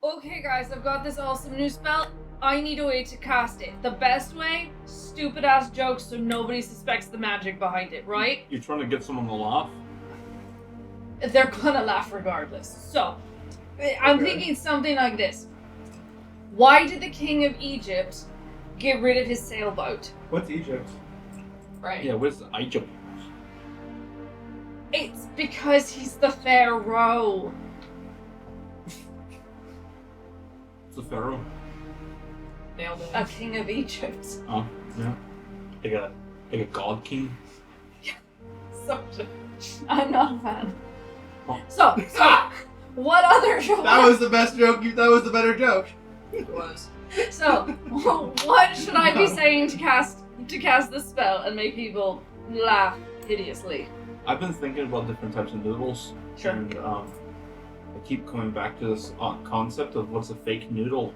Okay guys, I've got this awesome new spell. I need a way to cast it. The best way? Stupid ass jokes so nobody suspects the magic behind it, right? You're trying to get someone to laugh? They're gonna laugh regardless. So, I'm thinking something like this. Why did the king of Egypt get rid of his sailboat? What's Egypt? Right? Yeah, where's the Egypt? It's because he's the pharaoh. It's the pharaoh. Nailed it. A king of Egypt. Oh, yeah. Like a god king. I'm not a fan. Oh. So, what other joke? That was the best joke. That was the better joke. It was. So, what should I be saying to cast this spell and make people laugh hideously? I've been thinking about different types of noodles. Sure. And I keep coming back to this concept of what's a fake noodle.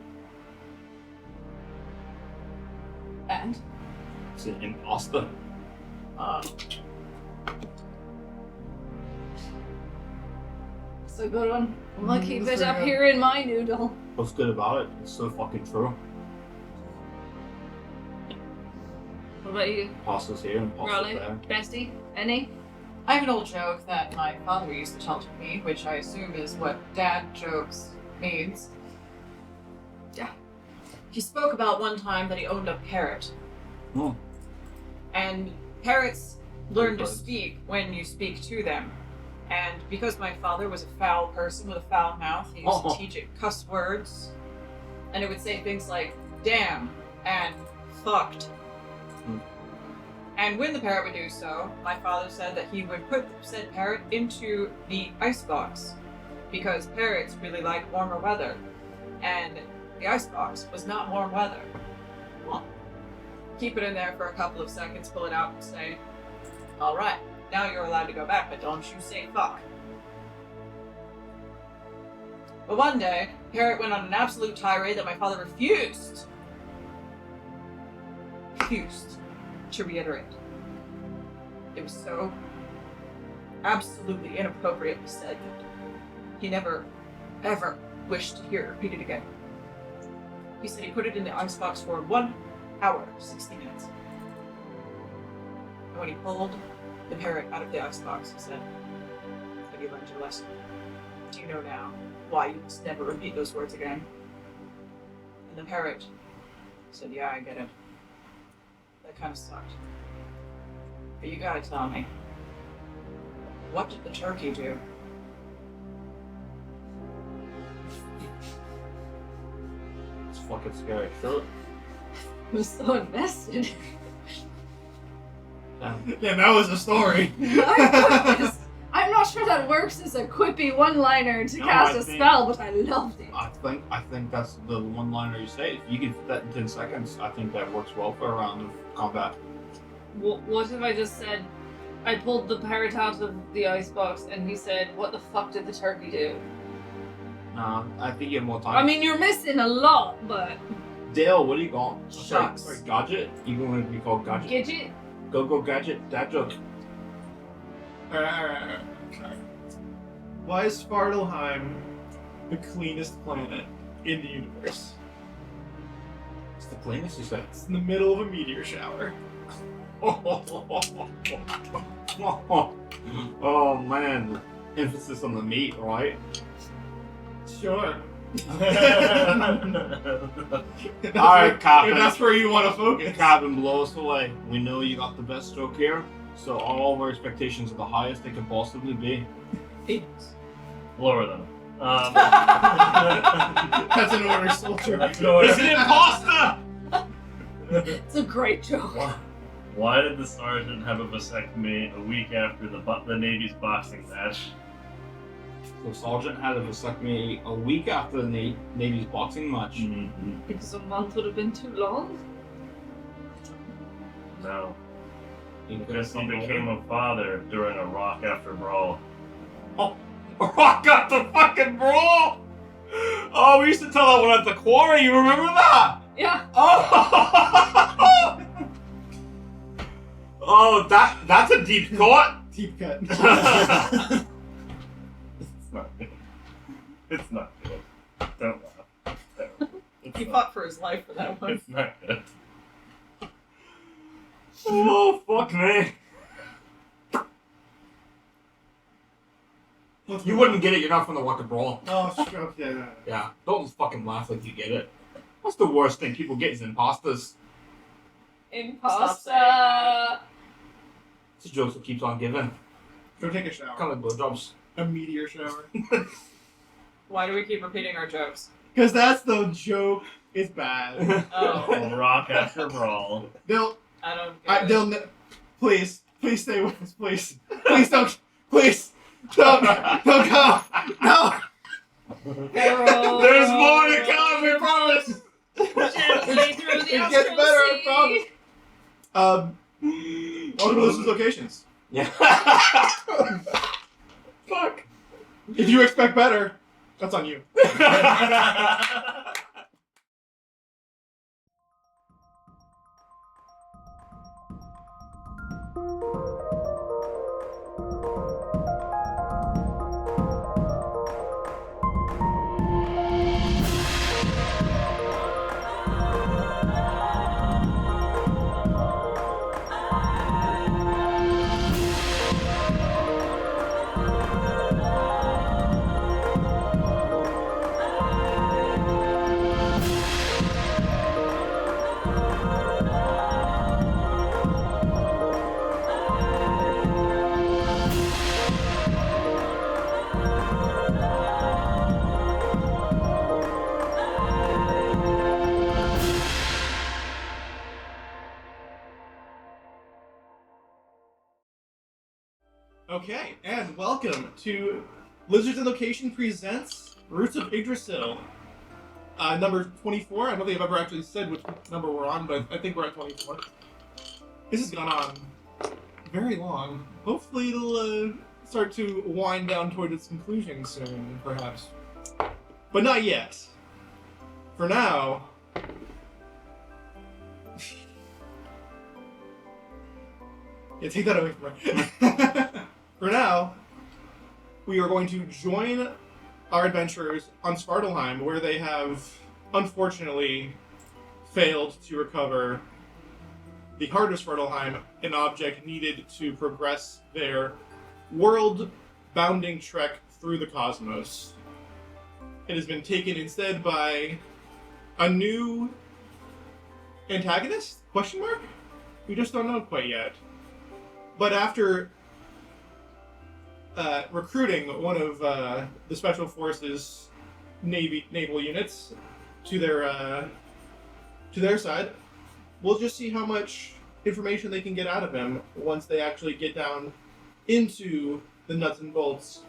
And? It's an imposter. It's a good one. I'm gonna keep that's it up very here in my noodle. What's good about it? It's so fucking true. What about you, Pasta's here and pasta's Raleigh? there. Bestie? Any? I have an old joke that my father used to tell to me, which I assume is what dad jokes means. Yeah. He spoke about one time that he owned a parrot. Oh. And parrots learn to Birds. speak when you speak to them. And because my father was a foul person with a foul mouth, he used to teach it cuss words. And it would say things like, damn, and fucked. And when the parrot would do so, my father said that he would put said parrot into the icebox because parrots really like warmer weather. And the icebox was not warm weather. Keep it in there for a couple of seconds, pull it out and say, all right, now you're allowed to go back, but don't you say fuck. But one day, parrot went on an absolute tirade that my father refused to reiterate. It was so absolutely inappropriately said that he never, ever wished to hear it repeated again. He said he put it in the icebox for 1 hour, 60 minutes. And when he pulled the parrot out of the icebox, he said, have you learned your lesson? Do you know now why you must never repeat those words again? And the parrot said, yeah, I get it. That kind of sucked. But you gotta tell me, what did the turkey do? It's fucking scary. Sure. I'm so invested. Yeah, that was the story. I'm not sure that works as a quippy one-liner to No, cast I a think- spell, but I loved it. I think that's the one-liner you say. If you can fit that in 10 seconds, I think that works well for a round of combat. What if I just said, I pulled the parrot out of the icebox and he said, what the fuck did the turkey do? I think you have more time. I mean, you're missing a lot, but... Dale, what do you got? Shucks. Sorry, Gadget? You going to be called Gadget? Gidget? Go Gadget, dad joke. Alright. Why is Svartalfheim the cleanest planet in the universe? It's the cleanest, you said. It's in the middle of a meteor shower. Oh man, emphasis on the meat, right? Sure. Alright, Captain. If that's where you want to focus. Captain, blow us away. We know you got the best stroke here, so all of our expectations are the highest they can possibly be. Lower them. That's an order, soldier. That's an order. It's an imposter! It's a great joke. Why did the sergeant have a vasectomy a week after the Navy's boxing match? So Sergeant had a vasectomy a week after the Navy's boxing match. Mm-hmm. Because a month would have been too long. No. You Because he became a father during a Rock after Brawl. Rock got the fucking brawl! Oh, we used to tell that one at the quarry, you remember that? Yeah. Oh, oh that's a deep cut. Deep cut. It's not good. It's not good. Don't laugh. He fought for his life for that one. It's not good. Oh, fuck me. You wouldn't get it, you're not from the Rock of Bral. Oh, okay. Yeah, don't fucking laugh like you get it. That's the worst thing people get is imposters. Imposter. It's a joke that keeps on giving. Go take a shower. Kind of like blowjobs. A meteor shower. Why do we keep repeating our jokes? Because that's the joke. It's bad. Oh, Rock after brawl. They'll. I don't get it. They'll. Please stay with us. Please don't. Please don't go. No. There's more to come, we promise! Gently through the It gets better, I astral promise. Welcome to Listeners Locations. Yeah. Fuck. If you expect better, that's on you. Okay, and welcome to Lizards and Location presents Roots of Yggdrasil. Number 24. I don't think I've ever actually said which number we're on, but I think we're at 24. This has gone on very long. Hopefully it'll start to wind down toward its conclusion soon, perhaps. But not yet. For now... Yeah, take that away from her. For now, we are going to join our adventurers on Svartalfheim, where they have, unfortunately, failed to recover the heart of Svartalfheim, an object needed to progress their world-bounding trek through the cosmos. It has been taken instead by a new antagonist? Question mark? We just don't know quite yet. But after recruiting one of the Special Forces naval units to their side, we'll just see how much information they can get out of him once they actually get down into the nuts and bolts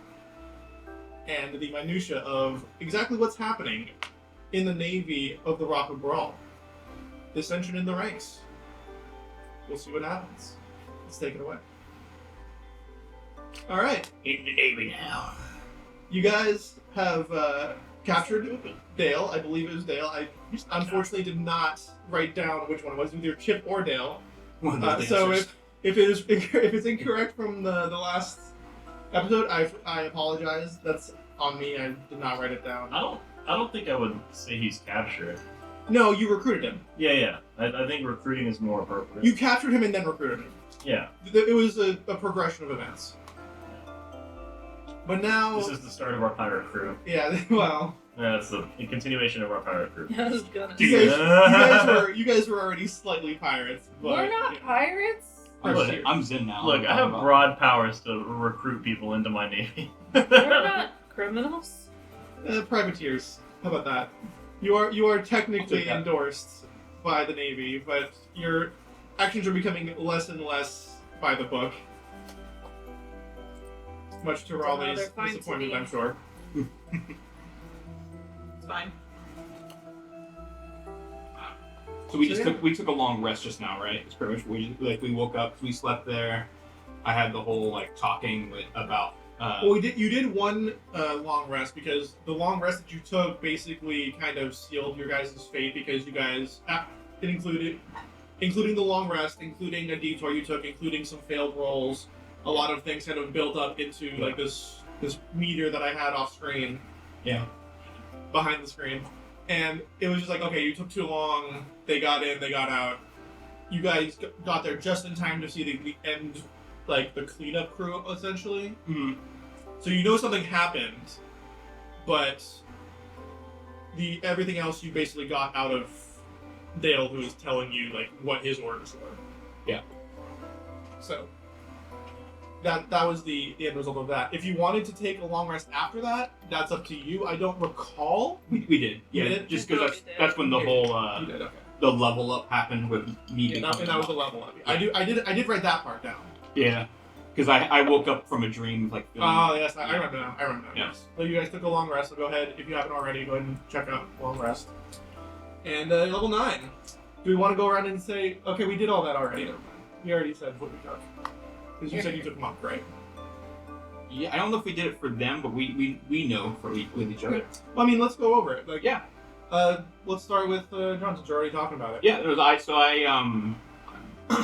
and the minutia of exactly what's happening in the Navy of the Rock of Bral. Dissension in the ranks. We'll see what happens. Let's take it away. Alright. In the Navy now. You guys have captured Dale. I believe it was Dale. I unfortunately did not write down which one it was, either Chip or Dale. So if it's incorrect from the last episode, I apologize. That's on me. I did not write it down. I don't think I would say he's captured. No, you recruited him. Yeah. I think recruiting is more appropriate. You captured him and then recruited him. Yeah. It was a progression of events. But now... This is the start of our pirate crew. Yeah, well... Yeah, it's the continuation of our pirate crew. I was gonna You guys were already slightly pirates. But, We're not pirates. I'm Zen now. Look, I have broad powers to recruit people into my navy. We're not criminals. Privateers. How about that? You are I'll technically take that. endorsed by the Navy, but your actions are becoming less and less by the book. Much to Raleigh's Another fine disappointment, city. I'm sure. It's fine. So we took a long rest just now, right? It's pretty much we woke up, we slept there. I had the whole talking about. Well, you did one long rest because the long rest that you took basically kind of sealed your guys' fate because you guys it including the long rest, including a detour you took, including some failed rolls. A lot of things kind of built up into this meteor that I had off screen. Yeah. Behind the screen. And it was just like, okay, you took too long. They got in, they got out. You guys got there just in time to see the end, like the cleanup crew, essentially. Mm-hmm. So you know something happened, but everything else you basically got out of Dale, who was telling you like what his orders were. Yeah. So that was the end result of that. If you wanted to take a long rest after that, that's up to you. I don't recall. We did. Yeah, You did? just because that's when the whole You did, okay. the level up happened with me. Yeah, that was the level up. I did write that part down. Yeah, because I woke up from a dream like. Oh yes, I remember now. I remember now. Yeah. Yes. So you guys took a long rest. So go ahead, if you haven't already, go ahead and check out long rest. And level 9. Do we want to go around and say, okay, we did all that already? Never mind. We already said what we took. Because you said you took monk, right? Yeah, I don't know if we did it for them, but we know with each other. Well, I mean, let's go over it. Like, Yeah. Let's start with John, since you're already talking about it. Yeah, it was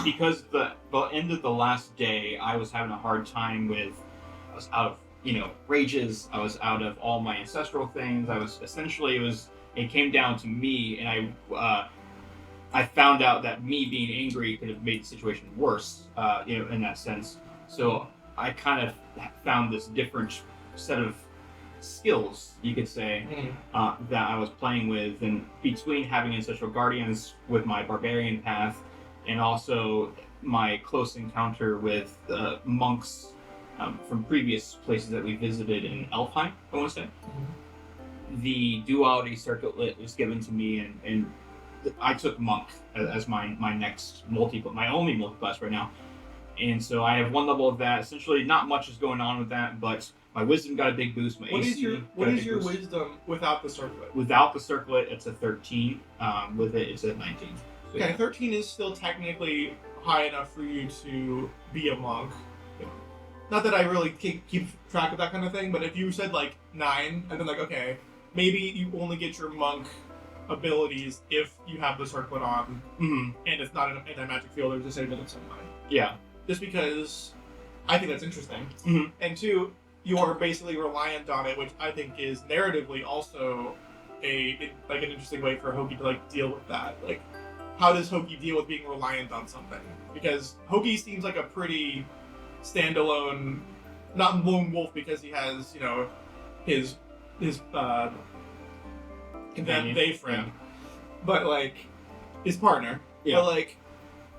because the end of the last day, I was having a hard time with. I was out of rages. I was out of all my ancestral things. I was essentially it came down to me, and I found out that me being angry could have made the situation worse, in that sense. So I kind of found this different set of skills, you could say, that I was playing with, and between having ancestral guardians with my barbarian path, and also my close encounter with monks from previous places that we visited in Elfheim, I want to say. The duality circlet was given to me, and I took monk as my next my only multi-class right now. And so I have one level of that. Essentially, not much is going on with that, but my wisdom got a big boost. My What AC is your boost. wisdom without the circlet? Without the circlet, it's a 13. With it, it's a 19. So, Okay, 13 is still technically high enough for you to be a monk. Not that I really keep track of that kind of thing, but if you said like 9, and then like, okay, maybe you only get your monk abilities if you have the circlet on, and it's not an anti-magic field or disabled in some way. Yeah. Just because I think that's interesting. Mhm. And 2, you're basically reliant on it, which I think is narratively also an interesting way for Hoki to like deal with that. Like, how does Hoki deal with being reliant on something? Because Hoki seems like a pretty standalone, not lone wolf because he has his they friend, but like his partner. Yeah. But like,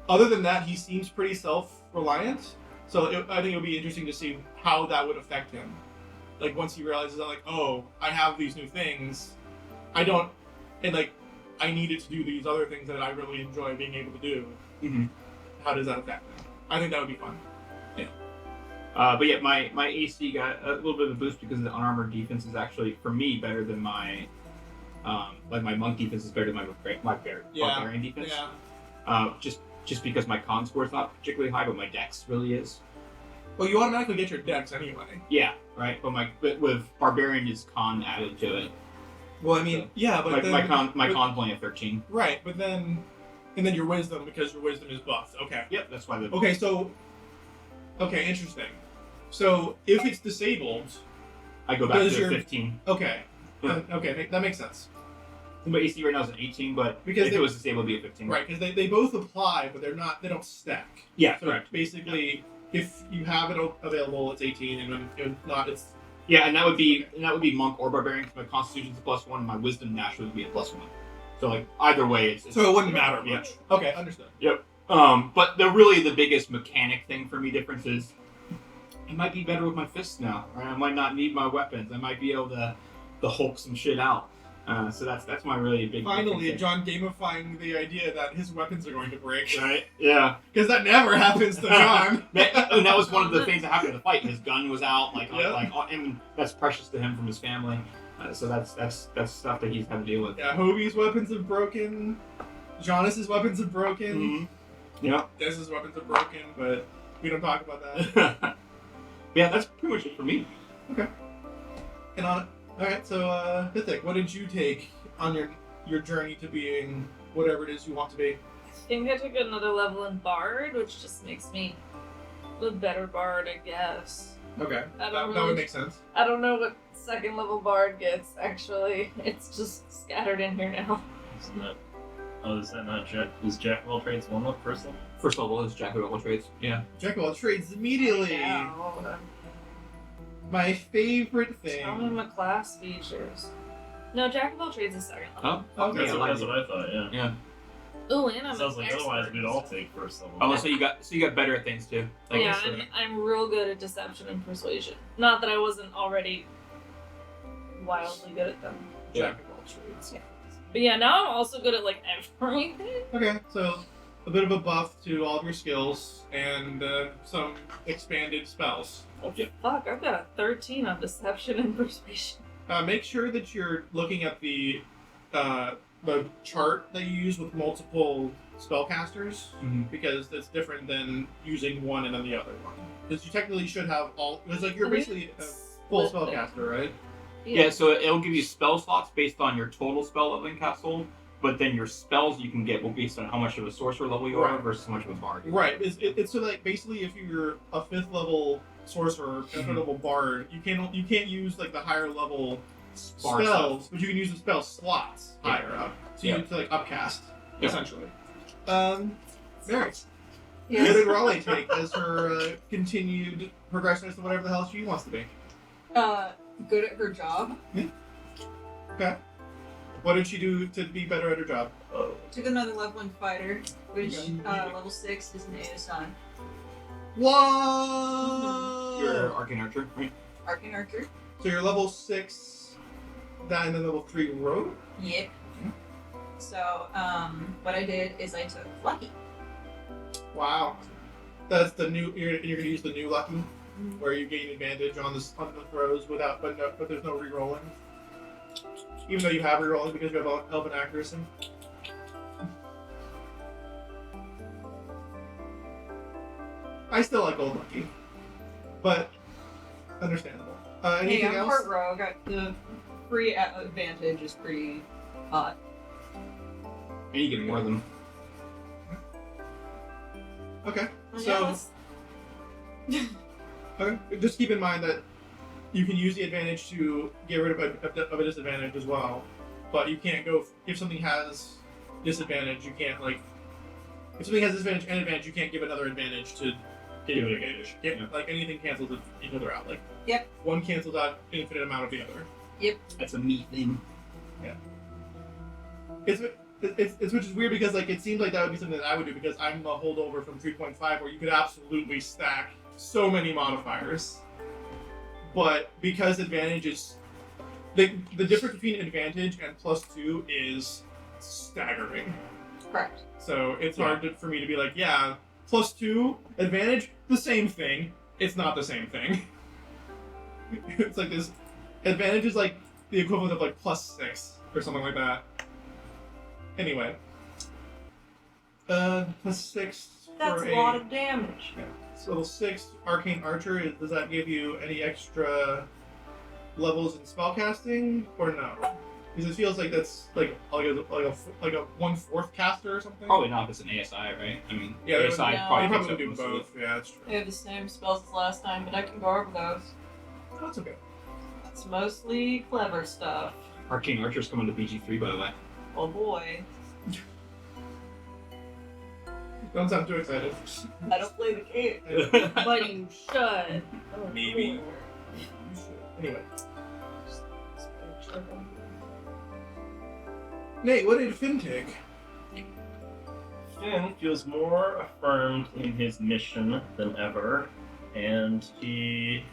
other than that, he seems pretty self-reliant. So I think it would be interesting to see how that would affect him. Like once he realizes that, like, oh, I have these new things, I needed to do these other things that I really enjoy being able to do. Mm-hmm. How does that affect him? I think that would be fun. Yeah. But yeah, my AC got a little bit of a boost because the unarmored defense is actually, for me, better than my my monk defense is better than my barbarian defense. Yeah. Just because my con score is not particularly high, but my dex really is. Well, you automatically get your dex anyway. Yeah, right. But with barbarian is con added to it. Well, I mean, So, yeah, but then, my con's only a 13. right, but then your wisdom, because your wisdom is buffed. Okay. Yep, that's why the Okay, interesting. So if it's disabled, I go back does to your- 15. okay, Yeah. okay, that makes sense. My AC right now is an 18, but Because if it was disabled, it'd be a 15. Right, because they both apply, but they don't stack. Yeah, So correct. basically, if you have it available, it's 18, and when if not, it's Yeah, and that would be monk or barbarian. 'Cause my constitution's a +1, and my wisdom naturally would be a +1. So like either way, it's so it wouldn't matter Yeah. much. Okay, understood. But the biggest mechanic thing for me difference is I might be better with my fists now. Right? I might not need my weapons. I might be able to Hulk some shit out. So that's my really big. Finally, difference John gamifying the idea that his weapons are going to break. there. Right? Yeah. Because that never happens to John. And that was one of the things that happened in the fight. His gun was out, Yeah. and that's precious to him from his family. So that's stuff that he's had to deal with. Yeah, Hobie's weapons have broken. Jonas's weapons have broken. Yeah. Dez's weapons have broken, but we don't talk about that. Yeah, that's pretty much it for me. And alright, so Hithik, what did you take on your journey to being whatever it is you want to be? I think I took another level in Bard, which just makes me a better Bard, I guess. Okay. I That don't would really- make sense. I don't know what second level bard gets, actually. It's just scattered in here now. Isn't that? Oh, is that not Jack? Is Jack of all trades one level first level? First level is Jack of all trades. Yeah. Jack of all trades immediately. Yeah. My favorite thing. Tell me my class features. No, Jack of all trades is second level. Oh, Okay. That's what I thought. Yeah. Yeah. Ooh, and I'm Sounds an like otherwise expert. we'd all take first level. Oh, so you got better at things too. Like, Yeah, so- I'm real good at deception and persuasion. Not that I wasn't already wildly good at them. Yeah. Jack of all trades. Yeah. But yeah, now I'm also good at like everything. Okay, so a bit of a buff to all of your skills and some expanded spells. Oh, fuck, I've got a 13 on deception and persuasion. Make sure that you're looking at the chart that you use with multiple spellcasters, Mhm. because that's different than using one and then the other one. Because you technically should have all. It's like you're I think basically a it's full split spellcaster, right? Yeah, so it'll give you spell slots based on your total spell level in castle, but then your spells you can get will be based on how much of a sorcerer level you are Right. versus how much of a bard. Right. It's so like basically if you're a 5th level sorcerer, 5th level bard, you can't use like the higher level Bar spells, stuff. but you can use the spell slots Yeah. higher up. So you Yeah. need to like upcast, Yeah. essentially. Mary. Yes. What did RoY take as her continued progression as to whatever the hell she wants to be? Good at her job. Okay. What did she do to be better at her job? Oh. Took another level 1 fighter, which Yeah. level 6 is an ASI. What? You're an arcane archer, right? Arcane Archer. So you're level 6, that and then level 3 rogue? Yep. So, what I did is I took Lucky. Wow. That's the new. You're gonna use the new lucky, where you gain advantage on the throws but there's no rerolling. Even though you have rerolling because you have elven accuracy. I still like old lucky, but understandable. Anything Hey, I'm else? part rogue. The free advantage is pretty hot. And you get more of them. Okay. Yeah, So let's- okay. Just keep in mind that you can use the advantage to get rid of a disadvantage as well, but you can't go if something has disadvantage. You can't like if something has disadvantage and advantage, you can't give another advantage to give an advantage. Yeah, like anything cancels each other out. Like Yep. one cancels out an infinite amount of the other. That's a neat thing. It's which is weird because like it seems like that would be something that I would do because I'm a holdover from 3.5 where you could absolutely stack so many modifiers. But because advantage is the difference between advantage and +2 is staggering. Correct. So it's hard for me to be like, yeah, +2 advantage, the same thing. It's not the same thing. It's like this advantage is like the equivalent of like +6 or something like that. Anyway. +6 That's for a lot of damage. So level 6 Arcane Archer, does that give you any extra levels in spellcasting or no? Because it feels like that's like a 1/4 caster or something. Probably not if it's an ASI, right? I mean, Yeah, they ASI would- no. You probably probably picks do up most of both. Yeah, that's true. I have the same spells as last time, but I can go over those. That's okay. It's mostly clever stuff. it. Arcane Archer's coming to BG3, by the way. Oh boy. Don't sound too excited. I don't play the game. But you should. Oh, Maybe. cool. Anyway. Nate, what did Finn take? Finn feels more affirmed in his mission than ever, and he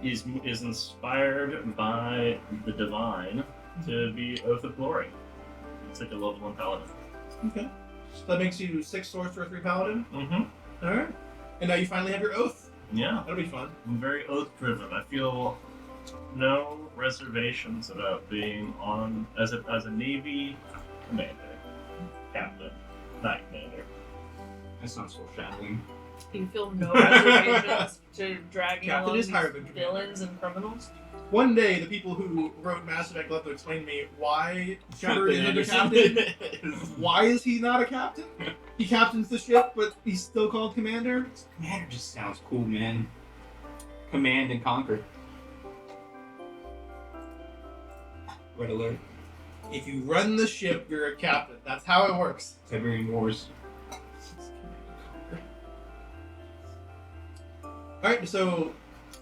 is inspired by the divine to be Oath of Glory. It's like a level 1 paladin. Okay. So that makes you 6 sorcerer, 3 paladin. Mm-hmm. Alright. And now you finally have your oath. Yeah, That'll be fun. I'm very oath driven. I feel no reservations about being on as a Navy commander, captain, not commander. That sounds foreshadowing. You feel no reservations to dragging Captain along is higher these than commander. villains and criminals? One day, the people who wrote Mass Effect will have to explain to me why Shepard isn't a captain. Why is he not a captain? He captains the ship, but he's still called commander? Commander just sounds cool, man. Command and conquer. Red alert. If you run the ship, you're a captain. That's how it works. Siberian Wars. Alright, so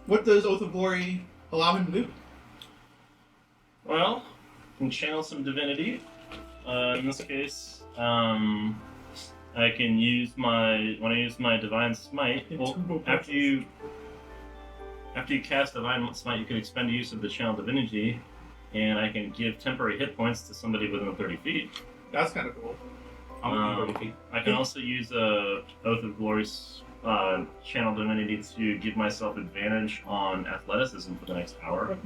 what does Oath of Glory allow him to do? Well, can channel some divinity. In this case, I can use when I use my divine smite. Well, after you cast divine smite, you can expend use of the channel divinity, and I can give temporary hit points to somebody within 30 feet. That's kind of cool. I'm 30 feet. I can also use a Oath of Glory's channel divinity to give myself advantage on athleticism for the next hour.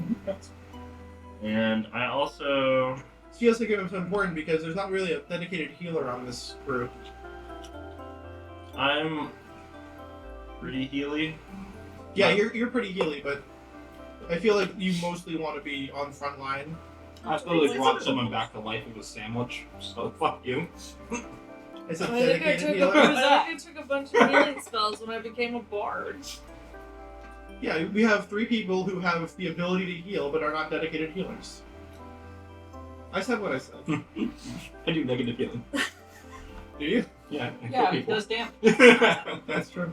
And I also feels like it's important because there's not really a dedicated healer on this group. I'm pretty healy. Yeah, you're pretty healy, but I feel like you mostly want to be on front line. I slowly brought someone back to life with a sandwich, so fuck you. It's a I think I dedicated took healer. I took a bunch of healing spells when I became a bard. Yeah, we have 3 people who have the ability to heal but are not dedicated healers. I said what I said. I do negative healing. Do you? Yeah, I Yeah, kill it does damage. people. That's true.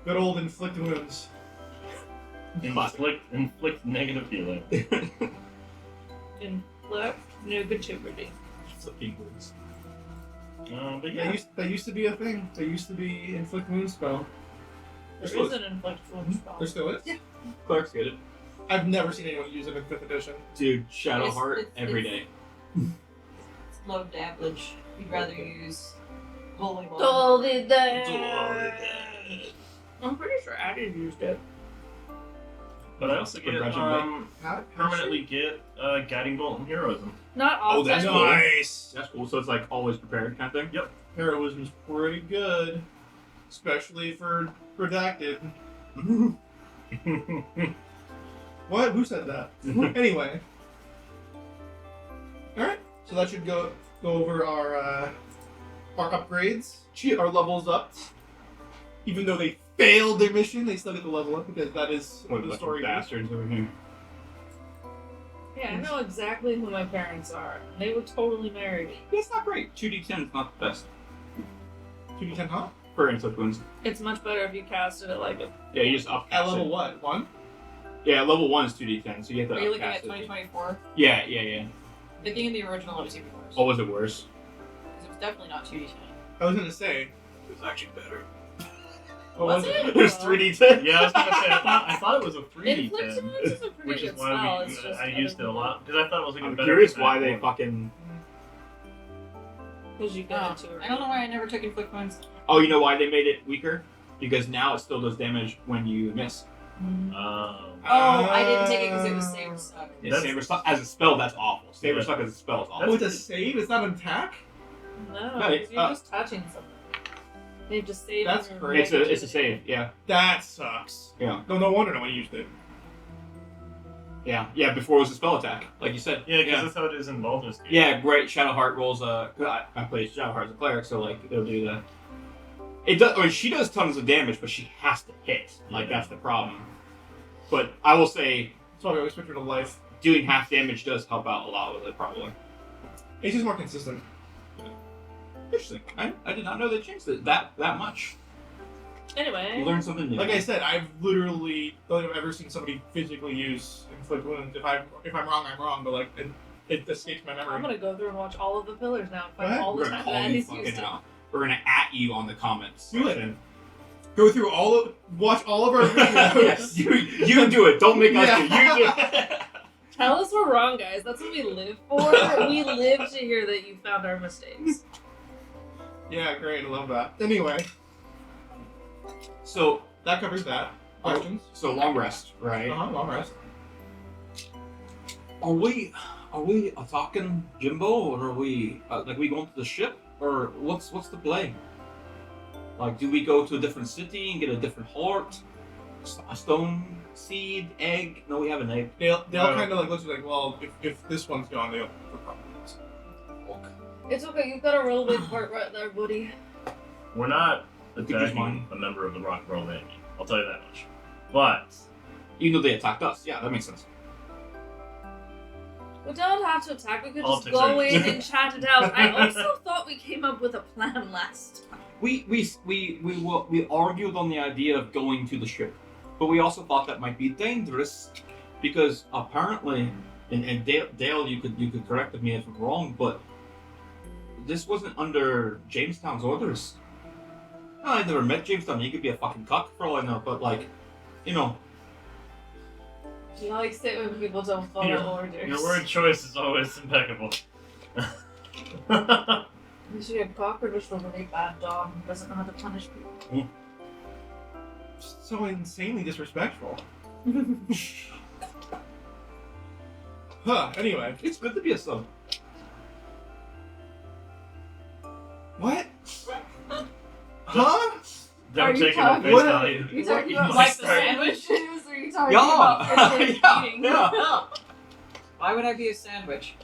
Good old inflict wounds. Inflict negative healing. Inflict negativity. Flipping wounds. But yeah, That used to be a thing. There used to be inflict wound spell. There is an inflict wound spell. There still is? Yeah. Clerics get it. I've never seen anyone use it in 5th edition. Dude, Shadow It's- Heart it's- every it's- day. It's low damage. You'd rather use Holy One. Dolly there. I'm pretty sure Addie used it. but I also get Progression permanently get guiding bolt and heroism. Not all Oh, that's time. cool. Nice! That's cool. So it's like always prepared kind of thing. Yep. Heroism's pretty good. Especially for redacted. What? Who said that? Anyway. Alright, so that should go over our upgrades. Our levels up. Even though they failed their mission, they still get the level up because that is What the the story. bastards over here. Yeah, I know exactly who my parents are. They were totally married. Yeah, it's not great. 2d10 is not the best 2d10, huh? for inflict wounds. It's much better if you cast it at like a. Yeah, you just up. At level what? 1? Yeah, level 1 is 2d10, so you have to Are you looking at upcast it. 2024? Yeah. Thinking in the original it was even worse. Oh, was it worse? Because it was definitely not 2d10. I was gonna say. It was actually better. What Was was it? it? There's 3d10. Yeah, I was gonna say I thought it was a Inflict 3d10, wounds is a pretty which is good spell. why It's just I used it a lot because I thought it was even I'm better. curious than why that they one. fucking. Because you get it to her. I don't know why I never took inflict wounds. Oh, you know why they made it weaker? Because now it still does damage when you miss. Oh, I didn't take it because it was Saber Suck. Yeah, That's- Saber Suck as a spell, that's awful. Saber Yeah. Suck as a spell is awful. Oh, it's a save? It's not an attack? No, No, you're uh, just touching something. They just save. That's your great. It's a negativity. save, yeah. That sucks. Yeah. No wonder no one used it. Yeah, before it was a spell attack, like you said. Yeah, because that's how it is in Baldur's Gate. Yeah, great. Shadowheart rolls I played Shadowheart as a cleric, so like they'll do that. It does. I mean, she does tons of damage, but she has to hit. Like that's the problem. But I will say, That's why we always switch her to life. doing half damage does help out a lot with it, probably. It's just more consistent. Interesting. I did not know they changed it that much. Anyway. You learn something new. Like I said, I've literally only ever seen somebody physically use inflict wounds. If I'm wrong, I'm wrong. But like it escapes my memory. I'm gonna go through and watch all of the pillars now and Go find ahead. all We're the gonna time call that you he's fucking used it. out. We're gonna at you on the comments. Do it. section. Go through watch all of our videos. Yes, you do it. Don't make us do it. You do it. Tell us we're wrong, guys. That's what we live for. We live to hear that you found our mistakes. Yeah, great. I love that. Anyway, So that covers that. Questions? So long rest, right? Long rest. Are we attacking Jimbo, or are we like we going to the ship, or what's the play? Like, do we go to a different city and get a different heart, a stone seed, egg? No, we have an egg. They'll No. kind of like look like, well, if this one's gone, they'll probably lose. It's okay. You've got a real big part right there, buddy. We're not Could just attacking mine. a member of the Rock of Bral Navy. I'll tell you that much. But Even though they attacked us, yeah, that makes sense. We don't have to attack. We could just Politics go are- in and chat it out. I also thought we came up with a plan last time. We argued on the idea of going to the ship, but we also thought that might be dangerous because apparently, and Dale, you could correct me if I'm wrong, but this wasn't under Jamestown's orders. I never met Jamestown. He could be a fucking cock for all I know, but like, you know. He likes it when people don't follow orders. Your word choice is always impeccable. Usually a cocker just a really bad dog who doesn't know how to punish people. So insanely disrespectful. Anyway. It's good to be a sub. What? Huh? Don't Are you take it at talking- face what- value. Are you talking What- about like the the sandwich? sandwiches, or are you talking Yeah. about freaking Yeah. eating? Yeah. Why would I be a sandwich?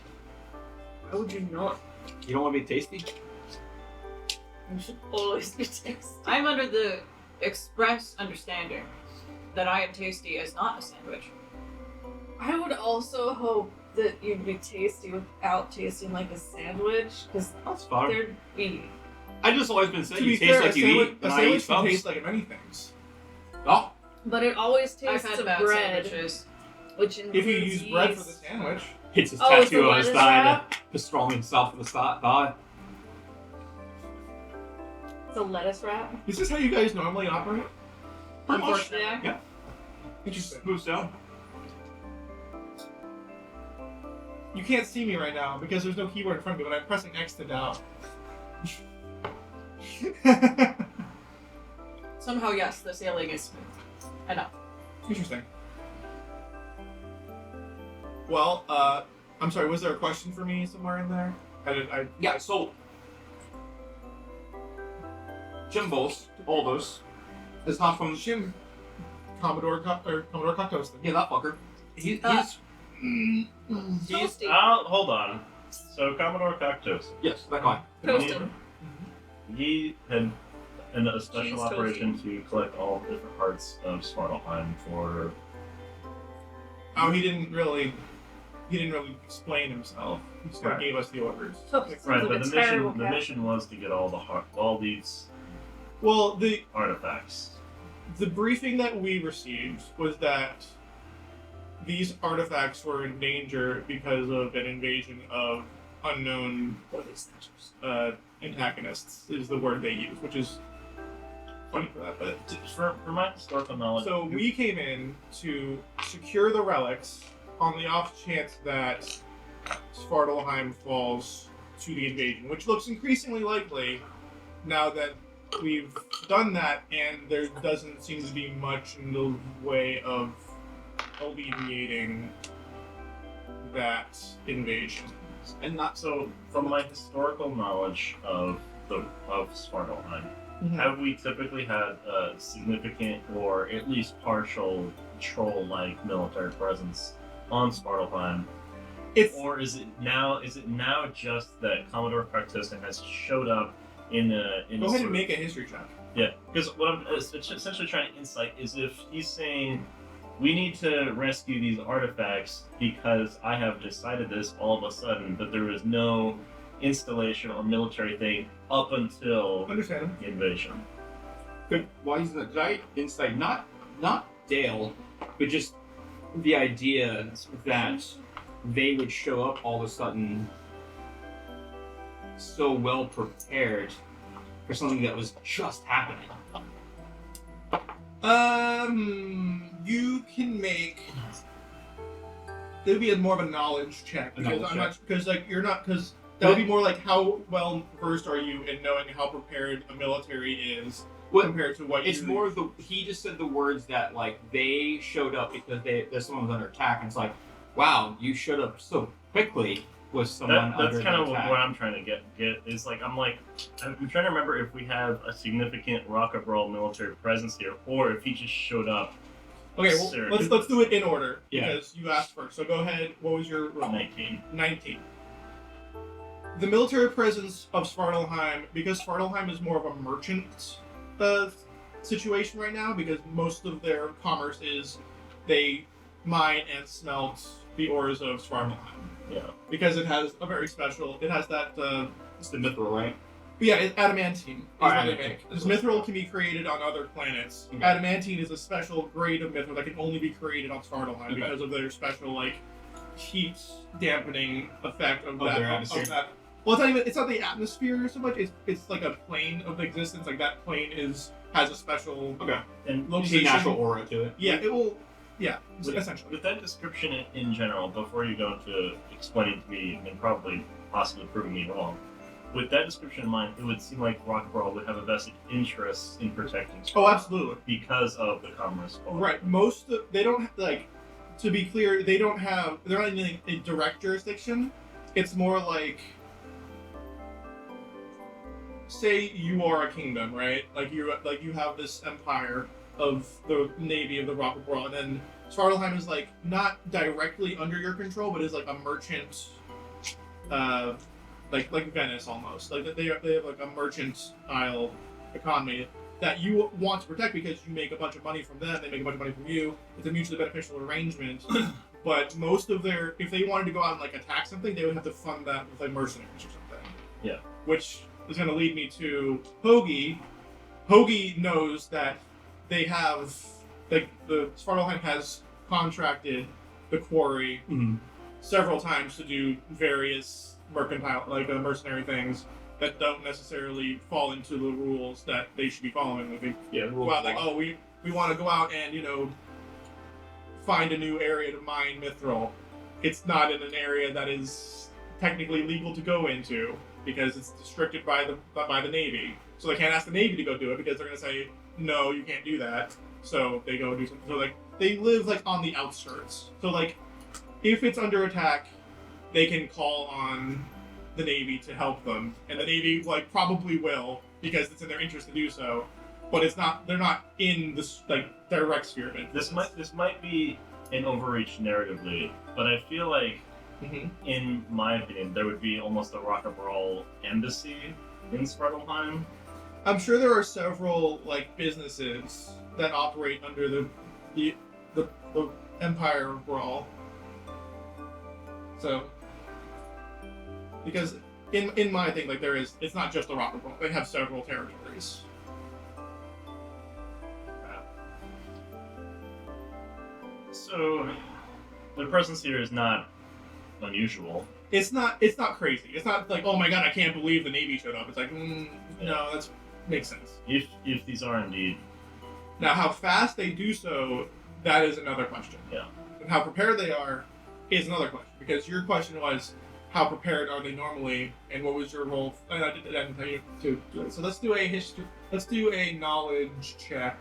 How would you not? You don't want to be tasty? You should always be tasty. I'm under the express understanding that I am tasty as not a sandwich. I would also hope that you'd be tasty without tasting like a sandwich, because That's fine. there'd be. I just always been saying To be you fair, taste like you eat, a and I eat sandwich can subs. taste like many things. Oh, But it always I've tastes had of bad bread, sandwiches. which includes If you use bread for the yeast. sandwich. it's his Oh, it's tattoo the on his lettuce thigh wrap? to strong himself in the thigh. It's a lettuce wrap. Is this how you guys normally operate? Unfortunately. Yeah. Interesting. Moves down. You can't see me right now because there's no keyboard in front of me, but I'm pressing X to down. Somehow, yes, the sailing is smooth. Enough. Interesting. Well, I'm sorry, was there a question for me somewhere in there? Yeah, so Jimbo's, all those, is not from Jim, Commodore Cocteau. yeah, that fucker. He's Toasty. Hold on. So Commodore Cocteau, yes, that guy. Toasted. he had a special Cheese operation to collect all the different parts of Svartalfheim for. Oh, he didn't really explain himself. He just kind of Right. gave us the orders. Toasted. Right, Sounds but like the a terrible mission cat. was to get all these Well, the artifacts. briefing that we received was that these artifacts were in danger because of an invasion of unknown antagonists, is the word they use, which is funny for that, but For my historical knowledge, so we came in to secure the relics on the off chance that Svartalfheim falls to the invasion, which looks increasingly likely now that we've done that, and there doesn't seem to be much in the way of alleviating that invasion. And not so from my historical knowledge of Svartalfheim, have we typically had a significant or at least partial troll-like military presence on Svartalfheim? Or is it now just that Commodore Cocteau has showed up in a Go ahead and make a history check. Yeah, because what I'm essentially trying to insight is if he's saying we need to rescue these artifacts because I have decided this all of a sudden, but there was no installation or military thing up until Understand? the invasion. good. Why he's not right inside? Not Dale, but just the idea that they would show up all of a sudden so well prepared for something that was just happening. You can make. There'd be more of a knowledge check A because knowledge I'm check. not because like you're not because that would be more like how well versed are you in knowing how prepared a military is Well, compared to what It's you. more the he just said the words that like they showed up because someone was under attack, and it's like, wow, you showed up so quickly with someone That's under kind of attack. what I'm trying to get is like I'm trying to remember if we have a significant Rock of Bral military presence here, or if he just showed up. Okay, well, Sure. let's do it in order Yeah. because you asked first. So go ahead. What was your roll? 19. 19. The military presence of Svartalfheim, because Svartalfheim is more of a merchant situation right now, because most of their commerce is they mine and smelt the ores of Svartalfheim. Yeah. because it has a very special. It has that. It's the mithril, right? But yeah, adamantine is Oh, what they adamantine. make. This mithril can be created on other planets. Okay. Adamantine is a special grade of mithril that can only be created on Svartalfheim Okay. because of their special like heat dampening effect of Of that. their atmosphere. that. Well, it's not even. It's not the atmosphere so much. It's like a plane of existence. Like that plane has a special Okay. And There's a location. natural aura to it. Yeah, it will. Yeah, With- essentially. with that description in general, before you go into explaining to me and probably possibly proving me wrong, with that description in mind, it would seem like Rock of Bral would have a vested interest in protecting Oh, absolutely. because of the commerce. Clause. Right. They don't like. To be clear, they're not in a direct jurisdiction. It's more like, say you are a kingdom, right? Like you have this empire of the navy of the Rock of Bral, and then Svartalfheim is like not directly under your control, but is like a merchant, like Venice almost. Like they have like a mercantile economy that you want to protect because you make a bunch of money from them, they make a bunch of money from you. It's a mutually beneficial arrangement. But most of if they wanted to go out and like attack something, they would have to fund that with like mercenaries or something. Yeah. Which is going to lead me to Hoagie. Hoagie knows that they have, like, the Svartalfheim has contracted the quarry several times to do various mercenary things that don't necessarily fall into the rules that they should be following. Like, Yeah. The rule well, of like, law. oh, we want to go out and, find a new area to mine mithril. It's not in an area that is technically legal to go into because it's restricted by the Navy. So they can't ask the Navy to go do it because they're going to say, no, you can't do that. So they go do something. So, like, they live, like, on the outskirts. So, like, if it's under attack, they can call on the Navy to help them. And the Navy, like, probably will because it's in their interest to do so. But they're not in this, like, direct sphere of influence. This might be an overreach narratively, but I feel like, in my opinion, there would be almost a Rock of Bral embassy in Svartalfheim. I'm sure there are several like businesses that operate under the Empire of Bral. So, because in my thing, like it's not just the Rock of Bral. They have several territories. So, their presence here is not unusual. It's not crazy. It's not like, oh my god, I can't believe the Navy showed up. It's like, no, that makes sense. If these are indeed, Now, how fast they do so, that is another question. Yeah. And how prepared they are is another question. Because your question was, how prepared are they normally, and what was your role? And I didn't tell you to do it. So let's do a history. Let's do a knowledge check.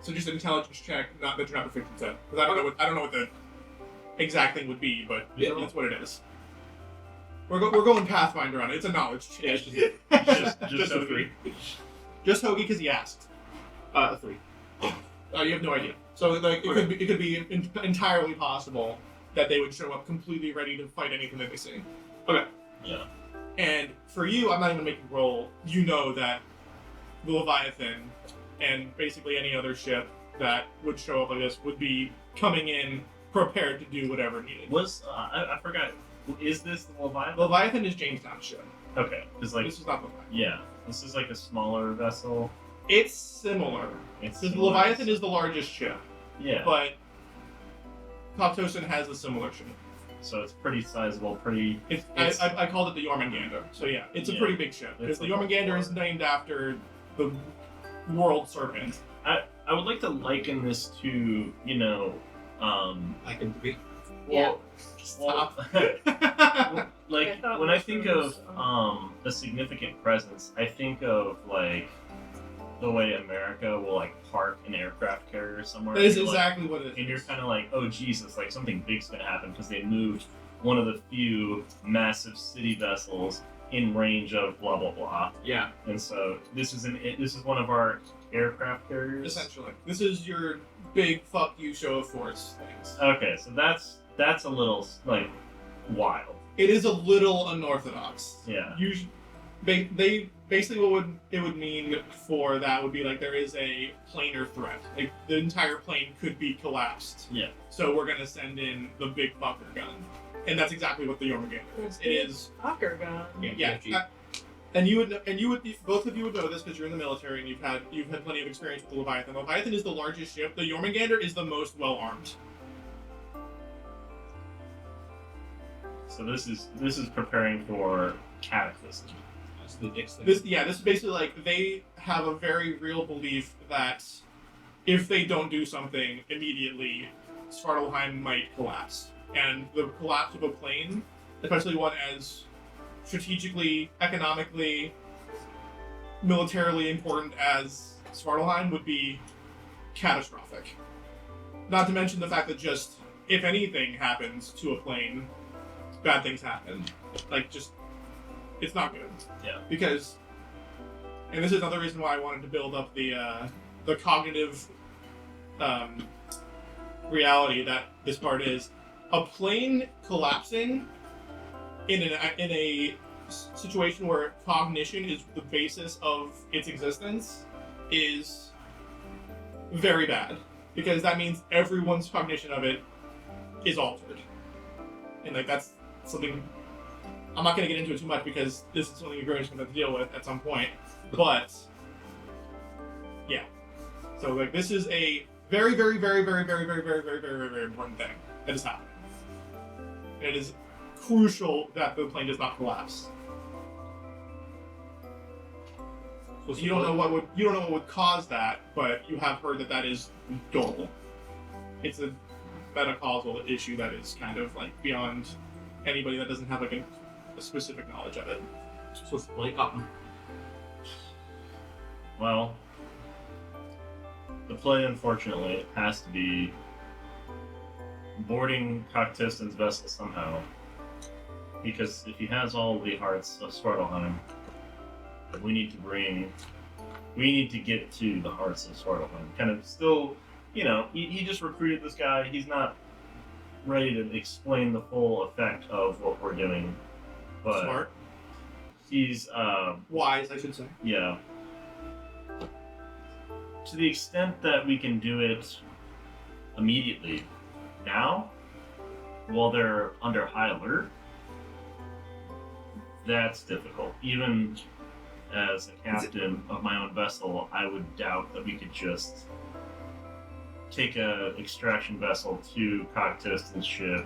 So just an intelligence check, not that you're not proficient at. Because I don't know what the exact thing would be, but that's what it is. We're going Pathfinder on it. It's a knowledge check. Yeah, it's just a 3. Just Hoagie because he asked. A 3. You have no idea. So like it could be entirely possible that they would show up completely ready to fight anything that they see. Okay. yeah. And for you, I'm not even making roll. You know that the Leviathan and basically any other ship that would show up like this would be coming in prepared to do whatever needed. I forgot. Is this the Leviathan? Leviathan is Jamestown's ship. Okay, because like This is not Leviathan. yeah, this is like a smaller vessel. It's similar. It's The similar. Leviathan is the largest ship, Yeah, but Koptosin has a similar ship. so it's pretty sizable. Pretty. I called it the Jormungandr. So yeah, it's a Yeah. pretty big ship. Because It's the like a Jormungandr is fort. named after the world serpent. I would like to liken this to I can be. Yeah. Stop. like I thought when I think of mushrooms, a significant presence, I think of like the way America will like park an aircraft carrier somewhere. That is and you're, like, exactly what it is. and you're kind of like, oh Jesus, like something big's gonna happen because they moved one of the few massive city vessels in range of blah blah blah. Yeah. And so this is one of our aircraft carriers. Essentially, this is your big fuck you show of force things. Okay, so that's a little like wild. It is a little unorthodox. Yeah. They basically what it would mean for that would be like there is a planar threat. Like the entire plane could be collapsed. Yeah. So we're gonna send in the big fucker gun. And that's exactly what the Jormungandr is. It is. Fucker gun. Yeah. And you would both of you would know this because you're in the military and you've had plenty of experience with the Leviathan. The Leviathan is the largest ship. The Jormungandr is the most well armed. So this is preparing for cataclysm. That's the Dixon. This is basically like they have a very real belief that if they don't do something immediately, Svartalfheim might collapse. And the collapse of a plane, especially one as strategically, economically, militarily important as Svartalfheim, would be catastrophic. Not to mention the fact that just if anything happens to a plane, bad things happen. Like, just, it's not good. Yeah. Because, and this is another reason why I wanted to build up the cognitive reality that this part is. A plane collapsing in a situation where cognition is the basis of its existence is very bad. Because that means everyone's cognition of it is altered. And, like, that's something I'm not going to get into it too much because this is something you're going to have to deal with at some point. But yeah, so like this is a very, very, very, very, very, very, very, very, very, very important thing that is happening. It is crucial that the plane does not collapse. So you don't know what would cause that, but you have heard that is goal. It's a meta-causal issue that is kind of like beyond anybody that doesn't have like a specific knowledge of it. So it's like up. Well, the play, unfortunately, has to be boarding Cocktiston's vessel somehow. Because if he has all the hearts of Svartalfheim, we need to get to the hearts of Svartalfheim. Kind of still, he just recruited this guy. He's not ready to explain the full effect of what we're doing. But Smart. He's wise, I should say. Yeah. To the extent that we can do it immediately now, while they're under high alert, that's difficult. Even as a captain of my own vessel, I would doubt that we could just take a extraction vessel to Cocktiston's ship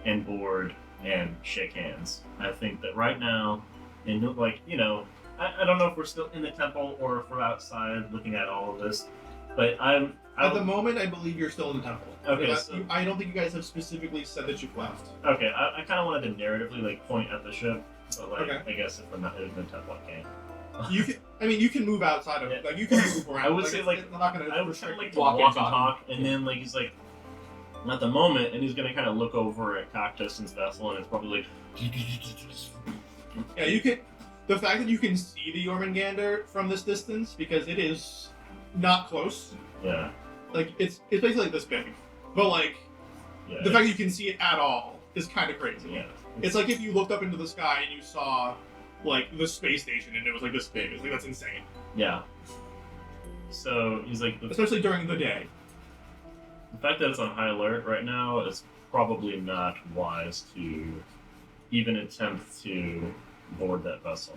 and board and shake hands. I think that right now, and I don't know if we're still in the temple or if we're outside looking at all of this, but At the moment, I believe you're still in the temple. Okay, I don't think you guys have specifically said that you've left. Okay, I kind of wanted to narratively point at the ship, but Okay. I guess if we're not in the temple, I can't. You can move outside of it. Like you can move around. I would say it's not gonna I would restrict like to you. walk Walk and on. talk, and then he's like, at the moment, and he's gonna kind of look over at Cocktiston's vessel, and it's probably like, Yeah, you can. The fact that you can see the Jormungandr from this distance, because it is not close. yeah, Like it's basically like this big, but like yeah, the fact that you can see it at all is kind of crazy. yeah, It's like if you looked up into the sky and you saw like the space station and it was like this big. It's like that's insane, yeah. So he's like, the especially during the day. fact that it's on high alert right now is probably not wise to even attempt to board that vessel.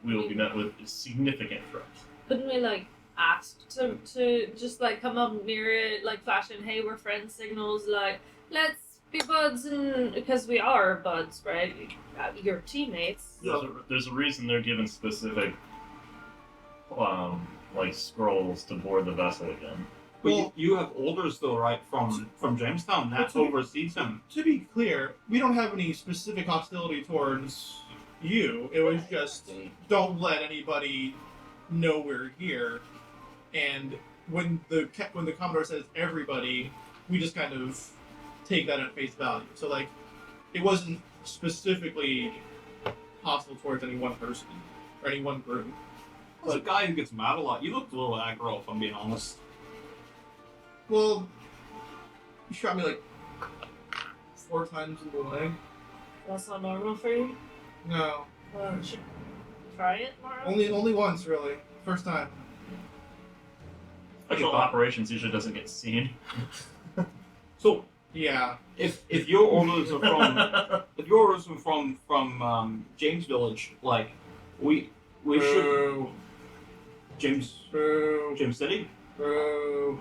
We will be met with a significant threat. Couldn't we ask to just come up near it, flashing, hey, we're friends signals, let's be buds, and because we are buds, right? Your teammates. There's a reason they're given specific scrolls to board the vessel again. But Well- you have orders though, right, from Jamestown that Well, oversees him. To be clear, we don't have any specific hostility towards you. It was just don't let anybody know we're here. And when the Commodore says everybody, we just kind of take that at face value. So it wasn't specifically hostile towards any one person or any one group. There's a guy who gets mad a lot. You looked a little aggro, if I'm being honest. Well, you shot me 4 times in the leg. That's not normal for you? No, Should try it tomorrow? only once really. First time. Special operations usually doesn't get seen. So, Yeah. If your orders are from James Village, like we should Boo. James Boo. City. Boo.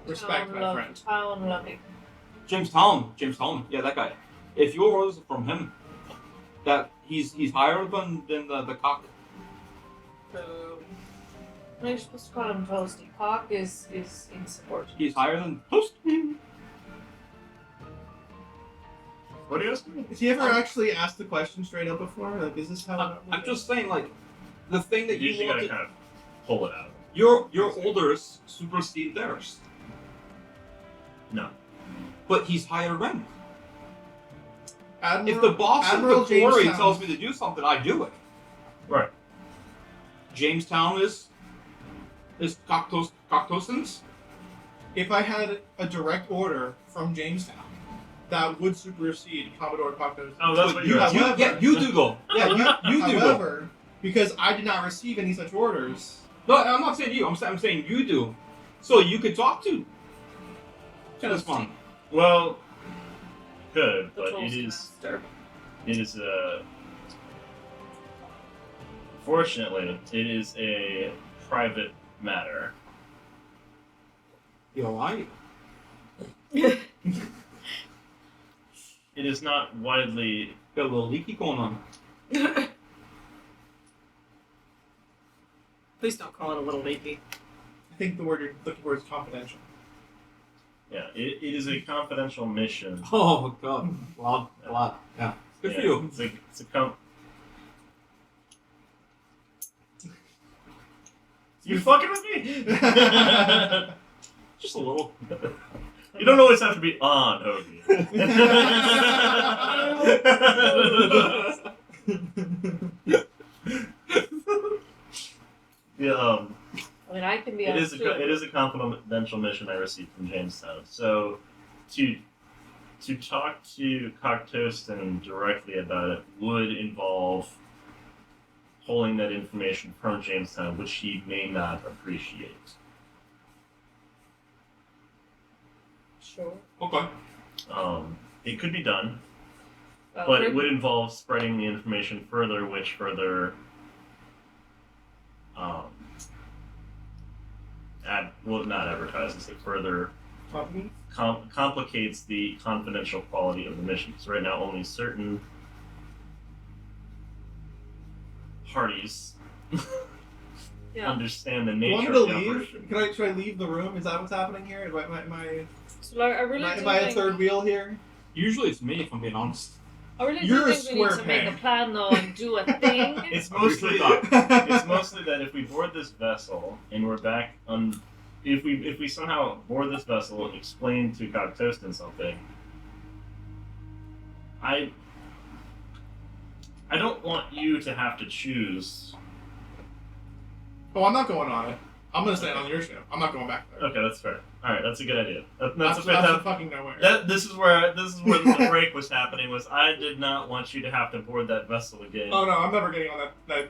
Respect, my friend. Town loving. James Town. Yeah, that guy. If your orders are from him, that he's higher than the cock. You're supposed to call him Toasty. Cock is insubordinate. He's higher than Toast. What are you asking? Has he ever actually asked the question straight up before? Like, is this how? I'm just saying, like, the thing that You usually want gotta to, kind of pull it out. your orders supersede theirs, No. but he's higher rank. Admiral, If the boss of Admiral the quarry Jamestown. tells me to do something, I do it. Right. Jamestown is Cocktosans. If I had a direct order from Jamestown, that would supersede Commodore Coctos. Oh, that's what you're asking. You do go. Yeah, you do go. However, because I did not receive any such orders. No, I'm not saying you. I'm saying you do. So you could talk to this one. Well, good, The but it is Toastmaster. fortunately, it is a private matter. You alright? It is not widely. Got a little leaky going on. Please don't call it a little leaky. I think the word you're looking for is confidential. Yeah, it is a confidential mission. Oh god. A lot. Yeah. Good for you. It's a You fucking with me? Just a little. You don't always have to be on, Ogie. Yeah, I mean, I can be. it is honest, too. it is a confidential mission I received from Jamestown. So, to talk to Cocktostan directly about it would involve pulling that information from Jamestown, which he may not appreciate. Sure. Okay. It could be done, Well, but it would involve spreading the information further, which further not advertises it further Confidence? complicates the confidential quality of the mission. So right now only certain parties Yeah. understand the Do you want nature me to of the leave? operation. Should I leave the room? Is that what's happening here? Am I So like, I really do am I a think, third wheel here? Usually it's me, if I'm being honest. I really You're do a think we need square to make a peg. plan though and do a thing. It's I usually mostly thought. it's mostly that if we board this vessel and we're back on, if we somehow board this vessel and explain to Cocktostan something, I don't want you to have to choose. Oh, I'm not going on it. I'm gonna stay on your ship. I'm not going back there. Okay, that's fair. All right, that's a good idea. That's That's a fantastic. fucking nowhere. This is where the break was happening. Was I did not want you to have to board that vessel again. Oh no, I'm never getting on that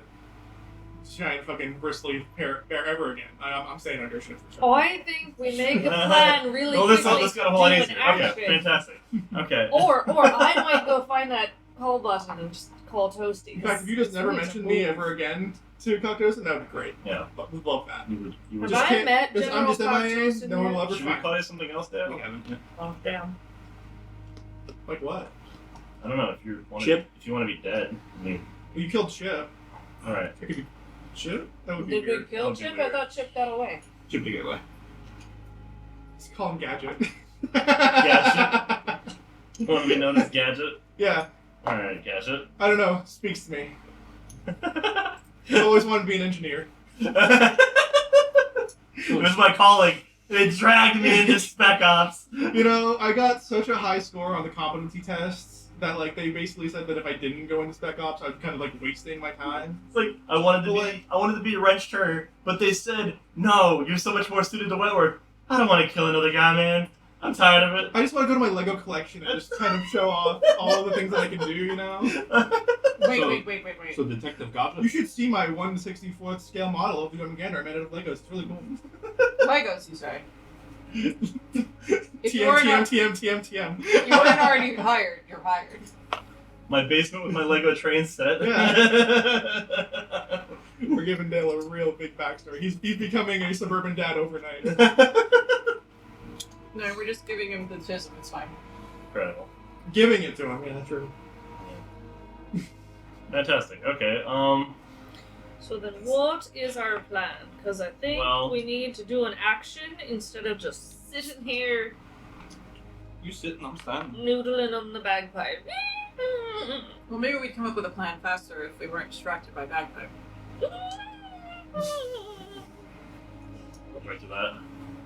giant fucking bristly bear ever again. I'm staying on your ship for sure. Oh, I think we make a plan really Oh, quickly. this got a whole lot do an easier. Okay, action. fantastic. Okay. Or I might go find that call button and just call Toasty. In fact, if you just never It's mention really me a ever again to Cocktostan, that would be great. Yeah. But we love that. You would Have Just I can't- met just- I'm General just MIA, Cocktostan no one will yet? ever Should we find. call you something else, Dad? We haven't yet. Oh damn. Like what? I don't know if you want Chip? If you want to be dead, I mean, Well, you killed Chip. all right. It could be Chip? That would be Did we weird. kill That would be Chip? I weird. thought Chip got away. Chip to get away. Let's call him Gadget. Gadget? You want to be known as Gadget? Yeah, All right, Gadget. I don't know. Speaks to me. I always wanted to be an engineer. It was my calling. They dragged me into Spec Ops. You know, I got such a high score on the competency tests that, like, they basically said that if I didn't go into Spec Ops, I was kind of, like, wasting my time. It's like I wanted to be a wrench turner, but they said no. You're so much more suited to wet work. I don't want to kill another guy, man. I'm tired of it. I just want to go to my Lego collection and just kind of show off all of the things that I can do, you know? Wait. So Detective Goblin. You should see my 1/64th scale model of the Gander I made out of Legos. It's really cool. Legos, you say? If you TM, weren't, TM, TM, TM, TM. you weren't already hired, you're hired. My basement with my Lego train set. Yeah. We're giving Dale a real big backstory. He's becoming a suburban dad overnight. No, we're just giving him the chisel, it's fine. Incredible. Giving it to him, yeah, true. Fantastic. Okay. So then, what is our plan? Because I think Well- we need to do an action instead of just sitting here You sit and I'm standing. noodling on the bagpipe. Well, maybe we'd come up with a plan faster if we weren't distracted by bagpipe. I'll try to that.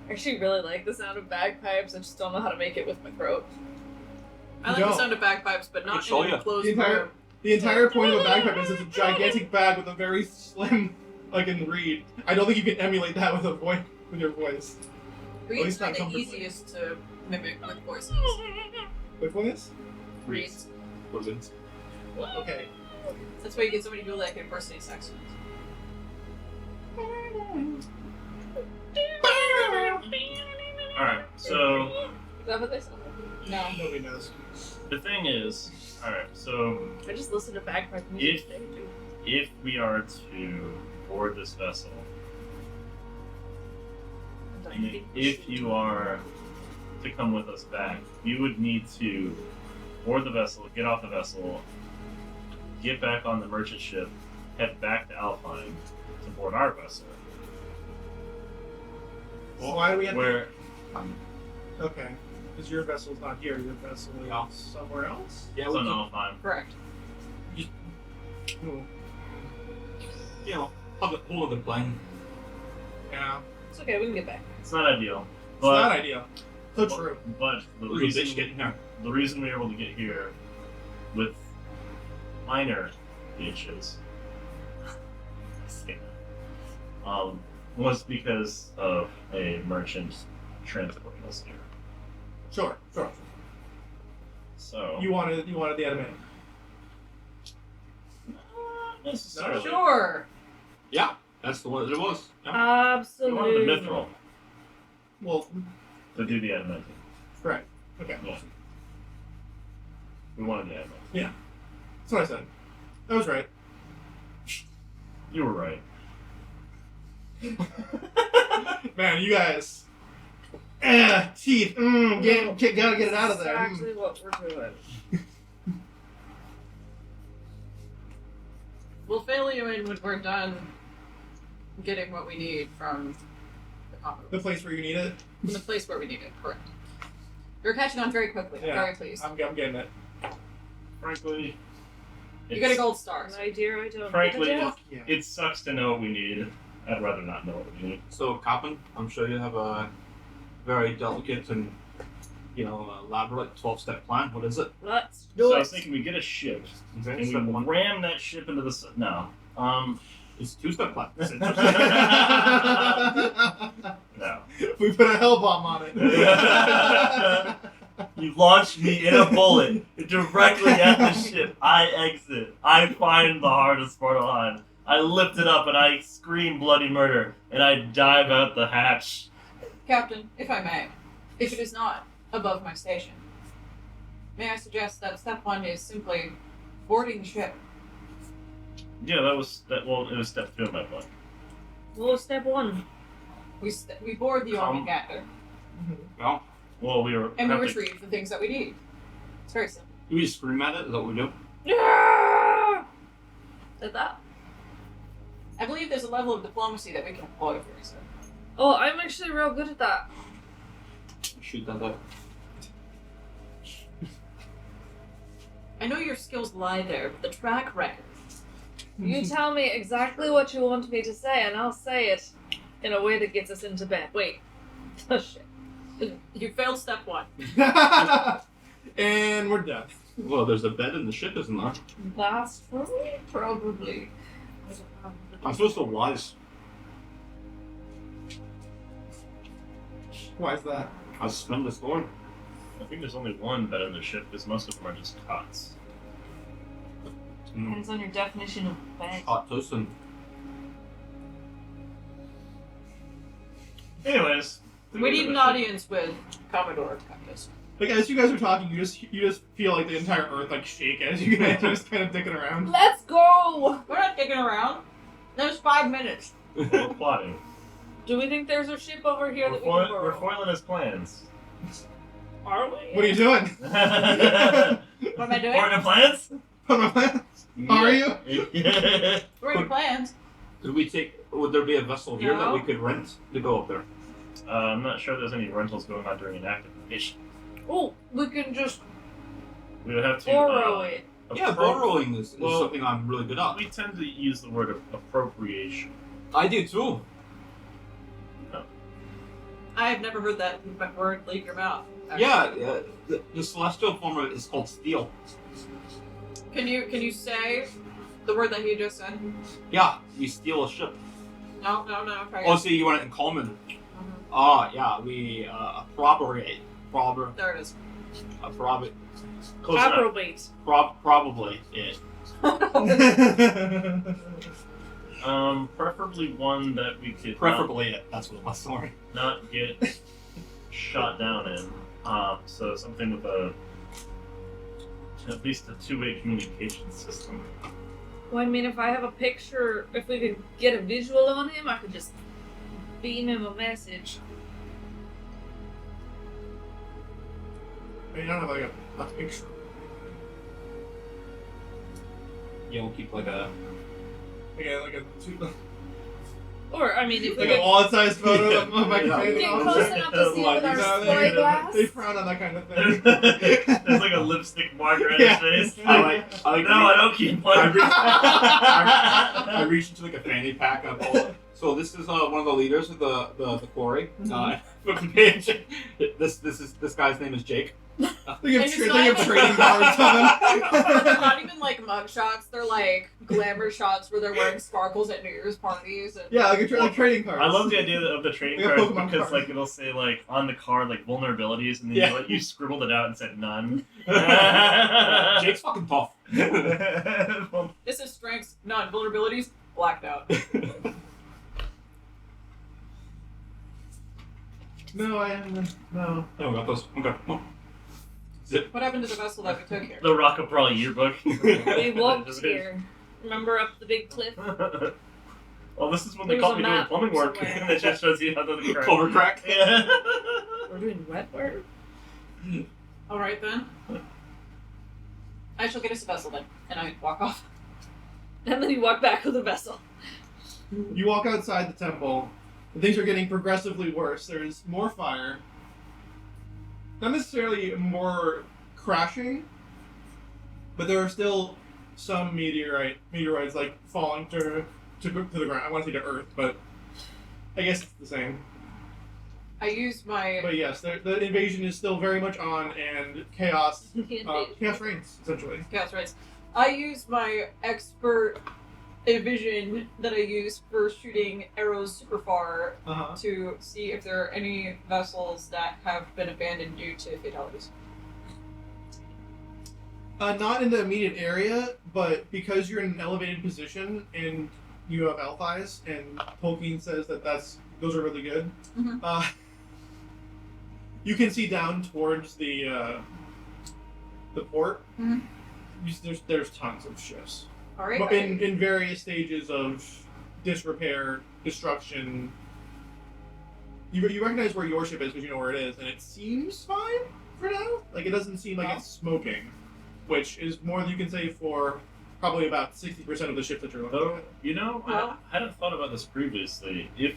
I actually really like the sound of bagpipes. I just don't know how to make it with my throat. I like the sound of bagpipes, but not show in ya. an enclosed The entire- room. The entire point of a bagpipe is it's a gigantic bag with a very slim fucking reed. I don't think you can emulate that with with your voice. Reeds least are not the comfortably. easiest to mimic with voices. Which voice? Reeds. Brilliant. Okay. That's why you get somebody to do like impersonate saxophones. Alright, so Is that what they sound like? No. Nobody knows. the thing is, alright, so I just listen to bagpipe music today, too. if we are to board this vessel, if you are to come with us back, you would need to board the vessel, get off the vessel, get back on the merchant ship, head back to Alfheim to board our vessel. Well, why do we have Where Okay. Because your vessel's not here. Your vessel is somewhere else? Yeah, it's we on can, Alfheim. Correct. Ooh. you know, hold on the plane. Yeah. It's okay, we can get back. It's not ideal. It's But not ideal. So true. But the Look at this reason getting here. we were able to get here with minor glitches was because of a merchant transporting us here. Sure. So You wanted the anime. not necessarily. Sure. Yeah, that's the one that it was. Yeah. We Absolutely. wanted the mithril Well, to do the adamantium. right. Okay. Yeah. We wanted the adamantium. That's what I said. That was right. You were right. Man, you guys. Teeth. Gotta get it out of there. That's actually what we're doing. We'll fill you in when we're done getting what we need from the Commodore. The place where you need it. From the place where we need it, correct. You're catching on very quickly. I'm Yeah. very pleased. I'm getting it. Frankly, You get a gold star. My dear, I don't. Frankly, get it. Yeah. it sucks to know what we need. I'd rather not know what we need. So, Captain, I'm sure you have a very delicate and, elaborate 12-step plan. What is it? Let's So do I it. was thinking we get a ship Okay, and step we one. ram that ship into the sun. No. It's 2-step plan. No. We put a hell bomb on it. You launched me in a bullet directly at the ship. I exit. I find the heart of Svartalfheim. I lift it up and I scream bloody murder and I dive out the hatch. Captain, if I may, if it is not above my station, may I suggest that step one is simply boarding the ship. Yeah, it was step 2 of my plan. Well, step one. We board the Army Gander, Well, Well, we were. and we have to- retrieve the things that we need. It's very simple. do we just scream at it? Is that what we do? Yeah. Did that? I believe there's a level of diplomacy that we can employ here, so. Oh, I'm actually real good at that. Shoot that out. I know your skills lie there, but the track record. You tell me exactly what you want me to say, and I'll say it in a way that gets us into bed. Wait. Oh, shit. You failed step one. And we're done. Well, there's a bed in the ship, isn't there? Blasphemy? Probably. I'm supposed to wise. Why is that? I suspend this Lord. I think there's only one bed in the ship because most of them are just cots. Depends on your definition of bed. Hot toast and Anyways, We need an audience with Commodore. Like as you guys are talking, you just feel like the entire earth like shake as you guys are just kind of dicking around. Let's go! We're not dicking around. There's 5 minutes. We're plotting. Do we think there's a ship over here that we can We're borrow? foiling his plans. Are we? What are you doing? What am I doing? Foiling the plans? Put my plans. How are you? What are your plans? Would there be a vessel here that No. we could rent to go up there? I'm not sure there's any rentals going on during an active mission. Oh, we can just We would have to. borrow it. Yeah, borrowing is something I'm really good at. We tend to use the word appropriation. I do too. I've never heard that word leave your mouth. Yeah, the celestial form of it is called steel. Can you say the word that he just said? Yeah, we steal a ship. No. Try Oh, again. so you want it in common? Mhm. Yeah, we appropriate. There it is. Probably Close enough. Approbate. probably it. Preferably one that we could Preferably it. That's what it was. Sorry. not get shot down in. So something with at least a two-way communication system. Well, I mean, if I have a picture, if we could get a visual on him, I could just beam him a message. I mean, I don't have like a picture. Yeah, we'll keep like a. Like a Or, I mean, if we like a could wallet-sized photo of my Yeah. companion. get close enough to see Like, with our No, spy glass. they frown on that kind of There's, thing. there's like a lipstick marker on Yeah. his face. I like. No, I don't keep I playing. I reached into like a fanny pack and I pulled it. So this is one of the leaders of the quarry. Flip the page. This guy's name is Jake. They have, And it's they not have even- trading cards on They're not even like mug shots. They're like glamour shots where they're wearing sparkles at New Year's parties. And Yeah, like trading cards. I love the idea of the trading Like a cards Pokemon because card. like it'll say like on the card like vulnerabilities and then Yeah. you scribbled it out and said none. Jake's fucking tough. Well, this is strengths, not vulnerabilities. Blacked out. No, I haven't. No. Oh, we got those. Okay. Oh. Zip. What happened to the vessel that we took here? the Rock of Bral yearbook. We walked here. Remember up the big cliff? Well, this is when they There's caught a me doing map plumbing work, somewhere. and it just shows you how to crack. Clover crack. Yeah. We're doing wet work? All right then. I shall get us a vessel then, and I walk off. And then you walk back with a vessel. You walk outside the temple, and things are getting progressively worse. There's more fire. Not necessarily more crashing, but there are still some meteorites like falling to the ground. I want to say to Earth, but I guess it's the same. I use my But yes, the invasion is still very much on, and chaos reigns essentially. chaos rays. I use my expert vision that I use for shooting arrows super far Uh-huh. to see if there are any vessels that have been abandoned due to fatalities. Not in the immediate area, but because you're in an elevated position and you have elf eyes, and Tolkien says that those are really good. Mhm. You can see down towards the port. Mhm. There's tons of ships, All right. but in various stages of disrepair, destruction. You recognize where your ship is because you know where it is, and it seems fine for now. Like it doesn't seem like it's smoking, which is more than you can say for probably about 60% of the ships that you're looking Though, at. you know, Well- I hadn't thought about this previously. If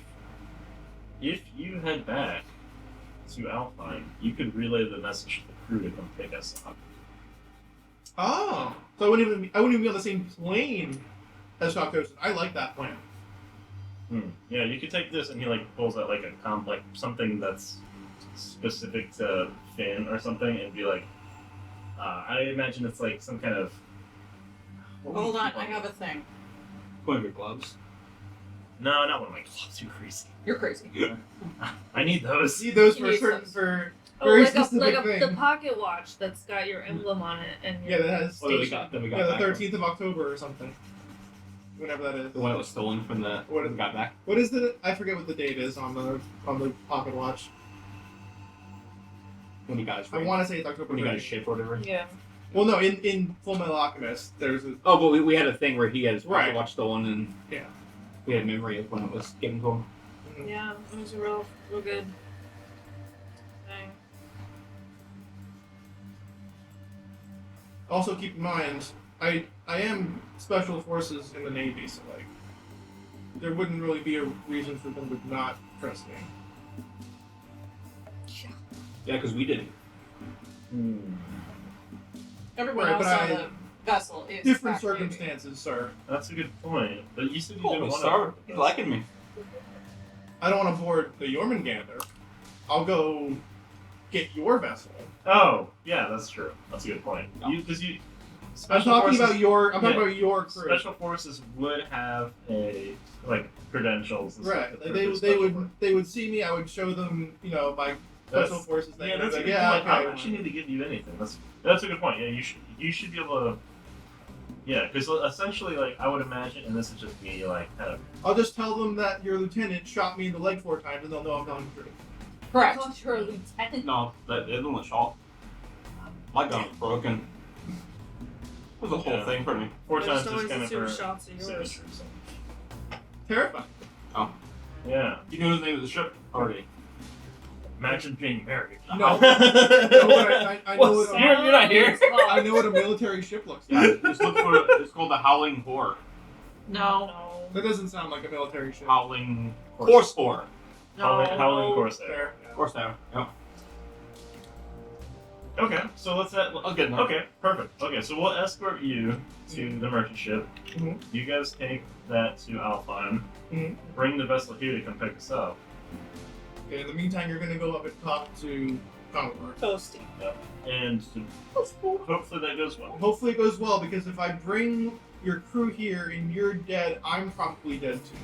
you head back to Alfheim, you could relay the message to the crew to come pick us up. Oh, so I wouldn't even be on the same plane as Cocktoast. I like that plan. Yeah, you could take this and he like pulls out like like something that's specific to Finn or something and be like, I imagine it's like some kind of. Hold on, I have a thing. One of your gloves. No, not one of my gloves. Too crazy. You're crazy. I need those. See those for Yes. certain for Oh, very like specific the thing. pocket watch that's got your emblem on it. And Yeah, that has Oh, then we station. got Yeah, the back 13th of October or something. Whenever that is. The one that was stolen from the. What we got back. What is the? I forget what the date is on the pocket watch. when he got his I ring. want to say it's October When he got his 30th. ship or whatever. Yeah. Well, no, in Full Metal Alchemist, there's a... Oh, but we had a thing where he had his Right. pocket watch stolen, and Yeah. we had a memory of when it was given to him. Yeah, it was a real good thing. Also, keep in mind, I am Special Forces in the Navy, so, like, there wouldn't really be a reason for them to not trust me. Yeah, because we didn't. Everyone Right, else but on the vessel is Different back Navy. circumstances, sir. That's a good point. But you said you Cool, didn't want sir. to. He's liking me. I don't want to board the Jormungandr. I'll go get your vessel. Oh, yeah, that's true. That's a good point. No. Because you. I'm Special talking forces, about your. I'm talking yeah. about your crew. Special forces would have credentials. And Right. stuff They, for they, their they special would work. they would see me. I would show them, my That's- Special Forces thing. Yeah, and that's a they'd good be like, point. yeah, I okay. don't actually need to give you anything. That's a good point. Yeah, you should be able to. Yeah, because essentially, like, I would imagine, and this is just me, like, kind of. I'll just tell them that your lieutenant shot me in the leg 4 times, and they'll know I'm telling the truth. Correct. thought you were a lieutenant. No, that isn't a shot. My gun was broken. It was a whole Yeah. thing for me. 4 I times just is always kind of assume her shots are yours. signature. So. Terrifying. Yeah. You knew the name of the ship already. Imagine being married. No. No, but I know What's what You're not here. I know what a military ship looks Yeah, like. just look for it's called the Howling Whore. No. That doesn't sound like a military ship. Howling Horse Whore. Howling Corsair. There. Horse Tower. Yep. Okay, so let's. I'll get enough. Okay, perfect. Okay, so we'll escort you to the merchant ship. Mhm. You guys take that to Alfheim. Mhm. Bring the vessel here to come pick us up. Okay, in the meantime, you're gonna go up and talk to Commodore. Toasty. And hopefully that goes well. Hopefully it goes well, because if I bring your crew here and you're dead, I'm probably dead too.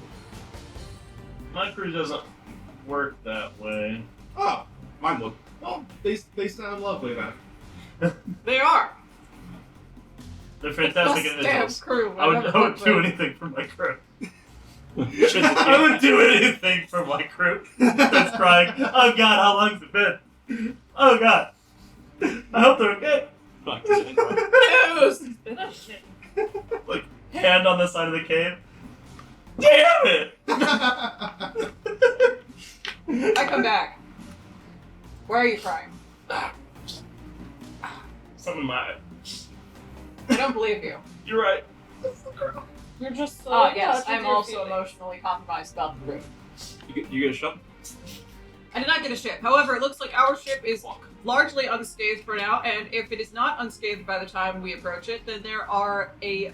My crew doesn't work that way. Oh, Mine look. well, they sound lovely then. They are. They're fantastic Best damn individuals. crew. I would do anything for my crew. I would do anything for my crew. That's crying. Oh God, how long's it been? Oh God. I hope they're okay. Fuck, anyway. News! It's been a minute. Like hand on the side of the cave. Damn it! I come back. Why are you crying? Something might. I don't believe you. You're right. You're just so Yes, in touch with I'm your also feelings. emotionally compromised about the crew. You get a ship? I did not get a ship. However, it looks like our ship is largely unscathed for now, and if it is not unscathed by the time we approach it, then there are a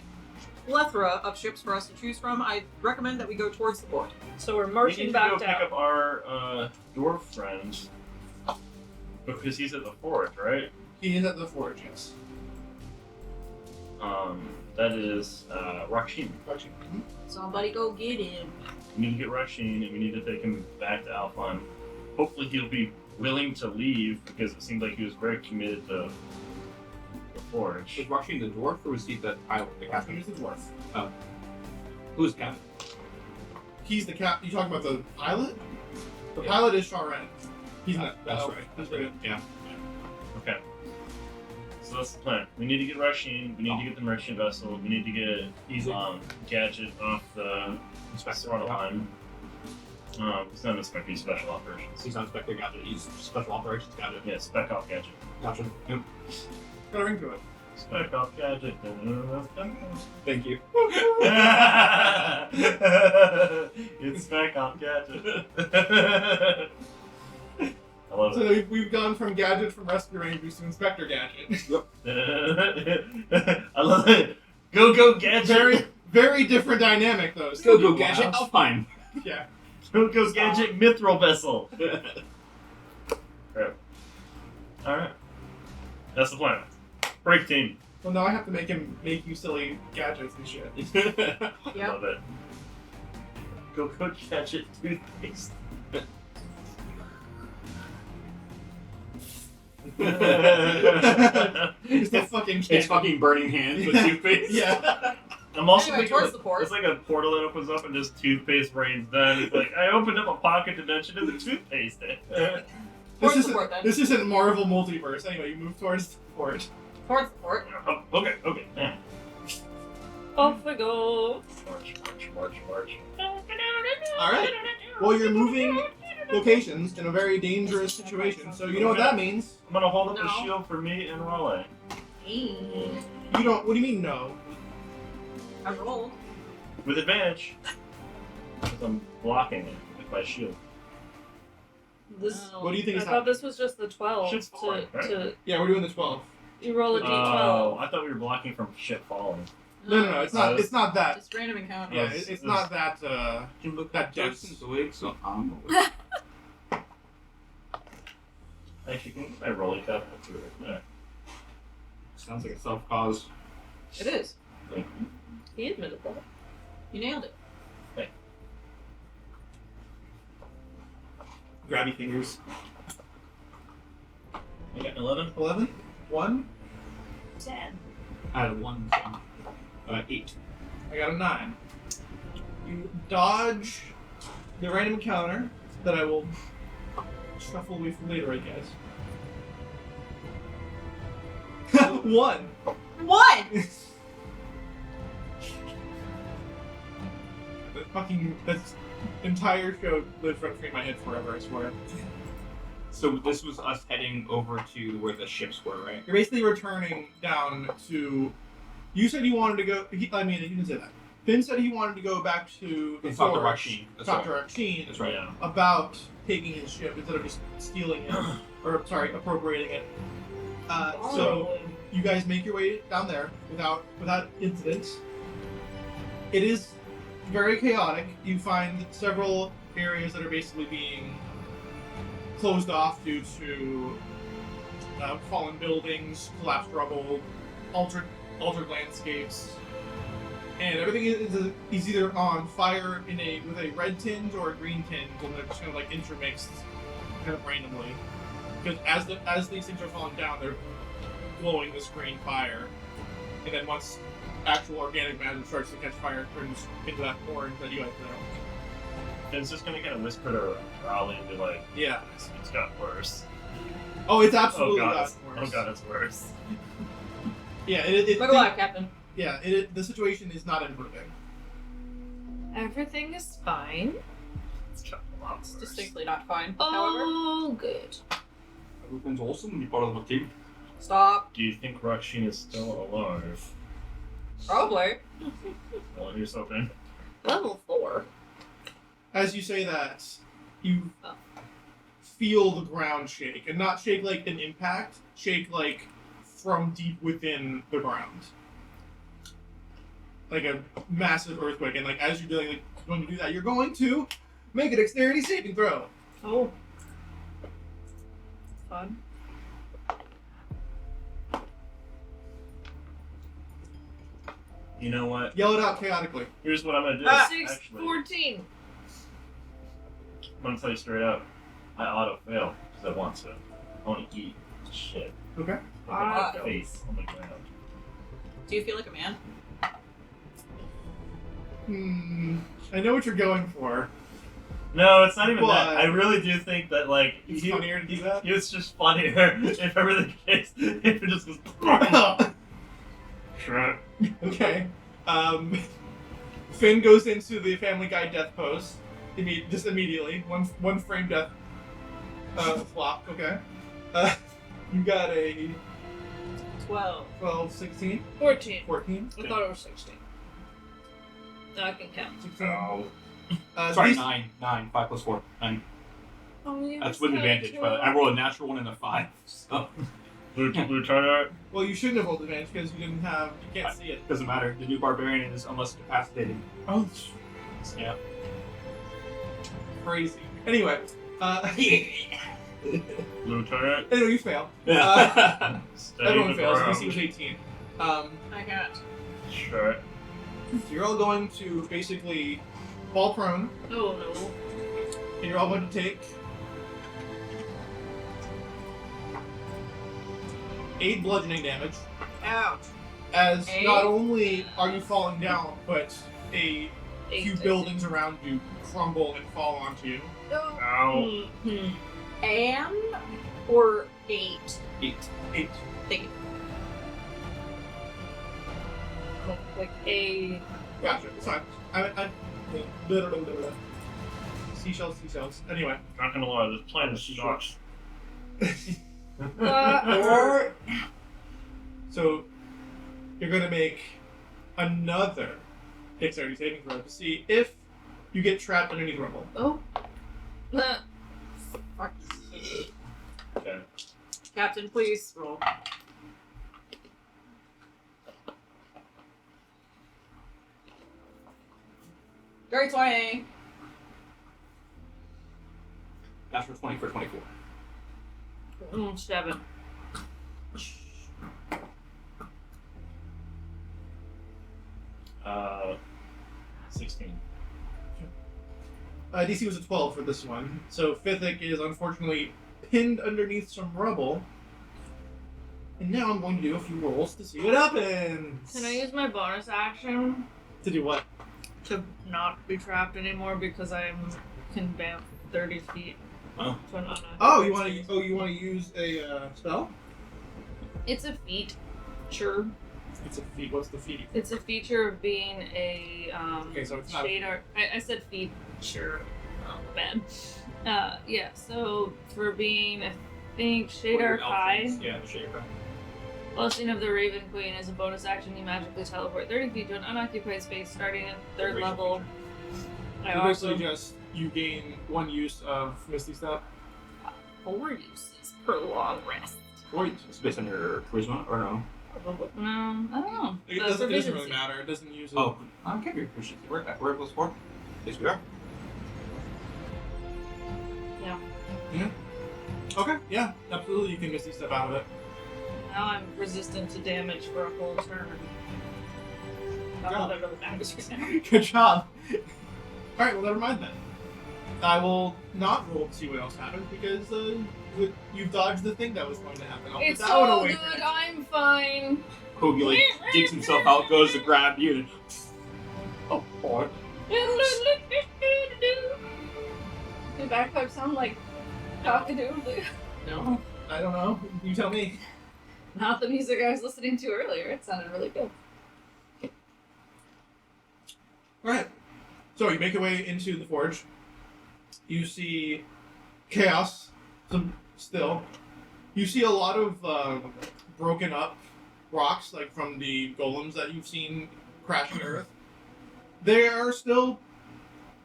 plethora of ships for us to choose from. I recommend that we go towards the port. So we're We marching need to back go pick down. up our dwarf friend. Because he's at the fort, right? He is at the forge, yes. That is Rakshin. Somebody go get him. We need to get Rakshin and we need to take him back to Alfheim. Hopefully he'll be willing to leave because it seemed like he was very committed to the forge. Was Rakshin the dwarf or was he the pilot, the captain? He's the dwarf. Who's the captain? He's the cap. You talking about the pilot? The Yeah. pilot is Sharan. He's not. That's oh, right. That's right. Yeah. Okay. So that's the plan. We need to get Rakshin, we need to get the merchant vessel, we need to get Easy. Gadget off the Inspector. Svartalfheim. He's not an inspector, he's special operations. He's not Inspector Gadget. He's Special Operations Gadget. Yeah, spec off Gadget. Gotcha. Yep. Got a ring to it. Spec off Gadget. Thank you. It's spec off Gadget. I love So it. we've gone from Gadget from Rescue Rangers to Inspector Gadget. I love it. Go Gadget. very, very different dynamic though. Go Gadget. Alpine. Yeah. Go Gadget Mithril Vessel. Alright. That's the plan. Break team. Well, now I have to make you silly gadgets and shit. Yep. Love it. Go Gadget toothpaste. It's the fucking. It's fucking burning hands with toothpaste. Yeah. I'm also Anyway, thinking towards the port. it's like a portal that opens up and just toothpaste rains down. It's like I opened up a pocket dimension and the toothpaste. Towards the fort, then. This isn't Marvel Multiverse. Anyway, you move towards the fort. Towards the fort. Oh, okay. Yeah. Off we go. March. All right. Well, you're moving locations in a very dangerous situation. So you know what that means. I'm gonna hold up No. a shield for me and RoY. You don't. What do you mean no? I rolled. With advantage. Because I'm blocking it with my shield. This. What do you think I is thought happening? this was just the 12 Shit's falling, right? to Yeah, we're doing the 12. you roll a Oh, d12. I thought we were blocking from shit falling. No. It's not. It's not that. It's random encounter. Yeah, it's not that. You look That that dense. awake, so I'm awake. Actually, can I roll it up? Yeah. Sounds like a self-cause. It is. He admitted that. You nailed it. Grabby fingers. I got 11. 11. 1. 10. I had a 1, so 8. I got a 9. You dodge the random encounter that I will shuffle away from later, I guess. 1. What? This entire show lives right between my head forever, I swear. So this was us heading over to where the ships were, right? You're basically returning down to. You said you wanted to go. You didn't say that. Finn said he wanted to go back to the Talk to forge, Raksheen. That's talk to right. Raksheen That's right. Yeah. about taking his ship instead of just stealing it, or sorry, appropriating it. So you guys make your way down there without incident. It is very chaotic. You find several areas that are basically being closed off due to fallen buildings, collapsed rubble, altered landscapes, and everything is either on fire with a red tint or a green tint, and they're just kind of like intermixed, kind of randomly. Because as these things are falling down, they're glowing this green fire, and then once actual organic matter starts to catch fire, it turns into that orange that you guys know. It's just gonna kind of whisper to Raleigh and be like, Yeah. it's got worse. Oh, it's absolutely oh gotten worse. god, it's worse. Yeah, Look alive, Captain. Yeah, the situation is not improving. Everything is fine. It's got a lot It's worse. distinctly not fine. However, Oh, good. Everything's awesome. You're part of the team. stop. Do you think Raksheen is still alive? Probably. Well, here's hoping. Level 4. As you say that, you feel the ground shake, and not shake like an impact, shake like from deep within the ground, like a massive earthquake. And like as you're going to do that, you're going to make a dexterity saving throw. Oh. Fun. You know what? Yell it out chaotically. Here's what I'm gonna do. 6, Actually, 14. I'm gonna tell you straight up. I auto fail because I want to. I want to eat shit. Okay. Ah, Like face on the ground. Do you feel like a man? I know what you're going for. No, it's not even But- that. I really do think that like It's funnier to do that. it's just funnier if ever the case if it just goes. Sure. Okay. Finn goes into the Family Guy death pose. Just immediately. One frame death flop. Okay. You got a 12. 12, 16, 14. 14. I thought it was 16. Now I can count. 16. Oh. Uh, Sorry, these- 9. 9. 5 plus 4. 9. Oh, yeah, That's with advantage, by the way. I rolled a natural 1 and a 5. So Lieutenant, Well, you shouldn't have rolled advantage because you can't see it. doesn't matter. The new barbarian is almost incapacitated. Oh, Yeah. crazy. Anyway, Lieutenant, you fail. stay Everyone the fails. ground. DC was 18. I can't. Sure. So you're all going to basically fall prone, Oh, no. and you're all going to take 8 bludgeoning damage. Ouch. As 8? not only are you falling down, but a few 8. buildings around you crumble and fall onto you. Oh. Ow. Mhm. an or 8? 8. 8. Thank you. Like a. Gotcha. It's fine. Seashells. Anyway. Not gonna lie, this plan sucks. Or so you're gonna make another dexterity saving throw to see if you get trapped underneath rubble. Oh. Okay. Captain, please roll. Dirty 20. Natural 20 for 24. 7. 16. DC was a 12 for this one, so Fithic is unfortunately pinned underneath some rubble. And now I'm going to do a few rolls to see what happens. Can I use my bonus action To do what? to not be trapped anymore because I can bamf 30 feet? Oh. To an Oh, you want to use a spell? It's a feat. Sure. It's a feat. What's the feat? It's a feature of being a Okay, so it's not a shade art. I said feat. Sure. Oh, bad. Yeah. So for being, I think shade art high. Yeah, shade art. Blessing of the Raven Queen is a bonus action. You magically teleport 30 feet to an unoccupied space starting at 3rd level. I So also basically just you gain 1 use of Misty Step. 4 uses per long rest. Or uses. It's based on your charisma, or no? No, I don't know. It doesn't really matter. It doesn't use it. Oh, I can't be proficiency. We're at plus 4. Yes, we are. Yeah. Okay, yeah, absolutely. You can Misty Step out of it. Now I'm resistant to damage for a whole turn. Not all that really matters right now. Good job. Alright, well, never mind then. I will not roll to see what else happens because you've dodged the thing that was going to happen. I'll It's put that one all away good. for you. I'm fine. Kogi like digs himself out, goes to grab you, and oh boy. The bagpipes sound like cock-a-doodle-doo. No, I don't know. You tell me. Not the music I was listening to earlier. It sounded really good. Alright. So you make your way into the forge. You see chaos still. You see a lot of broken up rocks, like from the golems that you've seen crashing Earth. There are still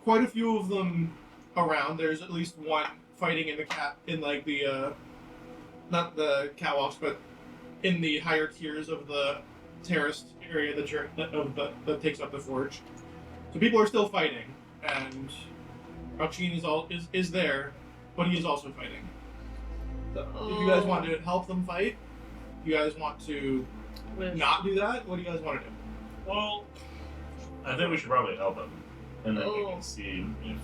quite a few of them around. There's at least one fighting in not the catwalks, but in the higher tiers of the terraced area that takes up the forge. So people are still fighting, and Rauchin is there, but he is also fighting. So if you guys want to help them fight, you guys want to not do that, what do you guys want to do? Well, I think we should probably help him, and then we can see if.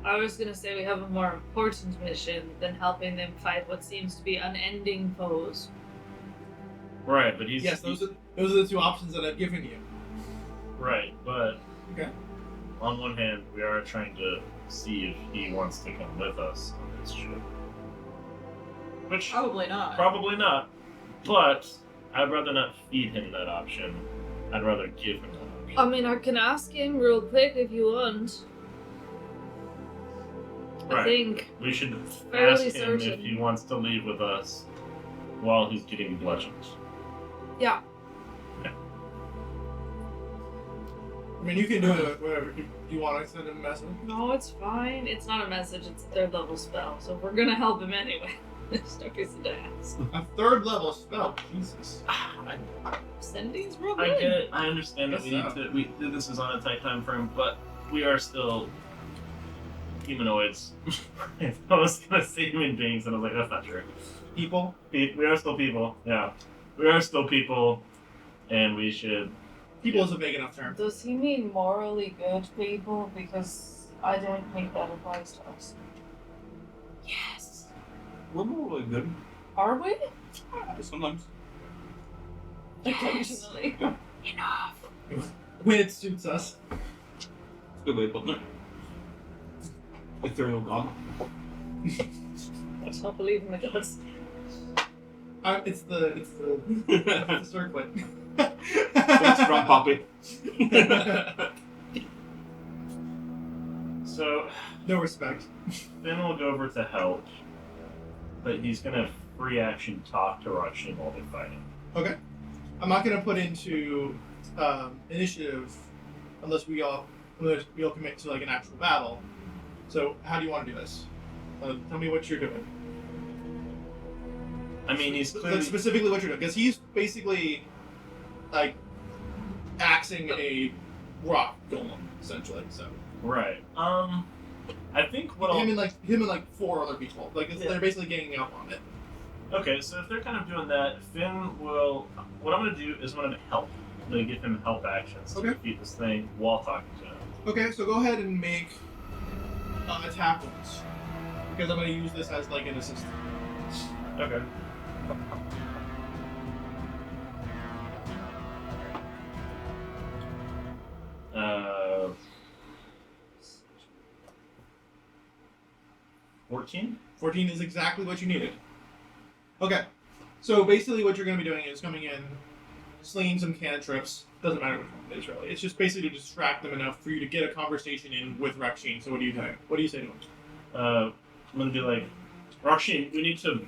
I was gonna say we have a more important mission than helping them fight what seems to be unending foes. Right, but he's. Yes, those are the two options that I've given you. Right, but. Okay. On one hand, we are trying to see if he wants to come with us on this ship. Which. Probably not. Probably not. But I'd rather not feed him that option. I'd rather give him that option. I mean, I can ask him real quick if you want. Right. I think We should fairly ask him certain. if he wants to leave with us while he's getting bludgeoned. Yeah. I mean, you can do it whatever. Do you want to send him a message? No, it's fine. It's not a message. It's a 3rd level spell. So we're gonna help him anyway. Stuck his ass. A 3rd level spell. Jesus. Sending's real I good. get it. I understand that Yes, this is on a tight time frame, but we are still humanoids. I was gonna say human beings, and I was like, that's not true. People. We are still people. Yeah, we are still people, and we should. People is a big enough term. Does he mean morally good people? Because I don't think that applies to us. Yes. We're really good. Are we? Sometimes. Occasionally. Enough. When it suits us. It's a good way of putting it. Ethereal god. I don't believe in the gods. It's the circlet. Thanks, Strong Puppy. So, No respect. Finn will go over to help, but he's gonna free action talk to Russian while they're fighting. Okay. I'm not gonna put into initiative unless we all commit to like an actual battle. So how do you want to do this? Tell me what you're doing. I mean, he's Like, clearly... specifically what you're doing, because he's basically like axing a rock golem essentially. So Right. I think what him and like 4 other people. Like Yeah. they're basically ganging up on it. Okay, so if they're kind of doing that, Finn will... What I'm going to do is I'm going to help. I'm going to give him help actions to Okay. defeat this thing while talking to him. Okay, so go ahead and make attack rolls, because I'm going to use this as like an assistant. Okay. Uh... 14? 14 is exactly what you needed. Okay, so basically what you're going to be doing is coming in, slinging some cantrips. Doesn't matter which one it is really. It's just basically to distract them enough for you to get a conversation in with Raksheen. So what do you think? What do you say to him? I'm gonna be like, Raksheen, we need to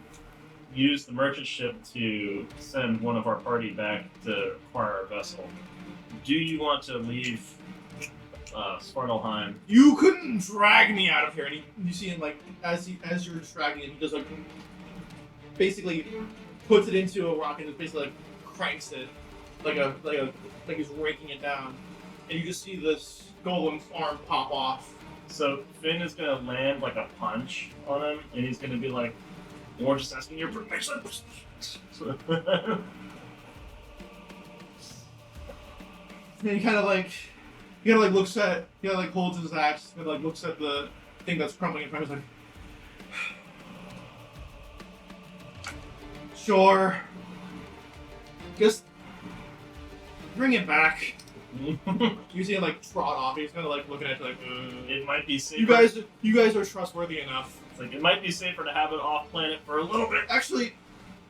use the merchant ship to send one of our party back to acquire a vessel. Do you want to leave Svartalfheim? You couldn't drag me out of here. And you see him like as you're distracting him, he just like basically puts it into a rock and just basically like cranks it like he's raking it down, and you just see this golem's arm pop off. So Finn is gonna land like a punch on him, and he's gonna be like, "We're just asking your permission." And he kind of like looks at, holds his axe and like looks at the thing that's crumbling in front of him. He's like, sure, just bring it back. You see him like trot off. He's kind of like looking at you like, It might be safer. you guys are trustworthy enough. It's like it might be safer to have it off planet for a little bit. Actually,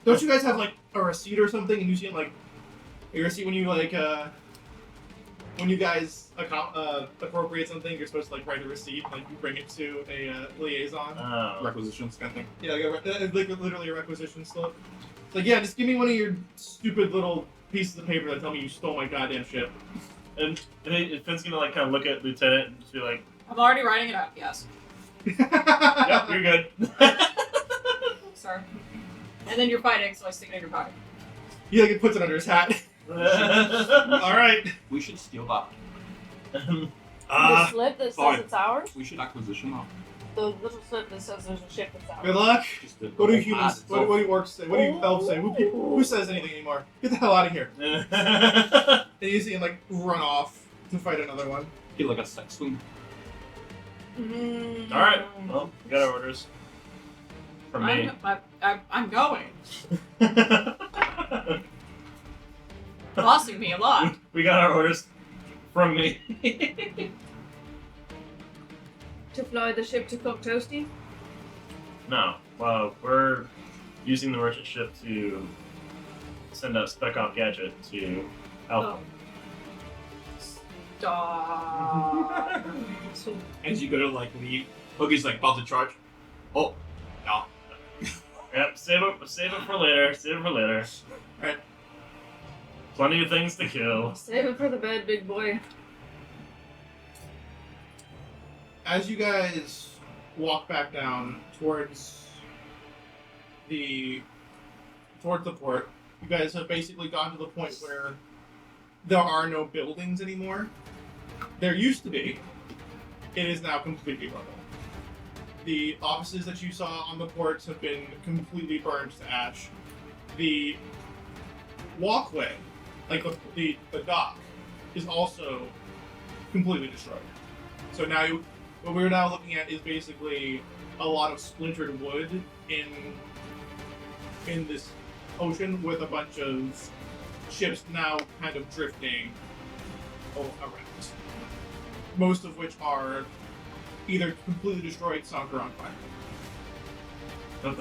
don't you guys have like a receipt or something? And you see him like a receipt when you when you guys appropriate something, you're supposed to like write a receipt, like you bring it to a liaison. Requisitions kind of thing. Yeah, like literally a requisition slip. It's like, yeah, just give me one of your stupid little pieces of paper that tell me you stole my goddamn ship. And Finn's gonna like kind of look at Lieutenant and just be like, I'm already writing it up, yes. "Yep, you're good." Sorry. And then you're fighting, so I stick it in your pocket. He like puts it under his hat. All right. We should steal that. The slip that says fine. it's ours? We should acquisition that. The little slip that says there's a ship that's ours. Good luck. Just the What do whole humans? ad What do itself. orcs say? What do elves say? Who says anything anymore? Get the hell out of here. And you see him like run off to fight another one. Feel like a sex swing. Mm. All right. Well, we got our orders from me. I'm going. Costing me a lot. We got our orders from me. To fly the ship to Cook Toasty? No. Well, we're using the merchant ship to send a spec op gadget to Alpha. Stop. As you go to like leave, Hoagie's like about to charge. Oh, no. Yep. Save it for later. Save it for later. Alright. Plenty of things to kill. Save it for the bed, big boy. As you guys walk back down towards the port, you guys have basically gotten to the point where there are no buildings anymore. There used to be. It is now completely rubble. The offices that you saw on the ports have been completely burned to ash. The walkway, like the dock, is also completely destroyed. So now what we're now looking at is basically a lot of splintered wood in this ocean with a bunch of ships now kind of drifting around. Most of which are either completely destroyed, sunk, or on fire. But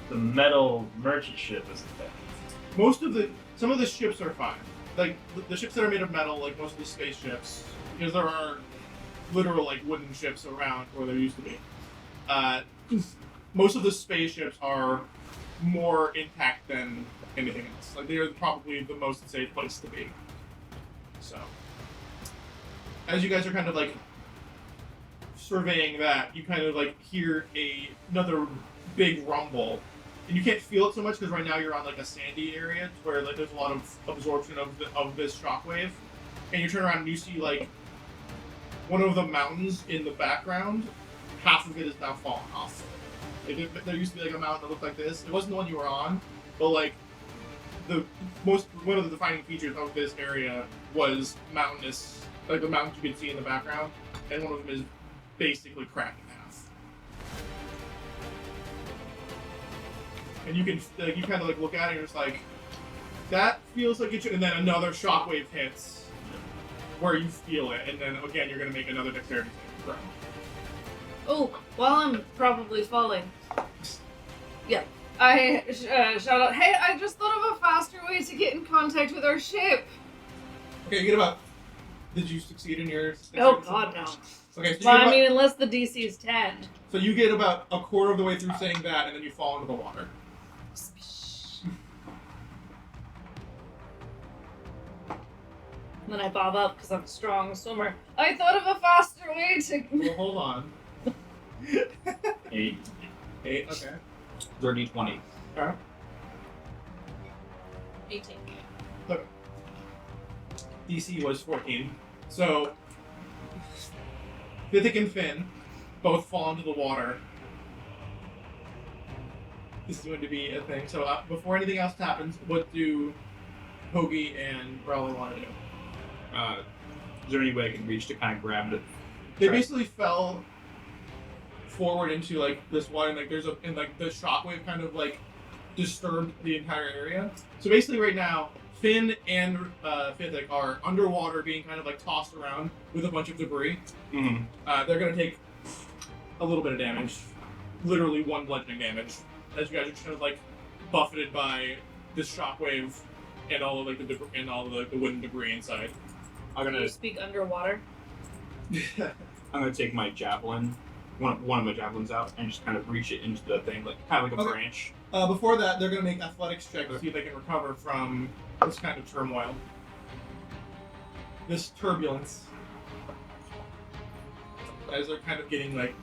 the metal merchant ship is affected. Some of the ships are fine. Like the ships that are made of metal, like most of the spaceships, because there are literal like wooden ships around where there used to be. Most of the spaceships are more intact than anything else. Like they are probably the most safe place to be. So, as you guys are kind of like surveying that, you kind of like hear another big rumble, and you can't feel it so much because right now you're on like a sandy area where like there's a lot of absorption of this shockwave, and you turn around and you see like one of the mountains in the background. Half of it is now fallen off. Like, there used to be like a mountain that looked like this. It wasn't the one you were on, but like one of the defining features of this area was mountainous, like the mountains you could see in the background, and one of them is basically cracked in half. And you can you kind of like look at it and you're just like, that feels like it should, and then another shockwave hits where you feel it, and then again you're gonna make another dexterity saving throw. Oh, while I'm probably falling. Yeah. I shout out, hey, I just thought of a faster way to get in contact with our ship. Okay, you get about... Did you succeed in your... Oh, God, no. Okay, so Well, I mean, unless the DC is 10. So you get about a quarter of the way through saying that, and then you fall into the water. And then I bob up because I'm a strong swimmer. I thought of a faster way to... Well, hold on. 8. 8, okay. Dirty 20. Okay. 18. Okay. DC was 14. So, Vithik and Finn both fall into the water. This is going to be a thing. So, before anything else happens, what do Hoagie and Bral want to do? Is there any way I can reach to kind of grab it? They basically fell forward into like this water, and like the shockwave kind of like disturbed the entire area. So basically, right now, Finn and Vithik are underwater, being kind of like tossed around with a bunch of debris. Mm-hmm. They're gonna take a little bit of damage, literally 1 bludgeoning damage, as you guys are just kind of like buffeted by this shockwave and all of like the wooden debris inside. I'm Do you speak underwater? gonna take my javelin, one of my javelins out, and just kind of reach it into the thing, like kind of like a Okay. branch. Before that, they're going to make athletics checks to see if they can recover from this kind of turmoil. This turbulence. As they're kind of getting, like,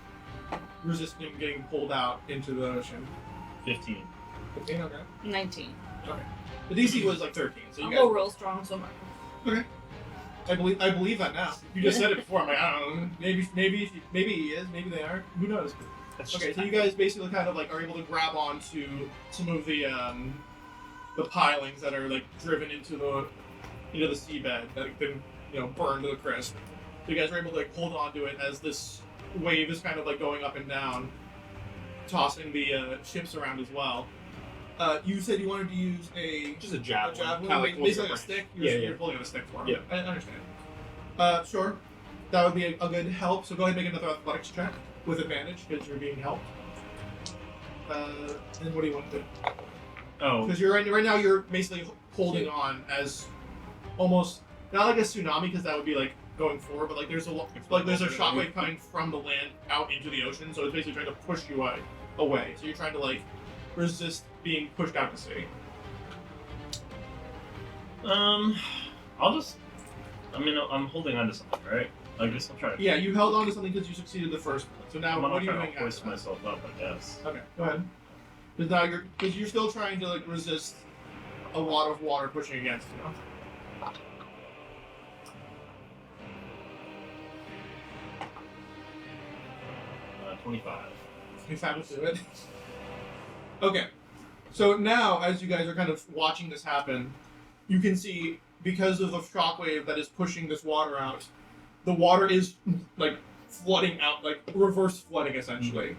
resisting getting pulled out into the ocean. 15. 15, okay. 19. Okay. The DC was, like, 13, so you I'm guys... a real strong swimmer. Okay. I believe that now. You just said it before, I'm like, I don't know. Maybe he is, maybe they are. Who knows? Okay, so you guys basically kind of like are able to grab onto some of the pilings that are like driven into the seabed that have been burned to the crisp. So you guys are able to like hold on to it as this wave is kind of like going up and down, tossing the ships around as well. You said you wanted to use Just a javelin. javelin, Kinda like basically like a branch. stick. Yeah. You're pulling on a stick for him. Yeah. I understand. Sure. That would be a good help. So go ahead and make another athletics check with advantage because you're being helped. And what do you want to do? Oh, Because you're right now you're basically holding on as almost not like a tsunami because that would be like going forward, but like there's a shockwave coming from the land out into the ocean, so it's basically trying to push you away. So you're trying to like resist being pushed out to sea. I'm holding on to something, right? I guess I'll try to. Yeah, you held on to something because you succeeded the first one. So now I'm what gonna are you try doing to hoist after that? myself up, I guess. Okay, go ahead. Because now you're still trying to like resist a lot of water pushing against you. 25. You found to do it. Okay. So now, as you guys are kind of watching this happen, you can see, because of the shockwave that is pushing this water out, the water is, like, flooding out, like, reverse flooding, essentially.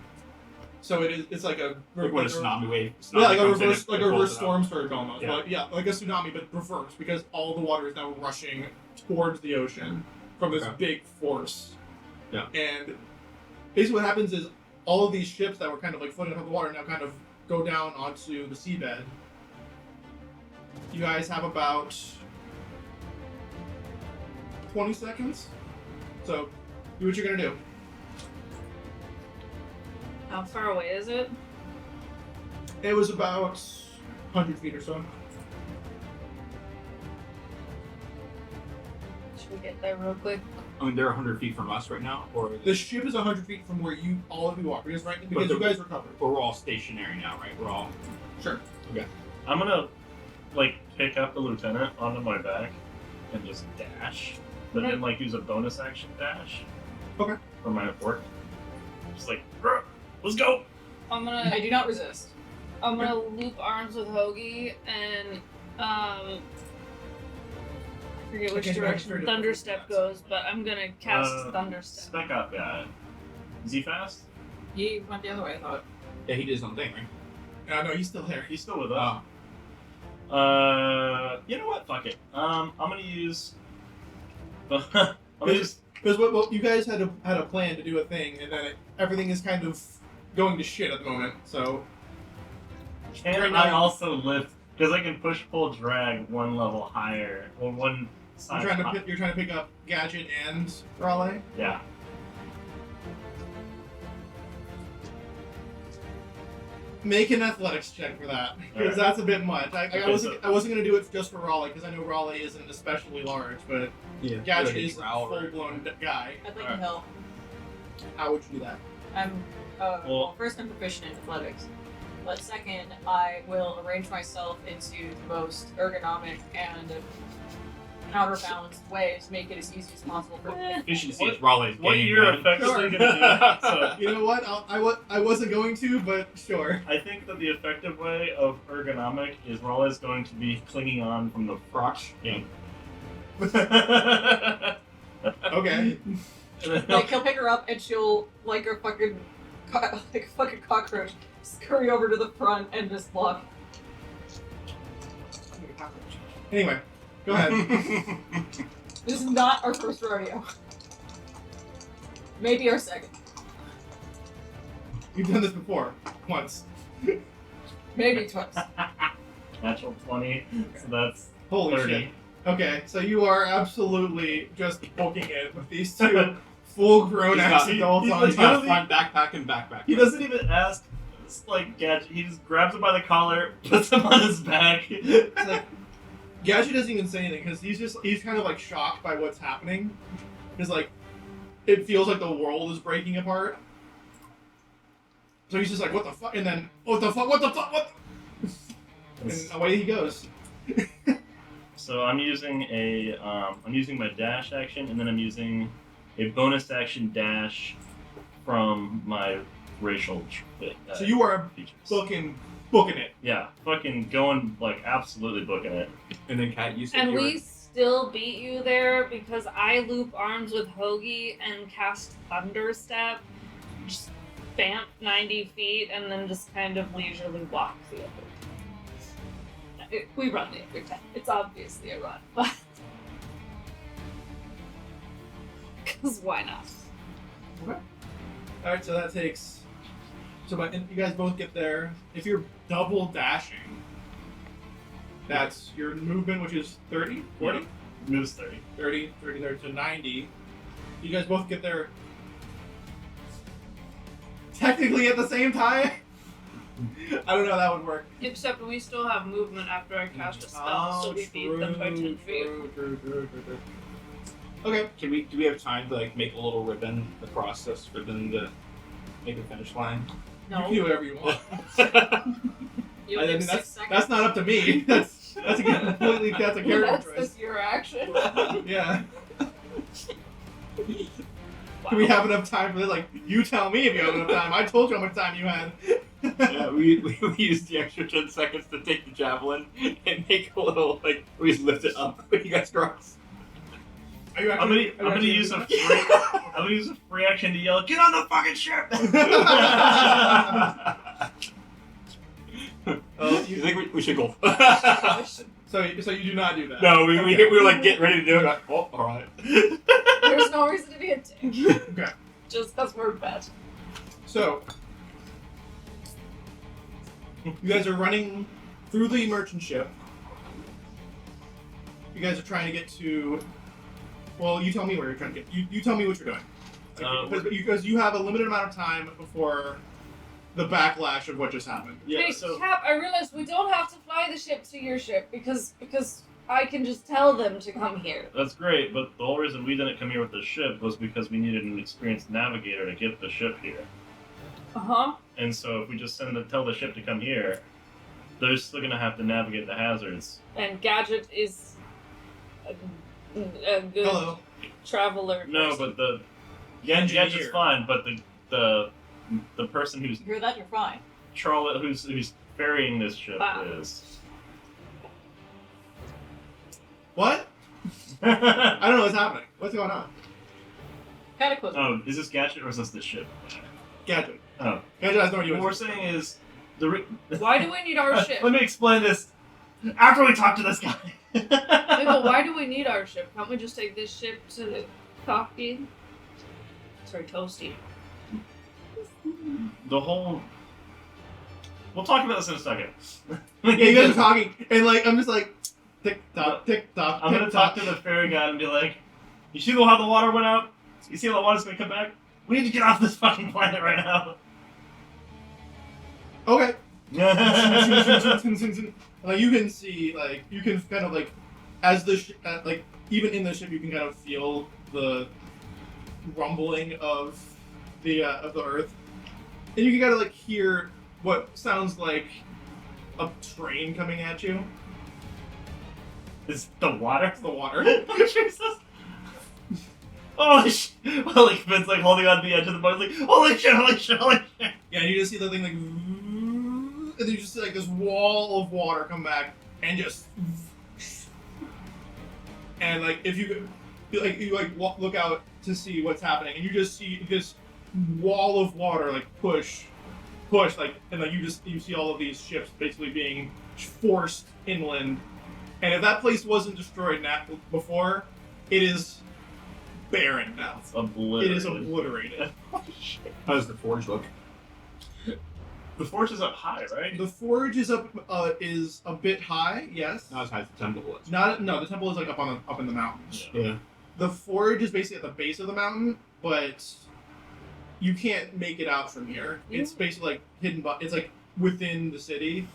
So it's like a... Like when a tsunami wave. Yeah, like a comes in, reverse, it like a pulls reverse it out. storm surge almost. Yeah. But yeah, like a tsunami, but reverse, because all the water is now rushing towards the ocean from this Okay. big force. Yeah. And basically what happens is all of these ships that were kind of like floating above the water now kind of go down onto the seabed. You guys have about 20 seconds. So, do what you're gonna do. How far away is it? It was about 100 feet or so. Should we get there real quick? I mean, they're 100 feet from us right now, or The ship is 100 feet from where all of you are, because you guys are covered. we're all stationary now, right? We're all. Sure. I'm gonna like pick up the lieutenant onto my back and just dash, but then like use a bonus action dash. Okay. For my work. Just like, "Ruh, let's go. I'm I gonna do not resist. loop arms with Hoagie and I forget which Okay, direction back to Thunderstep goes, but I'm gonna cast Thunderstep. Spec up guy. Is he fast? He went the other way, I thought. Yeah, he did his own thing, right? No, he's still there. He's still with us. You know what? Fuck it. I'm gonna use. I'm gonna use. Because what you guys had a plan to do a thing, and then everything is kind of going to shit at the moment. So Can Right I now- also lift? Because I can push, pull, drag one level higher, or one you're side. trying to pick up Gadget and RoY. Yeah. Make an athletics check for that, because Alright. that's a bit much. I Okay, wasn't gonna do it just for RoY, because I know RoY isn't especially large, but Yeah. Gadget is a full-blown guy. I'd like to Alright. help. How would you do that? I'm Well- first I'm proficient in athletics. But second, I will arrange myself into the most ergonomic and counterbalanced way to make it as easy as possible for me. Efficiency is Raleigh's What game, you're man. effectively gonna do? So You know what? I wasn't going to, but sure. I think that the effective way of ergonomic is Raleigh's going to be clinging on from the crotch. Yeah. Okay. Like he'll pick her up and she'll like a fucking cockroach scurry over to the front and just block. Anyway, go ahead. This is not our first rodeo. Maybe our second. You've done this before, once. Maybe twice. Natural 20, so that's Holy 30. shit. Okay, so you are absolutely just poking it with these two full-grown He's ass got- adults on He's got top. a front backpack and backpack. He doesn't even ask. It's like Gadget. He just grabs him by the collar, puts him on his back. It's like, Gadget doesn't even say anything because he's kind of like shocked by what's happening. Because like, it feels like the world is breaking apart. So he's just like, what the fuck? And then, what the fuck? What the fuck? What? And away he goes. So I'm using I'm using my dash action, and then I'm using a bonus action dash from my racial. So you are features. booking it. Yeah, fucking going like absolutely booking it. And then Kat, you said And you were... we still beat you there because I loop arms with Hoagie and cast Thunderstep, just bamf 90 feet, and then just kind of leisurely walk the other. We run the other 10. It's obviously a run, but because why not? Okay. All right, so that takes. So, and you guys both get there. If you're double dashing, that's your movement, which is 30, 40, Yeah. Moves 30. 30, 30 there to 90. You guys both get there technically at the same time. I don't know how that would work. Except we still have movement after I cast a spell, so we beat them by 10 feet. True. Okay. Do we have time to like make a little ribbon across this for them to make a finish line? You can do whatever you want. You I have mean, 6 that's seconds. not up to me. That's a completely that's a character That's choice. just your action. Yeah. Do we have enough time for this? Like, you tell me if you have enough time. I told you how much time you had. Yeah, we used the extra 10 seconds to take the javelin and make a little, like, we just lift it up when you guys cross. Are you I'm actually, gonna use a free action to yell, "Get on the fucking ship!" You think we should go? So you do not do that. No, we were like getting ready to do it. Like, oh, alright. There's no reason to be a dick. Okay. Just because we're bad. So, you guys are running through the merchant ship. You guys are trying to get to. Well, you tell me where you're trying to get. You tell me what you're doing. Because you have a limited amount of time before the backlash of what just happened. Yeah, Hey, so Cap, I realized we don't have to fly the ship to your ship because I can just tell them to come here. that's great, but the whole reason we didn't come here with the ship was because we needed an experienced navigator to get the ship here. Uh-huh. And so if we just tell the ship to come here, they're still gonna have to navigate the hazards. And Gadget is a good Hello. traveler. No, person. but the Gadget's fine, but the person who's You hear that? You're fine. who's ferrying this ship Wow. is. What? I don't know what's happening. What's going on? Cataclysm. Oh, is this Gadget or is this the ship? Gadget. Oh. Gadget has no idea What we're what's saying is Why do we need our ship? Let me explain this after we talk to this guy. Wait, but why do we need our ship? Can't we just take this ship to the coffee? Sorry, Toasty. The whole. We'll talk about this in a second. Yeah, you guys are talking, and like I'm just like tick tock, tick tock. I'm gonna talk to the ferry guy and be like, "You see how the water went out? You see how the water's gonna come back? We need to get off this fucking planet right now." Okay. Like you can see, like you can kind of like, as the like even in the ship, you can kind of feel the rumbling of the earth, and you can kind of like hear what sounds like a train coming at you. Is the water? It's the water. Jesus. Holy shit! Well, like Vince, like holding on to the edge of the boat, like holy shit, holy shit, holy shit. Yeah, and you just see the thing like, and then you just see like this wall of water come back and just, and like if you look out to see what's happening, and you just see this wall of water like push, like, and like you see all of these ships basically being forced inland, and if that place wasn't destroyed before, it is barren now. It's obliterated. It is obliterated. How does the forge look? The forge is up high, right? The forge is up, is a bit high, yes. Not as high as the temple was. No, the temple is like up in the mountains. Yeah. The forge is basically at the base of the mountain, but you can't make it out from here. It's basically like hidden, but it's like within the city,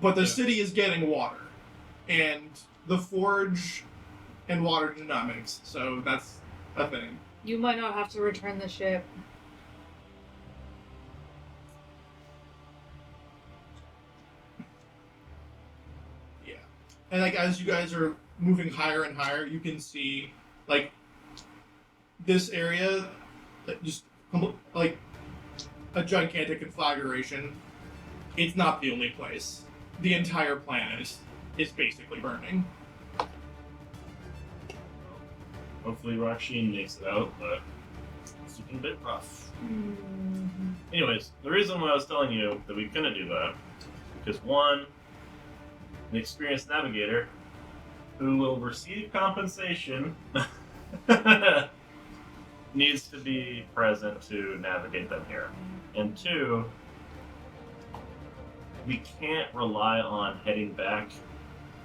but the city is getting water, and the forge and water do not mix. So that's a thing. You might not have to return the ship. Yeah, and like as you guys are moving higher and higher, you can see like this area, just like a gigantic conflagration. It's not the only place. The entire planet is basically burning. Hopefully Raksheen makes it out, but it's looking a bit rough. Mm-hmm. Anyways, the reason why I was telling you that we couldn't do that is because one, an experienced navigator who will receive compensation needs to be present to navigate them here. And two, we can't rely on heading back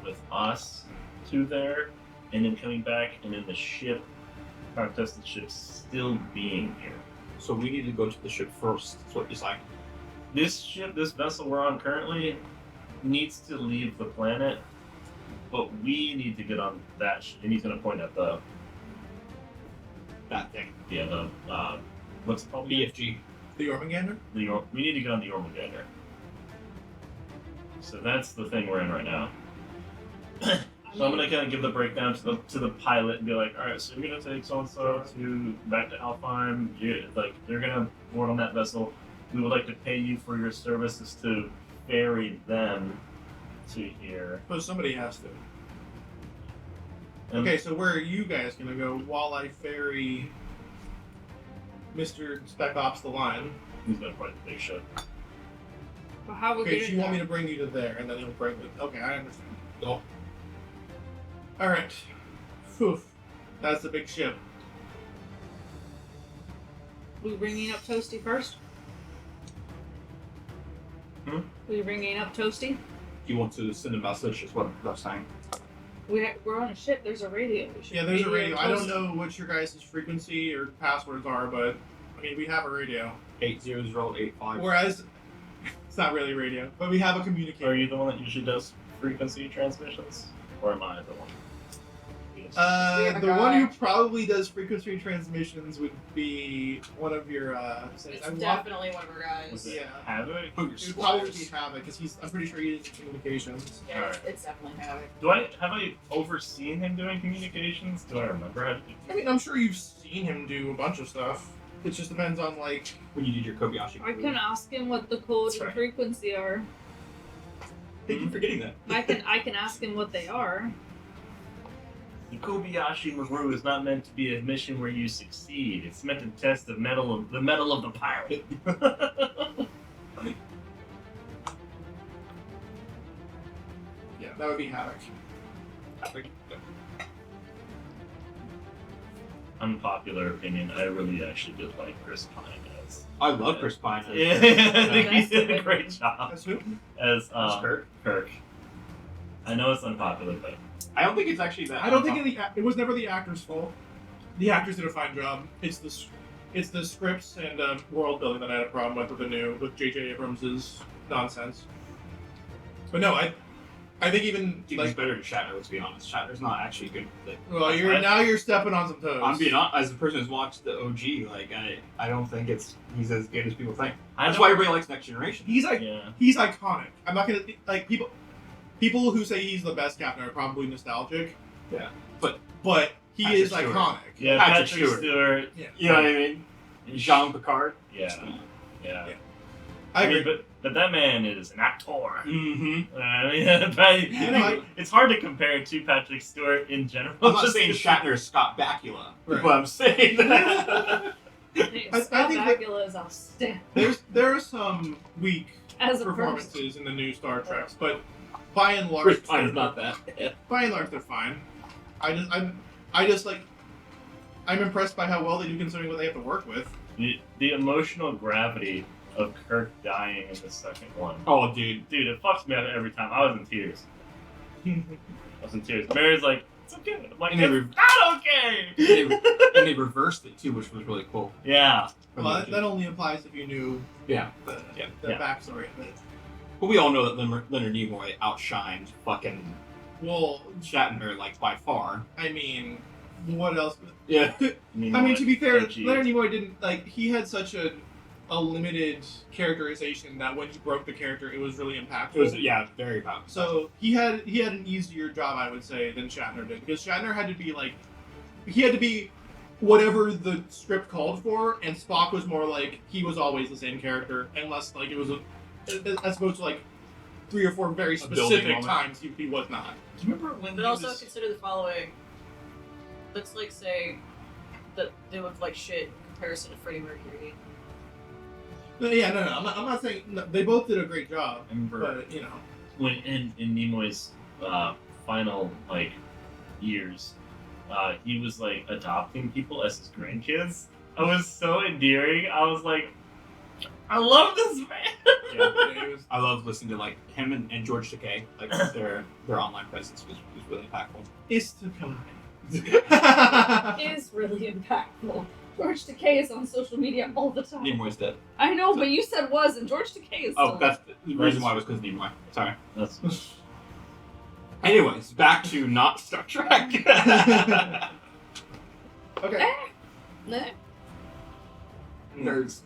with us to there and then coming back and then the ship, contested ship, still being here. So we need to go to the ship first. That's what you're saying. This ship, this vessel we're on currently, needs to leave the planet, but we need to get on that ship. And he's going to point at That thing. what's it called? BFG. The Jormungandr? We need to get on the Jormungandr. So that's the thing we're in right now. So I'm gonna kind of give the breakdown to the pilot and be like, all right, so you're gonna take so and so back to Alfheim. You're gonna board on that vessel. We would like to pay you for your services to ferry them to here. But somebody has to. And Okay, so where are you guys gonna go while I ferry Mr. Spec Ops the line? he's gonna point the big ship. But how are we Okay, so getting you want me there? to bring you to there, and then he'll bring me. Okay, I understand. Oh. All right. Phew. That's the big ship. We bringing up Toasty first? We ringing up Toasty? Do you want to send a message? Is what that's saying. We're on a ship. There's a radio. We should Yeah, there's a radio. I don't Toasty. know what your guys' frequency or passwords are, but I mean, we have a radio. 80085. Whereas, it's not really a radio, but we have a communicator. Are you the one that usually does frequency transmissions? Or am I the one? Yes. You're The the one guy. who probably does frequency transmissions would be one of your. It's definitely one of our guys. Was it yeah. Havoc? It would probably be Havoc because I'm pretty sure he is in communications. Yeah, Alright. it's definitely Havoc. Have I overseen him doing communications? Do I remember how to do I mean, I'm sure you've seen him do a bunch of stuff. It just depends on like. When you did your Kobayashi. I can ask him what the code That's and right. frequency are. Thank you for getting that. I can ask him what they are. The Kobayashi Maru is not meant to be a mission where you succeed. It's meant to test the metal of the pirate. Yeah, that would be Havoc. Unpopular opinion. I really actually did like Chris Pine as. I love Chris Pine. Yeah, I think he That's did a good. great job That's who? as That's Kirk. Kirk. I know it's unpopular, but I don't think it's actually that. I don't think it was never the actor's fault. The actors did a fine job. It's the scripts and world building that I had a problem with J.J. Abrams' nonsense. But no, I think even Dude, like he's better than Shatner. Let's be honest. Shatner's not actually good. Like, well, you're stepping on some toes. I'm being honest. As a person who's watched the OG, like I don't think he's as good as people think. I That's don't- why everybody likes Next Generation. He's like yeah. he's iconic. I'm not gonna like people who say he's the best captain are probably nostalgic. Yeah. But he Patrick is Stewart. iconic. Yeah, Patrick Patrick Stewart. Yeah. You know what I mean? Jean Picard. Yeah. Yeah. I I mean, agree. but that man is an actor. Mm-hmm. It's hard to compare to Patrick Stewart in general. I'm not Just saying because- Shatner is Scott Bakula, Right. but I'm saying Hey, I Scott think that- Bakula is outstanding there are some weak as a person. performances in the new Star Treks, but by and large, Chris Pine is not that. by and large, they're fine. I just like I'm impressed by how well they do considering what they have to work with. the emotional gravity of Kirk dying in the second one. Oh, dude. Dude, it fucks me up every time. I was in tears. I was in tears. Mary's like, it's okay. I'm like, And they it's not okay. And they reversed it too, which was really cool. Yeah. Well, that only applies if you knew Yeah. the Yeah. backstory of it. But we all know that Leonard Nimoy outshined fucking Well, Shatner, like, by far. I mean, what else? Yeah. I mean, to be fair, edgy. Leonard Nimoy didn't like. He had such a limited characterization that when he broke the character, it was really impactful. It was, yeah, very powerful. So he had an easier job, I would say, than Shatner did, because Shatner had to be like, he had to be whatever the script called for, and Spock was more like he was always the same character, unless like it was as opposed to like 3 or 4 very A building specific moment. times he was not. Do you remember when But he also was... consider the following. Let's like say that they look like shit in comparison to Freddie Mercury. No, yeah, no, I'm not saying no, they both did a great job, I remember but you know, when in Nimoy's final like years, he was like adopting people as his grandkids. I was so endearing. I was like, I love this man. yeah, it was. I love listening to, like, him and George Takei. Like, their online presence was really impactful. It's to come. It is really impactful. George Takei is on social media all the time. Nimoy's dead. I know, but you said was, and George Takei is still Oh, that's the reason why was because of Nimoy. Sorry. That's Anyways, back to not Star Trek. Okay. No. Nerds.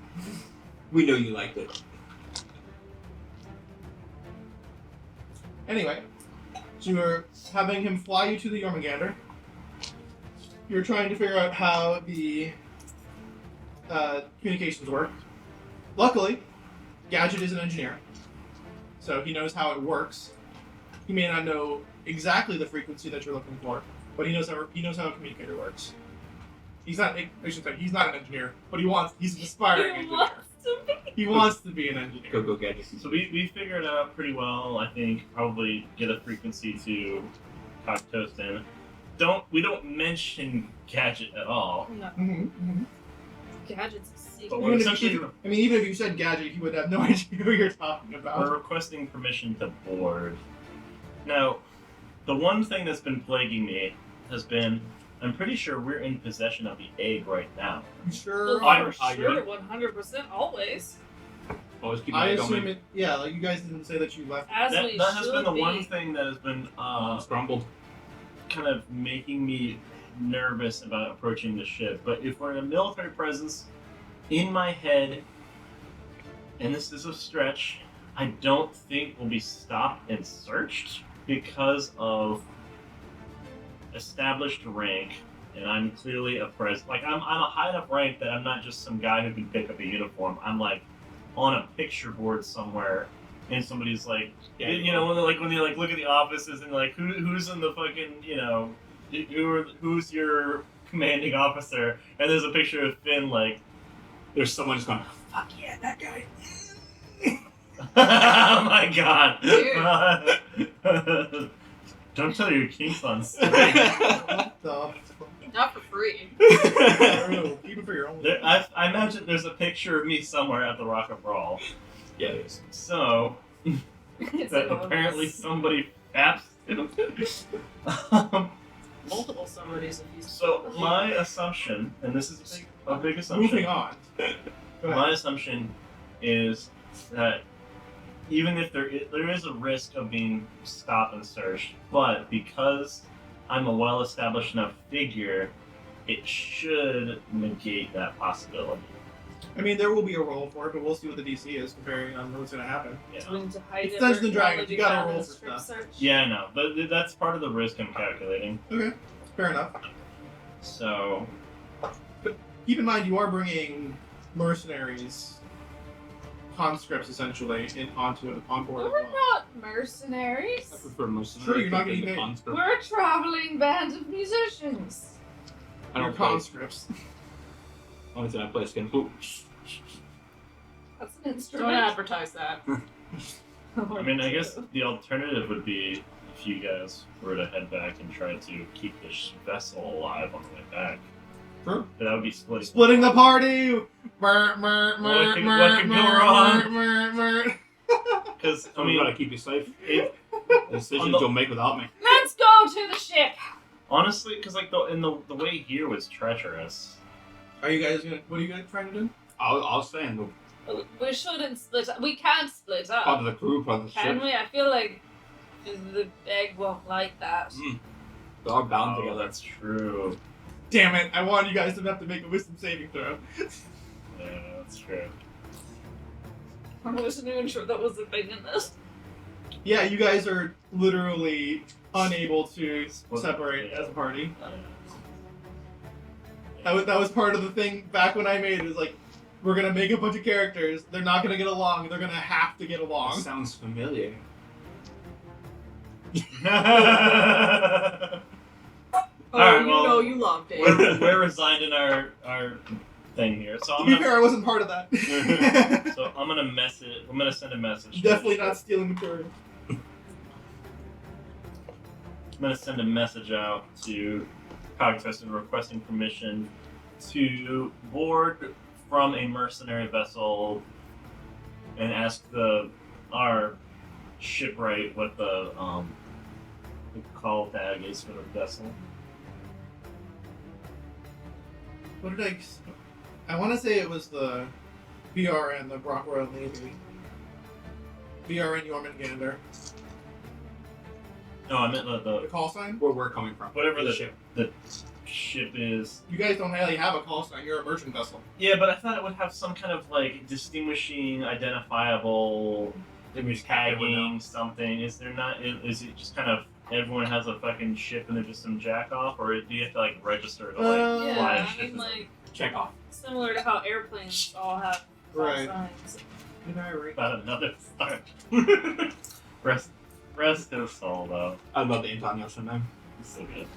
We know you liked it. Anyway, so you're having him fly you to the Jormungandr. You're trying to figure out how the communications work. Luckily, Gadget is an engineer, so he knows how it works. He may not know exactly the frequency that you're looking for, but he knows how a communicator works. He's not. I should say he's not an engineer, but he's an aspiring He engineer. wants to be. He wants to be an engineer. Go gadgets. so we figured it out pretty well. I think probably get a frequency to cock toast in. We don't mention Gadget at all. No. Mm-hmm. Gadget's a secret. But we're Even essentially even if you said gadget, he would have no idea who you're talking we're about. requesting permission to board. Now, the one thing that's been plaguing me has been I'm pretty sure we're in possession of the egg right now. You sure? Well, for I sure, 100%, always. Always keep I my assume going. it. Yeah, like you guys didn't say that you left. As That, we that has should been the be. one thing that has been Scrambled. kind of making me nervous about approaching the ship. But if we're in a military presence, in my head, and this is a stretch, I don't think we'll be stopped and searched because of established rank, and I'm clearly a like I'm a high enough rank that I'm not just some guy who can pick up a uniform. I'm like on a picture board somewhere, and somebody's like, Yeah, you know, when they like look at the offices and like who's in the fucking, you know, who's your commanding officer, and there's a picture of Finn like, There's someone who's going, fuck yeah, that guy. oh my god. Dude. Don't tell your kinks on stage. What the? Not for free. True. Keep it for your own. I imagine there's a picture of me somewhere at the Rock of Bral. Yeah, it is. So, It's that enormous. apparently somebody taps him. Multiple somebodies. So, my assumption, and this is a big assumption. Moving on. Go ahead. My assumption is that even if there is a risk of being stopped and searched, but because I'm a well-established enough figure, it should negate that possibility. I mean, there will be a roll for it, but we'll see what the DC is comparing on what's going to happen. Yeah. Going to hide It's it Dungeons where and Dragons, knowledge you gotta found roll in for strip stuff. search. Yeah, no, but that's part of the risk I'm calculating. Okay, fair enough. So, Keep in mind, you are bringing mercenaries, conscripts essentially, on board as We're well. not mercenaries. I prefer most Sure, you're not getting paid. We're a traveling band of musicians. I You're don't play. conscripts. Only thing I play is skin flute. That's an Don't instrument. advertise that. I mean, I guess the alternative would be if you guys were to head back and try to keep this vessel alive on the way back. True. But that would be Splitting the party! Mer, mer, What mer, could- mer, what could go mer, wrong? mer, mer. Because, I I mean, gotta keep you safe. it, Decisions On the- you'll make without me. Let's go to the ship. honestly, because like the way here was treacherous. Are you guys gonna? What are you guys trying to do? I'll stay in the We shouldn't split up. We can't split part up. of the crew, part of the Can ship. we? I feel like the egg won't like that. They're all bound Oh, together. that's true. Damn it! I wanted you guys to have to make a wisdom saving throw. Yeah, that's true. I wasn't even sure that was a thing in this. Yeah, you guys are literally unable to Split- separate yeah. as a party. Yeah. That was part of the thing back when I made it. Was like, we're gonna make a bunch of characters. They're not gonna get along. They're gonna have to get That along. sounds familiar. Oh, Alright, you well, know you loved it. we're resigned in our thing here, so To I'm be gonna fair, I wasn't part of that. so I'm gonna send a message. to Definitely the not ship. stealing material. I'm gonna send a message out to Cogtest and requesting permission to board from a mercenary vessel and ask our shipwright what the call tag is for the vessel. What did I want to say it was the BRN, the Rock Navy. BRN Jormungandr. No, I meant The call sign? Where we're coming from. whatever the ship. ship is. You guys don't really have a call sign. You're a merchant vessel. Yeah, but I thought it would have some kind of like distinguishing, identifiable tagging something. Is there not? Is it just kind of everyone has a fucking ship and they're just some jack off, or do you have to like register to like fly a Yeah, I ship? mean, like, Check off. similar to how airplanes all have call Right. signs. Did I read? About another start. rest his soul though. I love the Anton Yelchin name. It's so good.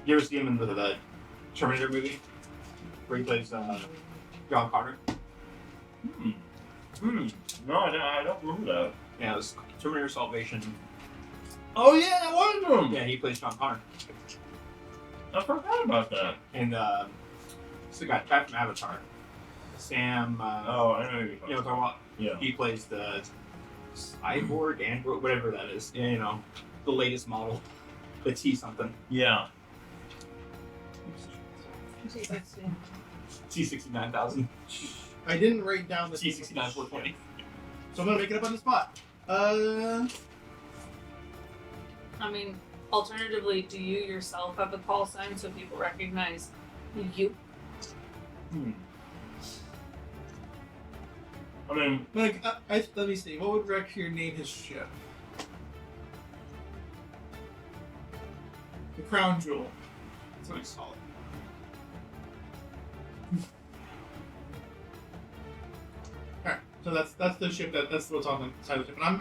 You ever see him in the Terminator movie? Where he plays John Connor? No, I don't remember that. Yeah, it was Terminator Salvation. Oh yeah, that was him. Yeah, he plays John Connor. I forgot about that. And It's the guy from Avatar. Sam. Oh, I know who you're You talking know, about. talking about. Yeah. He plays the cyborg, android, whatever that is. Yeah, you know, the latest model, the T something, Yeah. T69,000, I didn't write down the T69,420. so I'm gonna make it up on the spot. I mean, alternatively, do you yourself have a call sign so people recognize you? I mean, Like, let me see. What would Rekir name his ship? The Crown Jewel. That's what I call it. Alright, so that's the ship that's what's on the side of the ship. And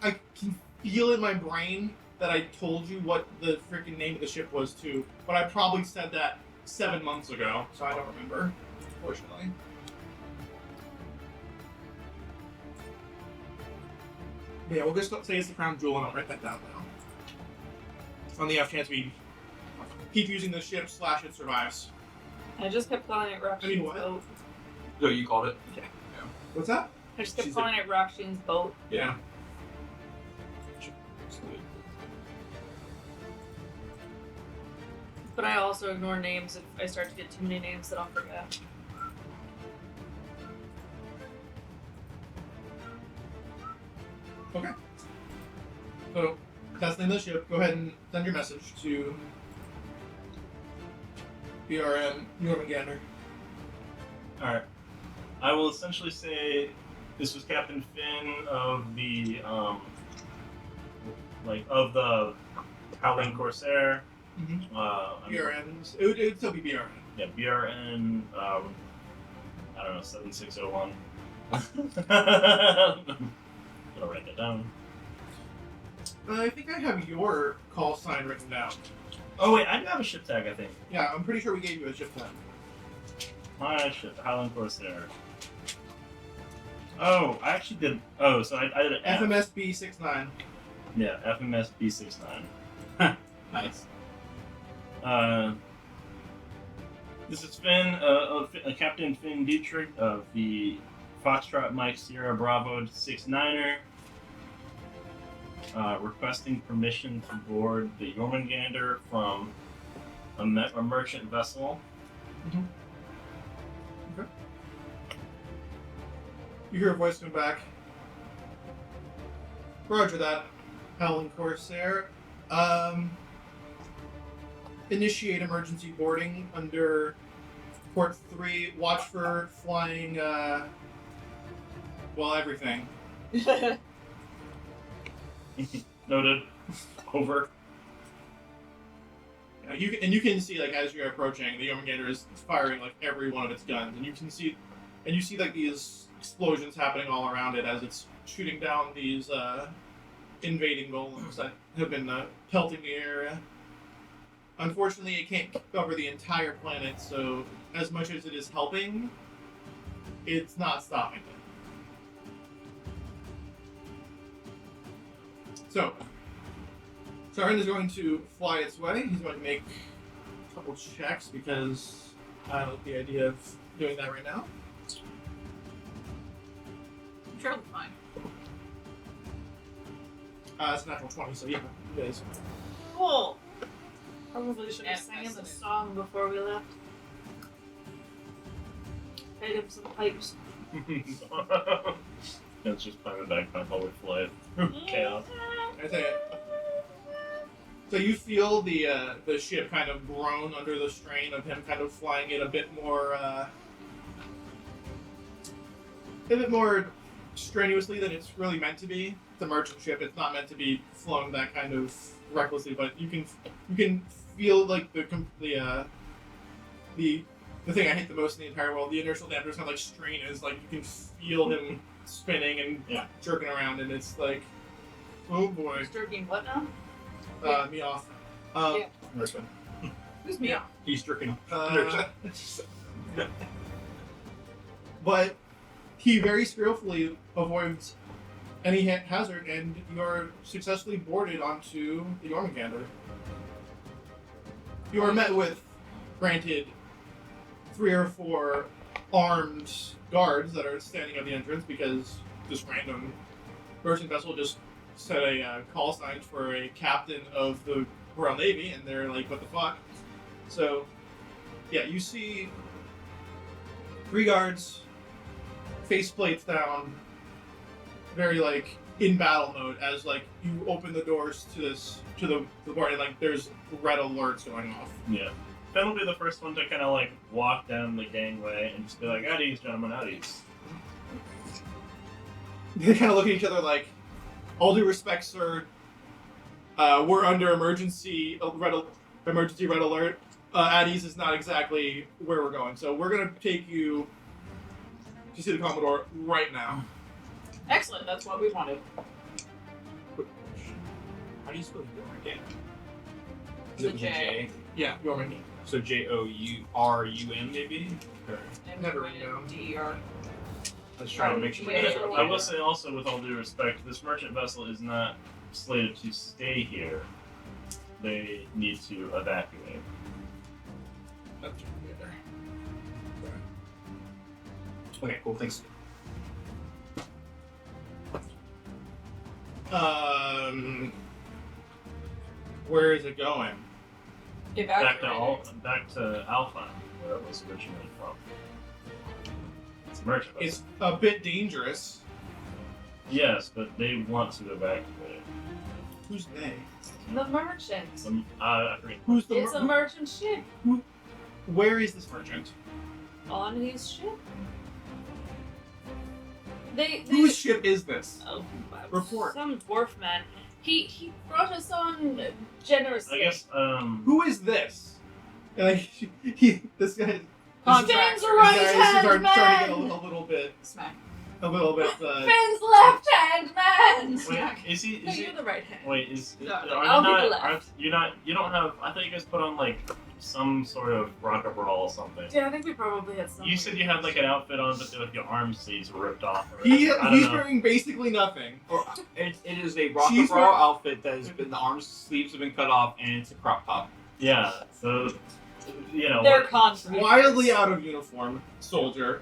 I can feel in my brain that I told you what the freaking name of the ship was too, but I probably said that 7 months ago, so I don't remember, unfortunately. Yeah, we'll just say it's the Crown Jewel and I'll write that down now. On the off chance we keep using the ship / it survives. I just kept calling it Rockshin's I mean, what? boat. So you called it? What's that? I just kept She's calling it Rockshin's boat. Yeah. But I also ignore names if I start to get too many names that I'll forget. Okay. So, that's the name of the ship. Go ahead and send your message to BRM Jormungandr. alright. I will essentially say this was Captain Finn of the, of the Howling Corsair. Mm-hmm. I'm- BRM's. It would still be BRM. Yeah, BRN, I don't know, 7601. I'll write that down. I think I have your call sign written down. Oh wait, I do have a ship tag, I think. Yeah, I'm pretty sure we gave you a ship tag. My ship, Howling Corsair. Oh, I actually did. Oh, so I did an F. FMS B69. Yeah, FMS B69. Nice. This is Finn, Captain Finn Dietrich of the Foxtrot Mike Sierra Bravo 69er. Requesting permission to board the Jormungandr from a merchant vessel. Okay. You hear a voice come back. Roger that, Howling Corsair. Initiate emergency boarding under port 3. Watch for flying, everything. Noted. Over. Yeah, you can see, like, as you're approaching, the Jormungandr is firing, like, every one of its guns, and you see, like, these explosions happening all around it as it's shooting down these, invading golems that have been, pelting the area. Unfortunately, it can't cover the entire planet, so as much as it is helping, it's not stopping it. So, Saren is going to fly its way. He's going to make a couple checks because I like the idea of doing that right now. I'm sure it'll be fine. It's a natural 20, so yeah, you guys. Cool. Probably should have Yeah, sang him a fascinating. song before we left. Paid him some pipes. It's just playing the bagpipe while we fly through chaos. I tell you. So you feel the ship kind of groan under the strain of him kind of flying it a bit more strenuously than it's really meant to be. It's a merchant ship. It's not meant to be flown that kind of recklessly, but you can feel like the thing I hate the most in the entire world. The inertial damper is kind of like strain is like you can feel him spinning and jerking around, and it's like, oh boy. He's jerking what now? Me off. Yeah. Understood. Who's me? Yeah. He's jerking. But he very skillfully avoids any hazard, and you are successfully boarded onto the Jormungandr. You are met with, granted, 3 or 4 armed guards that are standing at the entrance because this random merchant vessel just set a call sign for a captain of the Bral Navy, and they're like, what the fuck? So, yeah, you see 3 guards, faceplates down, very like in battle mode as like you open the doors to the bar, and like there's red alerts going off. Yeah. Ben will be the first one to kind of like walk down the gangway and just be like, "At ease, gentlemen, at ease." They kind of look at each other like, all due respect, sir. We're under emergency red alert. Addis is not exactly where we're going, so we're gonna take you to see the Commodore right now. Excellent, that's what we wanted. How do you spell your again? The J. Yeah, you want me? So Jourun maybe? Or, Never written down. D-E-R. let's try to make sure. Yeah. I will say also, with all due respect, this merchant vessel is not slated to stay here. They need to evacuate. Okay, cool. Thanks. Where is it going? Back to Evacuated. Alpha, where it was originally from. It's a merchant vessel. It's a bit dangerous. Yes, but they want to evacuate. Who's they? The merchant. I forget. Who's the It's a merchant ship. Where is this merchant? On his ship. They Whose ship is this? Oh, Report. Some dwarf man. He brought us on generously. I guess, Who is this? And like, this guy. Finn's These right guys hand are starting to man. get a little bit. Smack. Finn's left hand man. wait, is he? No, Is he? you're the right hand. Wait, is No, are I'll you be not? the left. Aren't you not? You don't have. I thought you guys put on like some sort of Rock of Bral or something. Yeah, I think we probably had some. You said you had like an outfit on, but like your arm sleeves were ripped off. Or He's I don't know. wearing basically nothing. Or it is a Rock She's of Bral wearing- outfit that has been the arms sleeves have been cut off and it's a crop top. Yeah. So, you know. They're what- contractors. Wildly out of uniform, soldier.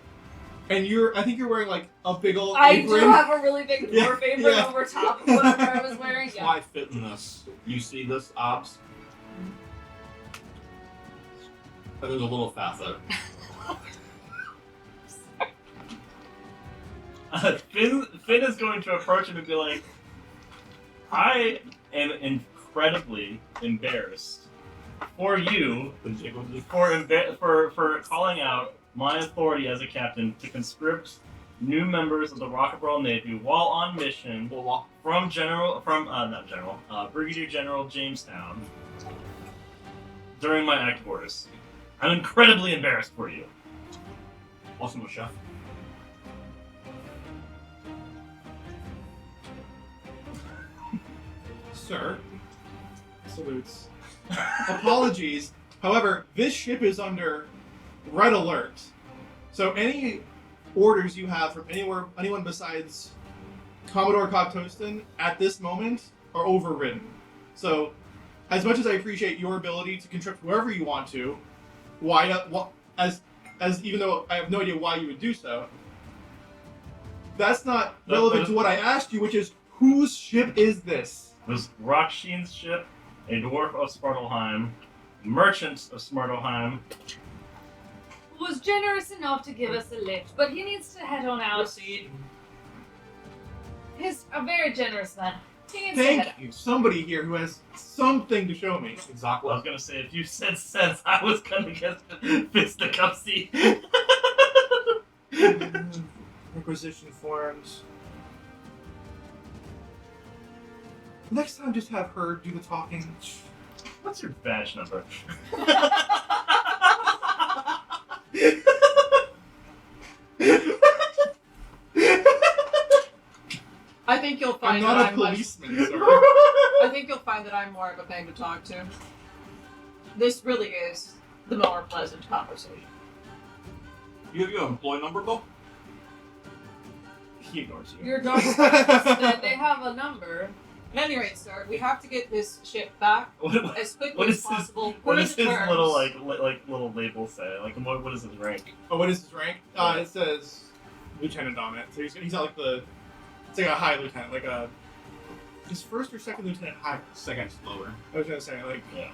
And I think you're wearing like a big old I apron. do have a really big Yeah, dwarf apron yeah. over top of whatever I was wearing. That's Yeah. why I fit in this. You see this, Ops? But there's a little fat though. Finn is going to approach him and be like, I am incredibly embarrassed for you for calling out my authority as a captain to conscript new members of the Rock of Bral Navy while on mission from Brigadier General Jamestown during my active orders. I'm incredibly embarrassed for you. Awesome, chef. Sir. Salutes. Apologies. However, this ship is under red alert. So any orders you have from anyone besides Commodore Coptoston at this moment are overridden. So, as much as I appreciate your ability to conscript wherever you want to, as even though I have no idea why you would do so, that's not relevant to what I asked you, which is whose ship is this? Was Rocksheen's ship a dwarf of Svartalfheim, merchant of Svartalfheim? Was generous enough to give us a lift, but he needs to head on out. Proceed. He's a very generous man. He needs to head Thank you. Somebody here who has something to show me. I Exactly. was gonna say, if you said sense, I was gonna get fisticuffsy. Requisition forms. Next time, just have her do the talking. What's your badge number? I think you'll I'm find not that a I'm much. policeman, sir. I think you'll find that I'm more of a pain to talk to. This really is the more pleasant conversation. You have your employee number, though? He ignores you. Your dog said they have a number. At any rate, sir, we have to get this ship back What as quickly what as is his, possible. what per does the his terms. little little label say? Like what is his rank? Oh, what is his rank? It says lieutenant on it. So he's not like it's like a high lieutenant, like a. His first or second lieutenant higher. Second's lower. I was gonna say like. Yeah.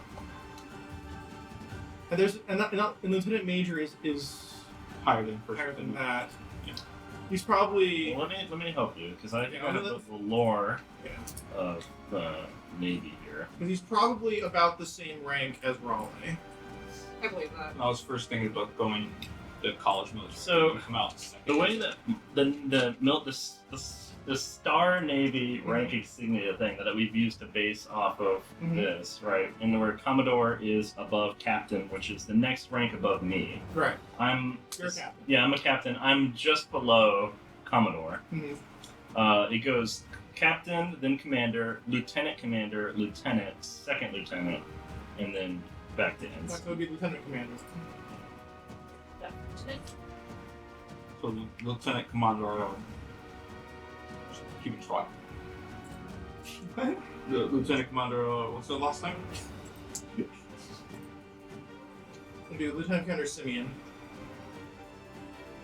And there's and lieutenant major is Higher than first. higher than that. Yeah. He's probably. Well, let me help you because I think Yeah, I have let's- the lore Yeah. of the Navy here. Because he's probably about the same rank as RoY. I believe that. I was first thinking about going to college military. So, come out second. The way that the Star Navy rank insignia thing that we've used to base off of Mhm. this, right? And where Commodore is above Captain, which is the next rank above me. Right. I'm You're a captain. Yeah, I'm a captain. I'm just below Commodore. Mm-hmm. It goes captain, then commander, lieutenant, second lieutenant, and then back to That ensign. would be lieutenant commander. So Lieutenant Commodore. Keeping track. What? The Lieutenant Commander. What's the last name? It'd be Lieutenant Commander Simeon.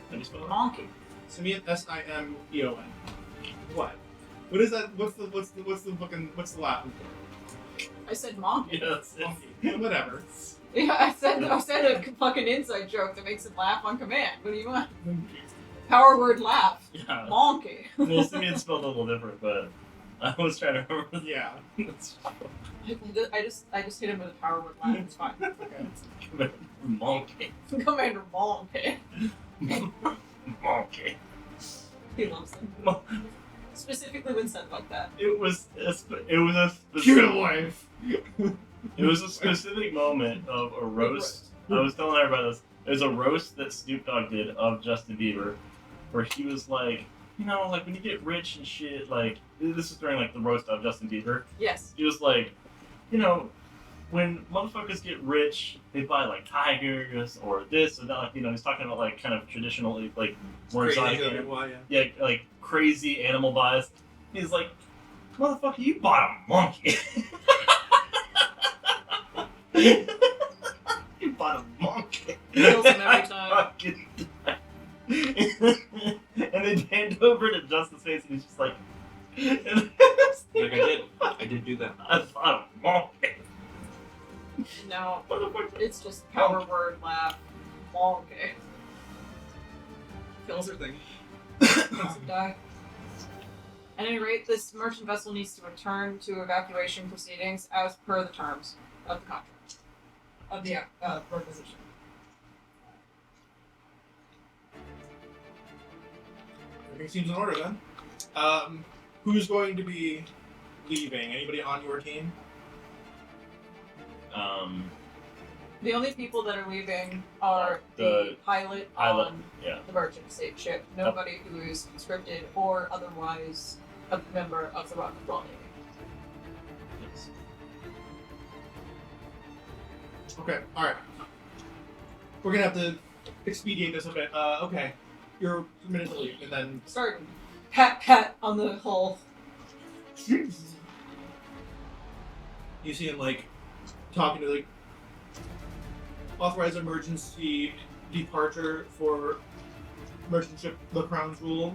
How do you spell that? Monkey. Simeon Simeon. What? What is that? What's the Latin? I said monkey. Yeah, that's it. Monkey. Whatever. Yeah, I said a fucking inside joke that makes him laugh on command. What do you want? Power word laugh. Yeah. Monkey. Well, Simeon spelled a little different, but I was trying to remember. Yeah. I just hit him with a power word laugh. It's fine. Okay. Monkey. Commander Monkey. Monkey. He loves them. Specifically when said like that. It was a Cute wife. It was a specific moment of a roast. I was telling everybody this. It was a roast that Snoop Dogg did of Justin Bieber, where he was like, you know, like when you get rich and shit, like this is during like the roast of Justin Bieber. Yes. He was like, you know, when motherfuckers get rich, they buy like tigers or this or that. Like, you know, he's talking about like kind of traditional, like more exotic, yeah, like crazy animal buys. He's like, motherfucker, you bought a monkey. You bought a monkey. Kills him every time. And they hand over to Justin's face, and he's just like, Like I did do that. I bought a monkey. No, Motherfucker. it's just power word laugh. Monkey. Kills Thing. makes him die. At any rate, this merchant vessel needs to return to evacuation proceedings as per the terms of the contract. Of the requisition. Everything seems in order then. Who's going to be leaving? Anybody on your team? The only people that are leaving are the The pilot pilot, on yeah. the merchant state ship. Nobody who is conscripted or otherwise a member of the Rock of Bral Navy. Yes. Okay, alright. We're gonna have to expedite this a bit. Okay. You're permitted to leave, and then. Starting pat on the hull. You see him, like, talking to, like, authorize emergency departure for merchant ship The Crown's Rule.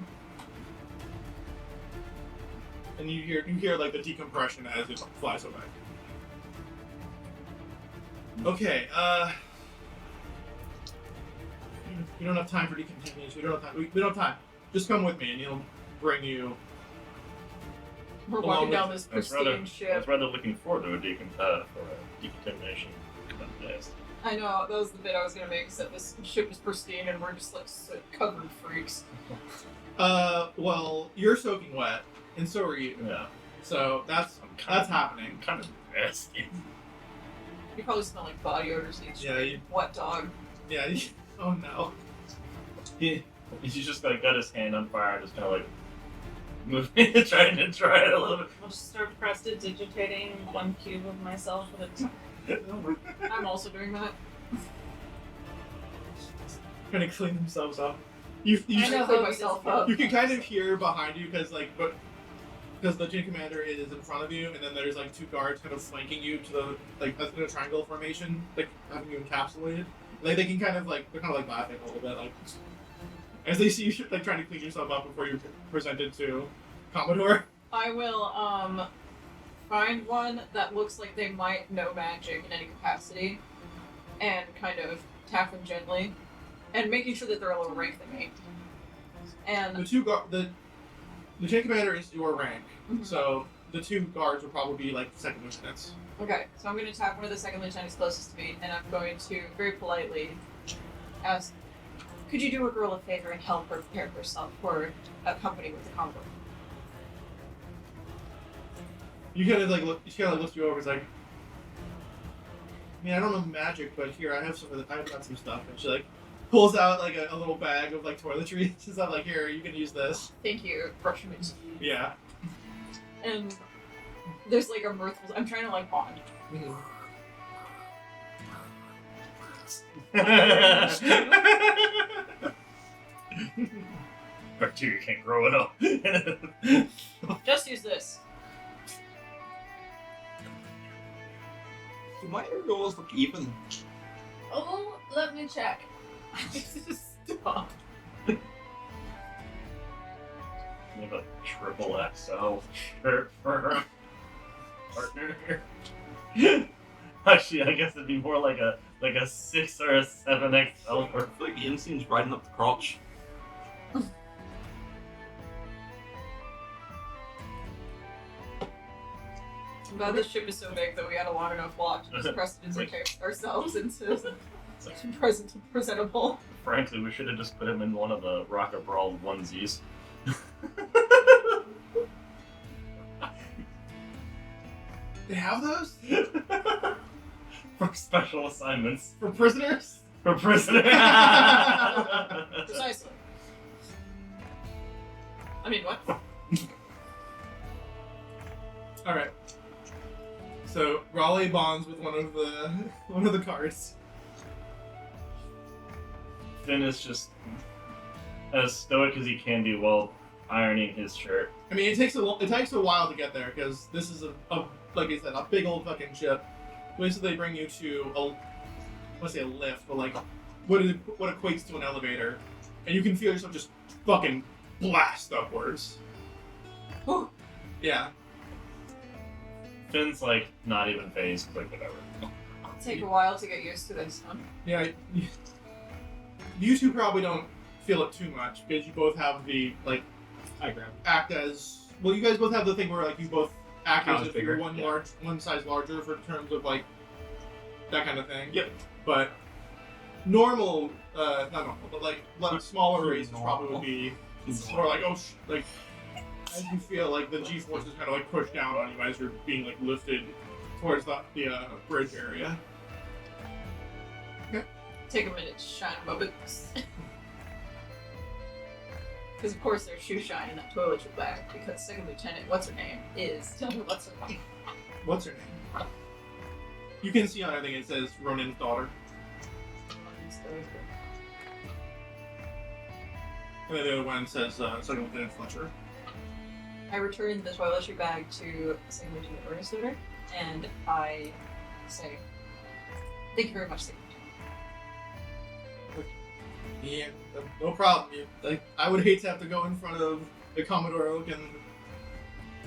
And you hear like the decompression as it flies away. Okay, we don't have time for decontamination. We don't have time. We don't have time. Just come with me, and he'll bring you. We're Along walking with- down this I was pristine rather ship. looking forward to a decontamination. Yes. I know, that was the bit I was gonna make, except this ship is pristine and we're just like covered freaks. Well, you're soaking wet, and so are you. Yeah. So that's I'm happening. kind of nasty. You probably smell like body odors each Yeah, you- wet dog. Yeah. Oh no. He's just like got his hand on fire, just kind of like moving, trying to dry it a little bit. I'll just start prestidigitating one cube of myself at a time. I'm also doing that. Trying to clean themselves up. You I know how clean it myself is. up. You can kind of hear behind you because because the gym commander is in front of you, and then there's like 2 guards kind of flanking you to the like in a triangle formation, like having you encapsulated. Like they can kind of like they're kind of like laughing a little bit, like as they see you like trying to clean yourself up before you present it to Commodore. I will find one that looks like they might know magic in any capacity, and kind of tap them gently, and making sure that they're a lower rank than me. And The gym commander is your rank, Mhm. so the 2 guards will probably be like second lieutenants. okay, so I'm going to tap one of the second lieutenants closest to me, and I'm going to very politely ask, could you do a girl a favor and help her prepare herself for a company with the Commodore? You kind of like look. She kind of looks you over. It's like, I mean, I don't know magic, but here I have some. I've got some stuff, and she like pulls out like a little bag of like toiletries. She's not like, here, you can use this. Thank you, Brushmint. Yeah. And there's like a mirthful. I'm trying to like bond. Bacteria can't grow it up. Just use this. Do my air goals look even? Oh, let me check. Stop. We have a triple XL shirt for her partner here. Actually, I guess it'd be more like a 6 or a 7 XL I for. feel like the inseam's riding up the crotch. I'm glad this ship is so big that we had a long enough walk to just prestidigitate ourselves into presentable. Frankly, we should have just put him in one of the Rock of Bral onesies. They have those For special assignments. for prisoners. For prisoners. Precisely. I mean, what? All right. So RoY bonds with one of the cards. Finn is just as stoic as he can be while ironing his shirt. I mean, it takes a while to get there because this is a like I said, a big old fucking ship. Basically, they bring you to I want to say a lift, but like what equates to an elevator, and you can feel yourself just fucking blast upwards. Whew. Yeah. Finn's like not even phased, like whatever. Take a while to get used to this, huh? Yeah. You two probably don't feel it too much because you both have the like I grab. act as well. You guys both have the thing where like you both act Count as as if you're bigger, one size larger for terms of like that kind of thing. Yep. But normal, not normal, but like smaller races Normal. probably would be more like like as you feel like the G-force is kind of like pushed down on you as you're being like lifted towards the bridge area. Take a minute to shine my boots. Because of course there's shoe shine in that toiletry bag, because second lieutenant, what's her name, is... Tell me what's her name. What's her name? You can see on everything it says Ronin's daughter. And then the other one says Second Lieutenant Fletcher. I returned the toiletry bag to second lieutenant Ernest, and I say, thank you very much, second lieutenant. Yeah, no problem. I would hate to have to go in front of the Commodore looking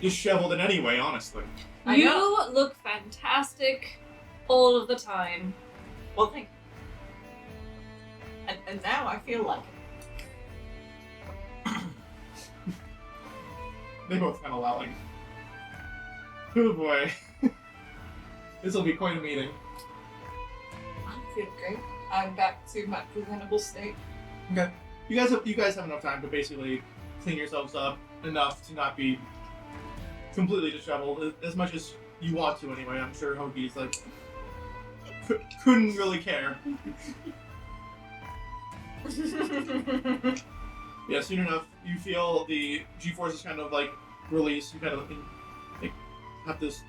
disheveled in any way, honestly. I You know. look fantastic all of the time. Well, thank you. And now I feel like it. They both kind of laugh like, oh boy. This will be quite a meeting. I'm feeling great. I'm back to my presentable state. Okay. You guys have enough time to basically clean yourselves up enough to not be completely disheveled, as much as you want to anyway. I'm sure Hoagie's like couldn't really care. Yeah, soon enough, you feel the G-forces kind of like release. You kind of like have this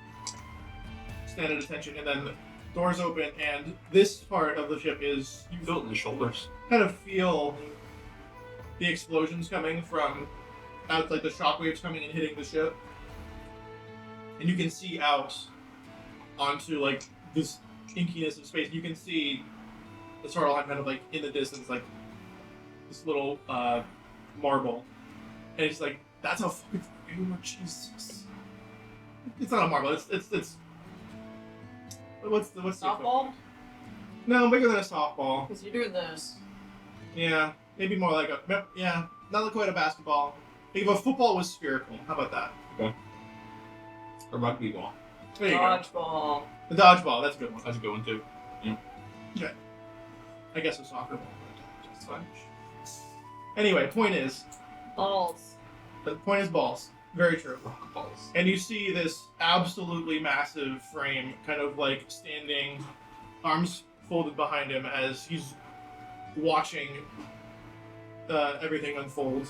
stand at attention, and then doors open, and this part of the ship is You feel it in the shoulders. kind of feel the explosions coming from out, like the shockwaves coming and hitting the ship, and you can see out onto like this inkiness of space. You can see the Svartalfheim kind of like in the distance, like this little marble, and it's like that's a fucking Jesus. It's not a marble. It's what's the Softball? No, bigger than a softball. Because you're doing this. Yeah, maybe more like not quite a basketball. Think of a football was spherical. How about that? A rugby ball. There you go. Dodgeball. The dodgeball. That's a good one. That's a good one too. I guess a soccer ball. It's fine. Anyway, point is, Balls. the point is balls. Very true. Balls. And you see this absolutely massive frame kind of like standing, arms folded behind him as he's watching everything unfold.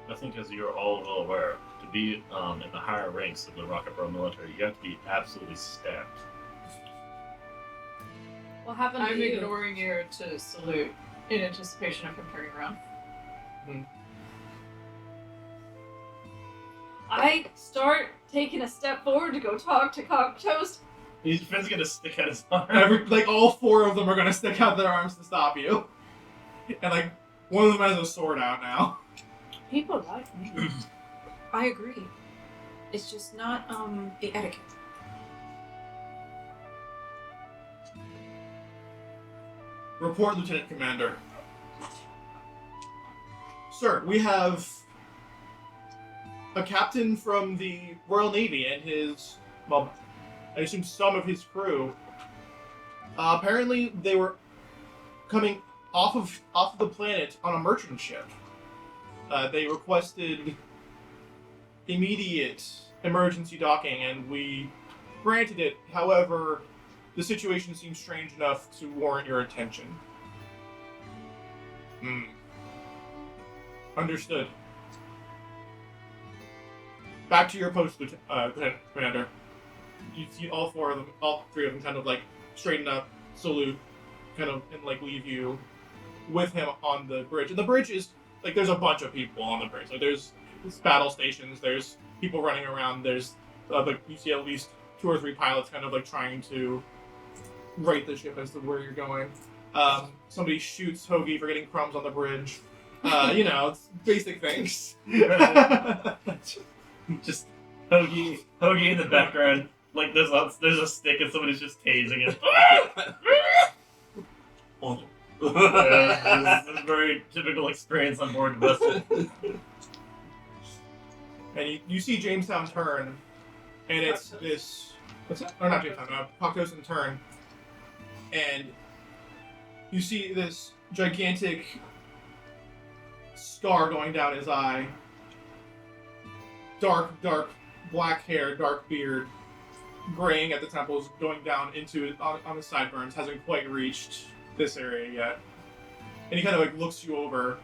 I think, as you're all well aware, to be in the higher ranks of the Rock of Bral military, you have to be absolutely stacked. What happened I'm to you? ignoring you to salute in anticipation of him turning around. I start taking a step forward to go talk to Cock Toast. His friend's gonna stick out his arm. Like all four of them are gonna stick out their arms to stop you, and like one of them has a sword out now. People like me. I agree. It's just not the etiquette. Report, Lieutenant Commander. Sir, we have a captain from the Royal Navy and his, well, I assume some of his crew. Apparently, they were coming off of the planet on a merchant ship. They requested immediate emergency docking, and we granted it. However, the situation seems strange enough to warrant your attention. Understood. Back to your post, Lieutenant Commander. You see all three of them kind of like straighten up, salute, kind of, and like leave you with him on the bridge. And the bridge is, like, there's a bunch of people on the bridge. Like, there's battle stations, there's people running around, there's, you see at least 2 or 3 pilots kind of like trying to right the ship as to where you're going. Somebody shoots Hoagie for getting crumbs on the bridge. It's basic things. Just Hoagie in the background. Like there's a stick and somebody's just tasing it. This is a very typical experience on board the vessel. And you see Jamestown turn, and it's this. What's that? Or not Jamestown, Cocktoast turn. And you see this gigantic scar going down his eye. Dark black hair, dark beard, graying at the temples, going down into on his sideburns. Hasn't quite reached this area yet. And he kind of like looks you over,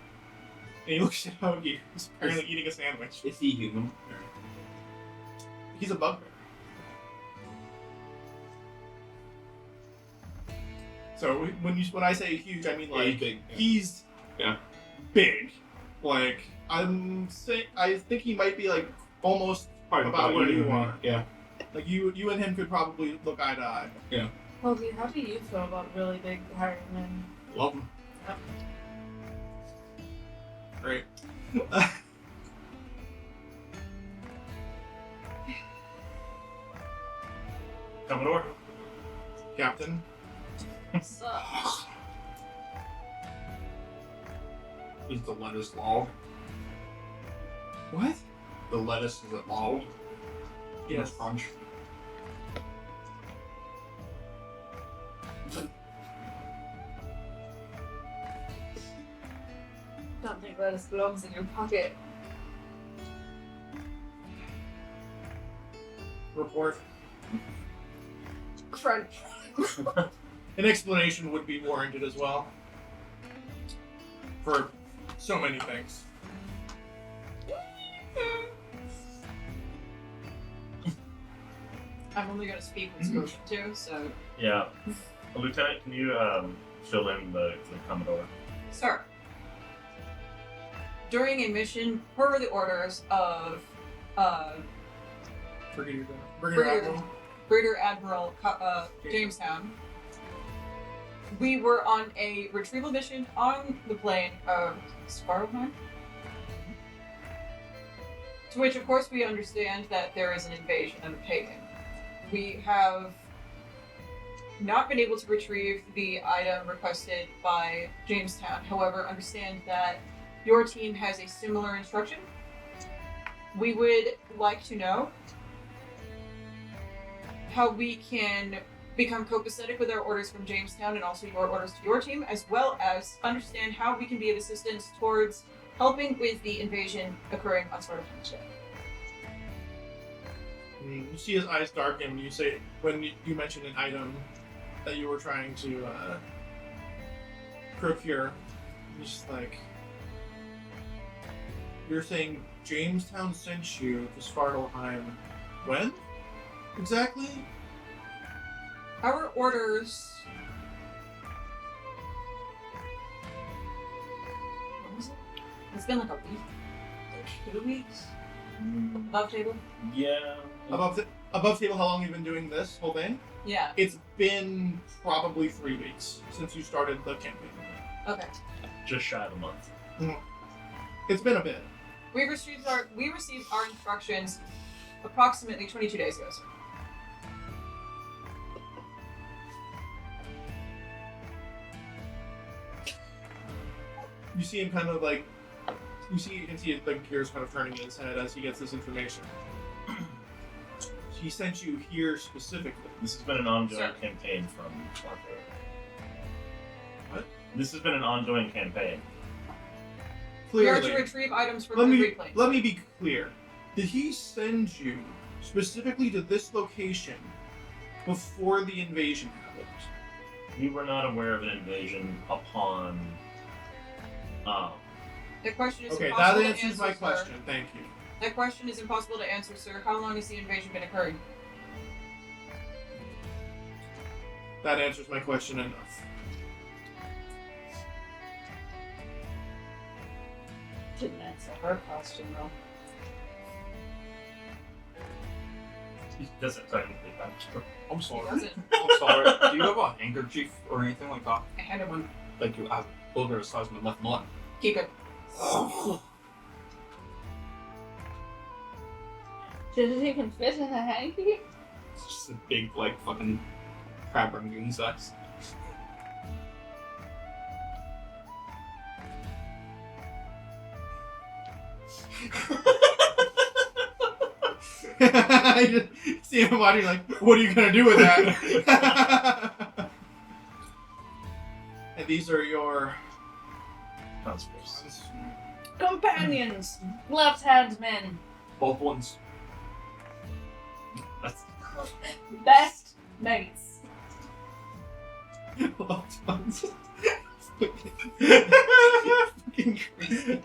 and he looks at Hoagie, who's apparently eating a sandwich. Is he human? He's a bugbear. So when I say huge, I mean like big. He's big. Like I think he might be like almost about where you are. Yeah. Like you and him could probably look eye to eye. Yeah. Hoagie, how do you feel about really big hiring men? Love him. Great. Commodore? Captain. Sucks. Is the lettuce log? What? The lettuce is it log? Yes. Crunch. Don't think lettuce belongs in your pocket. Report. Crunch. An explanation would be warranted as well. For so many things. I'm only going to speak when spoken to, so... Yeah. Lieutenant, can you fill in the Commodore? Sir, during a mission per the orders of Brigadier Admiral Jamestown. We were on a retrieval mission on the plane of Svartalfheim. To which, of course, we understand that there is an invasion undertaken. We have not been able to retrieve the item requested by Jamestown. However, understand that your team has a similar instruction. We would like to know how we can become copacetic with our orders from Jamestown and also your orders to your team, as well as understand how we can be of assistance towards helping with the invasion occurring on Svartalfheim. You see his eyes darken. You say, when you mention an item that you were trying to procure, he's just like, you're saying Jamestown sent you to Svartalfheim when? Exactly? Our orders... What was it? It's been like a week. 2 weeks? Above table? Yeah. Above table, how long have you been doing this whole thing? Yeah. It's been probably 3 weeks since you started the campaign. Okay. Just shy of a month. It's been a bit. We received our instructions approximately 22 days ago, sir. You see him kind of like, you can see the gears kind of turning in his head as he gets this information. He sent you here specifically. This has been an ongoing Sir. campaign from Arthur. What? This has been an ongoing campaign. We are Clearly. to retrieve items from Let the me, free plane. let me be clear. Did he send you specifically to this location before the invasion happened? We were not aware of an invasion upon. That question is Okay, impossible that to answers answer, my sir. question. Thank you. That question is impossible to answer, sir. How long has the invasion been occurring? That answers my question enough. Didn't answer her question though. He doesn't technically have to. I'm He sorry. doesn't. I'm sorry. Do you have a handkerchief or anything like that? I had one. Like you have a booger the size of my left nut. Keep it. Did it even fit in a hanky? It's just a big, like, fucking crab rangoon size. I just see him watching like, what are you gonna do with that? And these are your Conspiracy. Companions! Left-hand men! Both ones. That's Best mates! loved ones. Fucking crazy.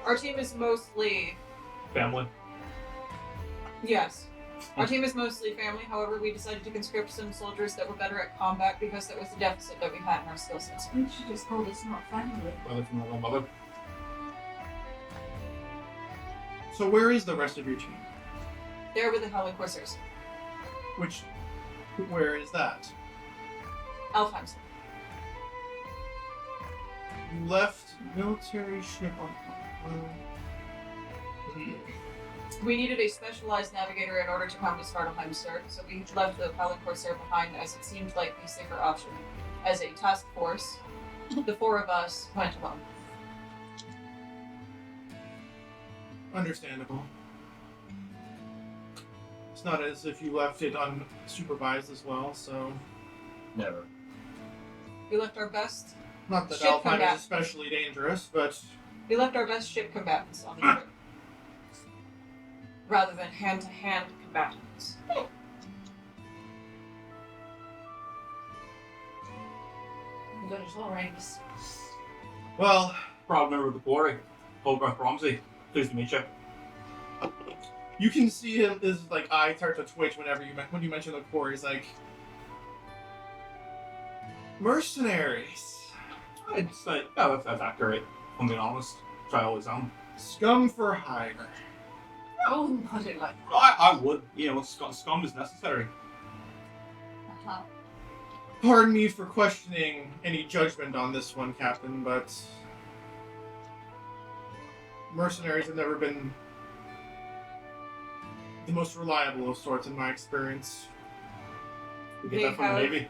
Our team is mostly... Family. Yes. Our team is mostly family, however, we decided to conscript some soldiers that were better at combat because that was the deficit that we had in our skill sets. You should just call this not family. Brother from my mother. So where is the rest of your team? They're with the Howling Corsairs. Where is that? Alfheim. You left military ship on. We needed a specialized navigator in order to come to Svartalfheim, sir, so we left the Howling Corsair behind as it seemed like the safer option. As a task force, the 4 of us went alone. Understandable. It's not as if you left it unsupervised as well, so. never. We left our best Not that Ship Alpine combat. is especially dangerous, but ship combatants on the trip. Rather than hand-to-hand combatants. Good at all ranks. well, Proud member of the quarry. Holbrook Romsey. Pleased to meet you. you can see him. His like eye start to twitch when you mention the core. He's like, mercenaries. I'd say, yeah, that's accurate. I'm being honest. Which I always am. Scum for hire. I wouldn't put it like I would. Scum is necessary. that. Pardon me for questioning any judgment on this one, Captain, but mercenaries have never been the most reliable of sorts in my experience. We get They that from the have- Navy.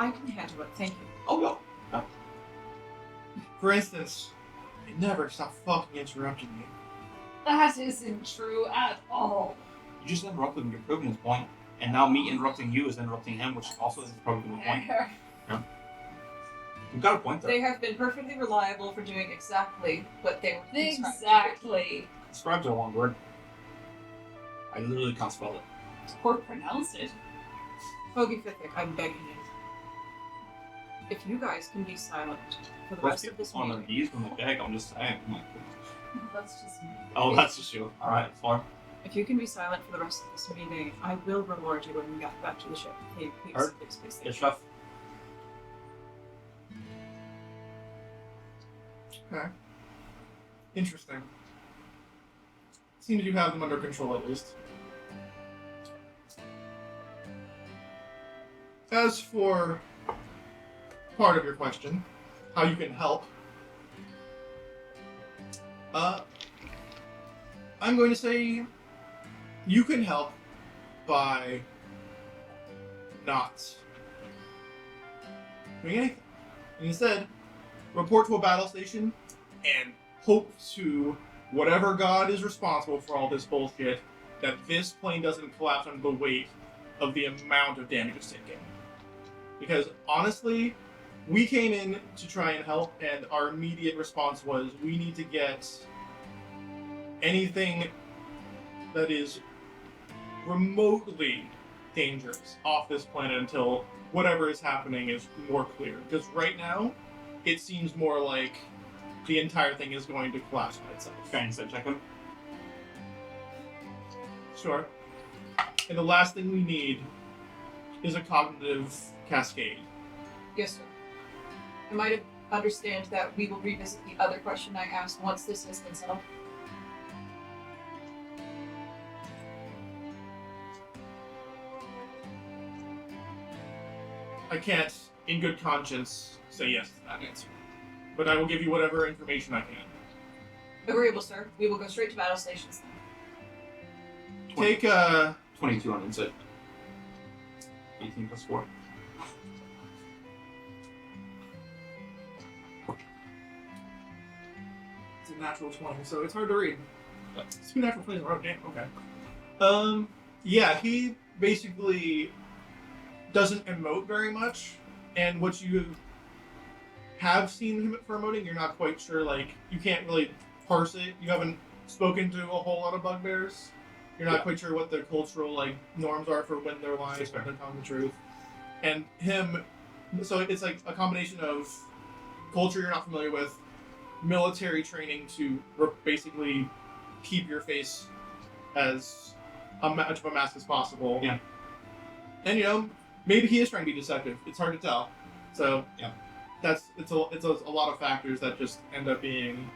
I can handle it, thank you. Oh no. For instance, they never stop fucking interrupting me. That isn't true at all. You just interrupted him. You're proving his point. And now me interrupting you is interrupting him, which also is proving the point. You've got a point there. They have been perfectly reliable for doing exactly what they were instructed to do. Exactly. Describe's a long word. I literally can't spell it. Or pronounce it. Hoagie Fithick, I'm begging you. If you guys can be silent for the Let's rest of get this on their meeting, knees when they beg. I'm just saying. I'm like, That's just me. oh, that's just you. All right, it's fine. if you can be silent for the rest of this meeting, I will reward you when we get back to the ship. Please, please, Heard. please, please. Yes, chef. Okay. Interesting. Seems you have them under control at least. As for part of your question, how you can help, I'm going to say you can help by not doing anything. Instead, report to a battle station and hope to whatever god is responsible for all this bullshit that this plane doesn't collapse under the weight of the amount of damage it's taking. Because honestly, we came in to try and help, and our immediate response was we need to get anything that is remotely dangerous off this planet until whatever is happening is more clear. Because right now, it seems more like the entire thing is going to collapse by itself. Okay, instead check him. Sure. And the last thing we need is a cognitive cascade. Yes, sir. I might understand that we will revisit the other question I asked once this has been settled. I can't, in good conscience, say yes to that answer. But I will give you whatever information I can. Agreeable, sir. We will go straight to battle stations then. Take, 22 on insight. 18 plus 4. It's a natural 20, so it's hard to read. It's 2 natural 20s in a row, damn, okay. Yeah, he basically doesn't emote very much, and what you have seen him for emoting, you're not quite sure, like, you can't really parse it. You haven't spoken to a whole lot of bugbears. You're not quite sure what their cultural, like, norms are for when they're lying, when they're telling the truth. And him, so it's like a combination of culture you're not familiar with, military training to basically keep your face as much of a mask as possible. Yeah. And, you know, maybe he is trying to be deceptive. It's hard to tell. So, yeah. It's a lot of factors that just end up being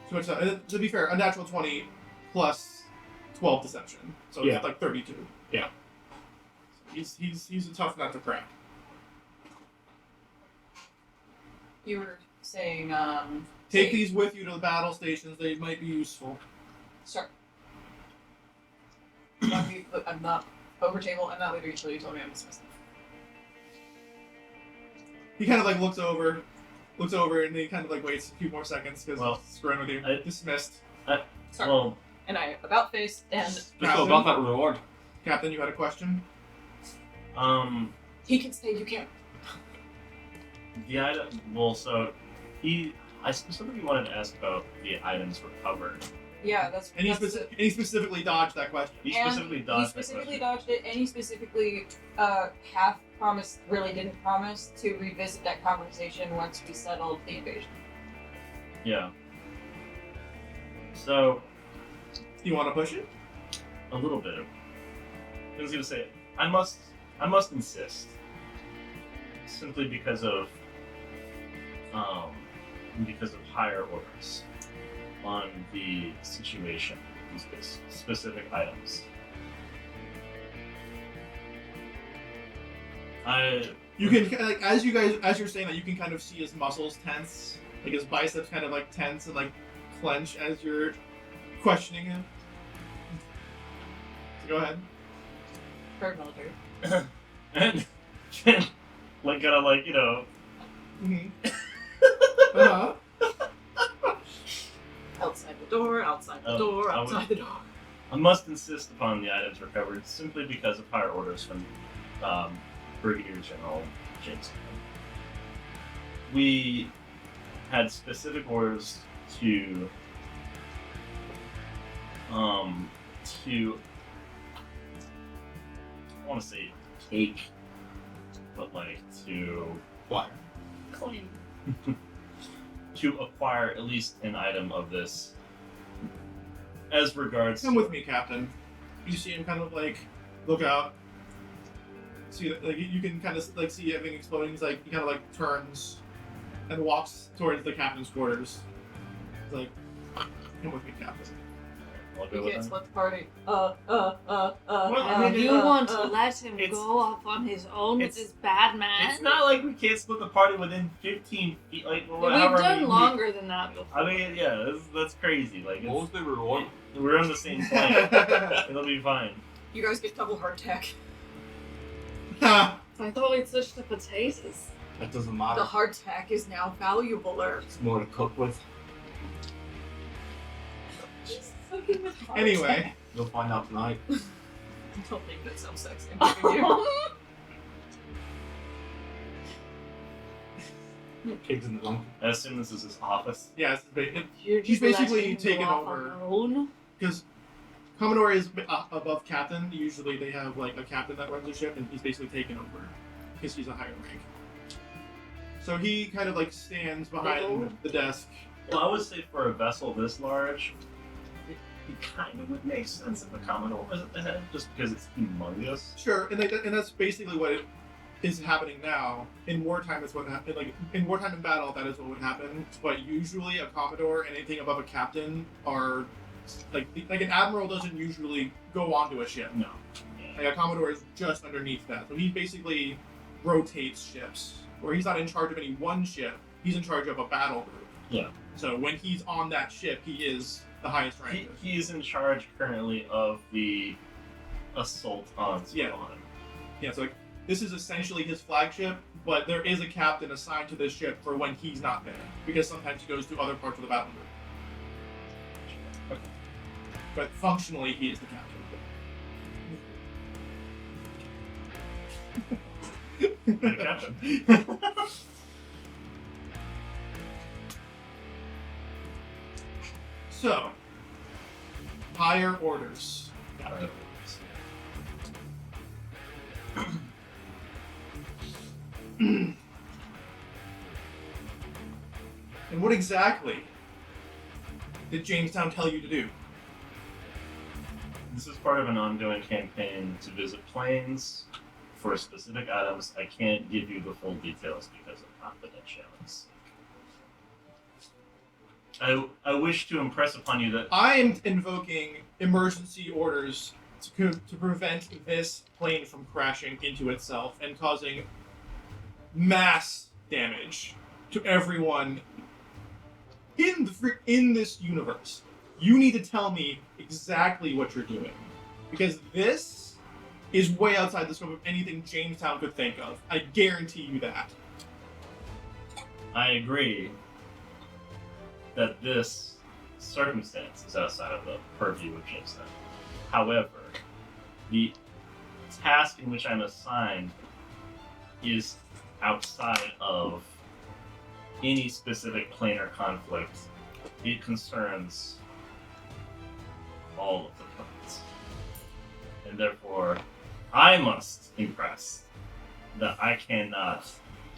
too much. To be fair, a natural 20 plus 12 deception, so Yeah. it's like 32. Yeah. So he's a tough nut to crack. You were saying, Take these with you to the battle stations. They might be useful. Sir. I'm not over table. I'm not leaving until you told me I'm dismissed. He kind of like looks over, and then he kind of like waits a few more seconds because Well, screwing with you. I- Dismissed. Sorry. Well, And I about face and Just go about that reward. Captain, you had a question? he can stay. You can't. the item. Well, so I specifically wanted to ask about the items recovered. Yeah, that's. And that's it. he specifically dodged that question. He And specifically he dodged specifically that dodged it, and he specifically half promised, really didn't promise to revisit that conversation once we settled the invasion. question. Yeah. So You want to push it? a little bit. I was gonna say I must insist, simply because of because of higher orders on the situation, these specific items. You can like as you're saying that, you can kind of see his muscles tense, like his biceps kind of like tense and like clench as you're questioning him. So go ahead. Bird military. and like kind of like, you know. Mm-hmm. Outside the door, outside the door, outside the door. I must insist upon the items recovered simply because of higher orders from Brigadier General James. We had specific orders to I want to say take, but like to What? Clean. to acquire at least an item of this. As regards Come to with me, Captain. You see him kind of like look out. See that, like you can kind of like see everything exploding. He's like he kind of like turns and walks towards the captain's quarters. He's like, "Come with me, Captain." I'll go You with can't them. split the party. You want to let him it's- go off on his own with it's- this bad man? It's not like we can't split the party within 15 feet. Like We've however done many- longer than that before. I mean, yeah, that's crazy. Like What was the reward? we're on the same plane. It'll be fine. You guys get double hardtack. Ha! I thought we'd switch to potatoes. That doesn't The matter. hardtack is now valuabler. It's more to cook with. Anyway, You'll find out tonight. Don't make that sound sexy. I'm giving you. Pigs in the donkey. I assume this is his office. yeah, You're He's just basically letting him taken go off over. alone? because Commodore is above captain. Usually they have like a captain that runs the ship, and he's basically taken over because he's a higher rank. So he kind of like stands behind the desk. Well, I would say for a vessel this large, it kind of would make sense if a Commodore was at the head, just because it's humongous. Sure, and that's basically what is happening now. In wartime, is what like in wartime in battle, that is what would happen. But usually, a Commodore and anything above a captain are like an admiral doesn't usually go onto a ship. No. Like a Commodore is just underneath that, so he basically rotates ships. Where he's not in charge of any one ship, he's in charge of a battle group. Yeah. So when he's on that ship, he is the highest rank. He's in charge currently of the assault on Yeah. Svartalfheim. Yeah, so like, this is essentially his flagship, but there is a captain assigned to this ship for when he's not there, because sometimes he goes to other parts of the battle group. Okay. But functionally, he is the captain. Good captain. So, higher orders. And what exactly did Jamestown tell you to do? This is part of an ongoing campaign to visit planes for specific items. I can't give you the full details because of confidentiality. I wish to impress upon you that I am invoking emergency orders to prevent this plane from crashing into itself and causing mass damage to everyone in this universe. You need to tell me exactly what you're doing, because this is way outside the scope of anything Jamestown could think of. I guarantee you that. I agree that this circumstance is outside of the purview of Jamestown. However, the task in which I'm assigned is outside of any specific planar conflict. It concerns all of the planes. And therefore, I must impress that I cannot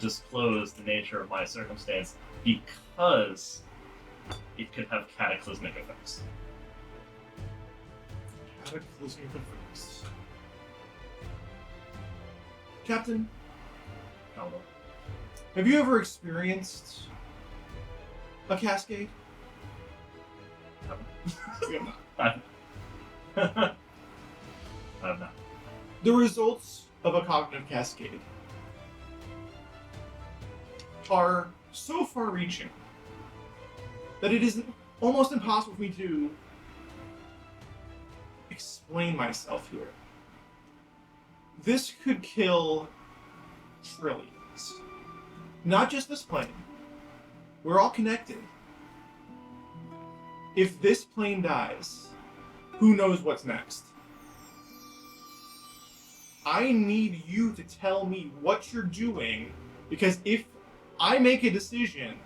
disclose the nature of my circumstance because it could have cataclysmic effects. Captain, Hello. have you ever experienced a cascade? You have not. I'm not. The results of a cognitive cascade are so far-reaching that it is almost impossible for me to explain myself here. This could kill trillions. Not just this plane. We're all connected. If this plane dies, who knows what's next? I need you to tell me what you're doing, because if I make a decision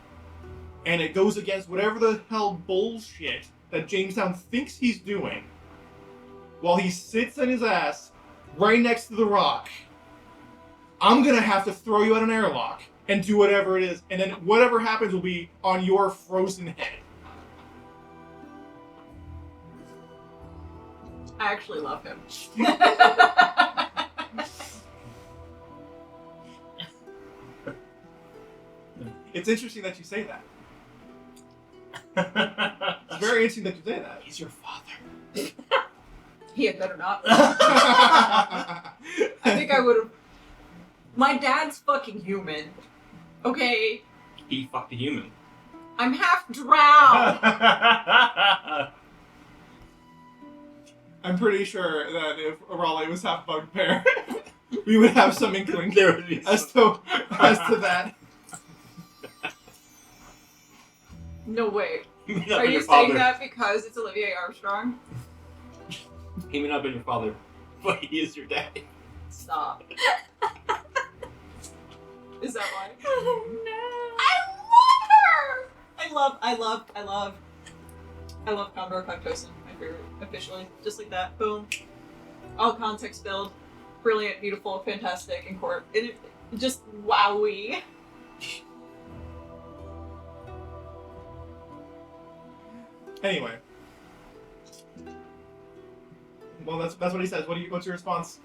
and it goes against whatever the hell bullshit that Jamestown thinks he's doing, while he sits on his ass right next to the rock, I'm gonna have to throw you out an airlock and do whatever it is, and then whatever happens will be on your frozen head. I actually love him. It's interesting that you say that. It's very interesting that you say that. He's your father. He had better not. I think I would have. My dad's fucking human. Okay? He fucked a human. I'm half drowned. I'm pretty sure that if RoY was half bugbear, we would have some inkling There would be as to that. No way. He may not Are been you your saying father. that because it's Olivier Armstrong? He may not have been your father, but he is your dad. Stop. Is that why? Oh no. I love Commodore Clactosin, my favorite, officially. Just like that. Boom. All context build. Brilliant, beautiful, fantastic, and just wowie. Anyway. Well, that's what he says. What's your response?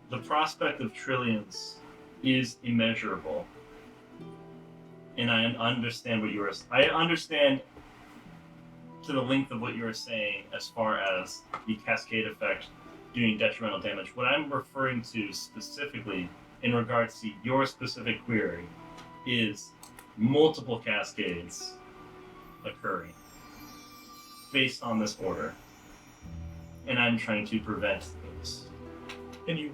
The prospect of trillions is immeasurable. And I understand what you were... I understand to the length of what you were saying as far as the cascade effect doing detrimental damage. What I'm referring to specifically in regards to your specific query is multiple cascades occurring based on this order. And I'm trying to prevent those. And you...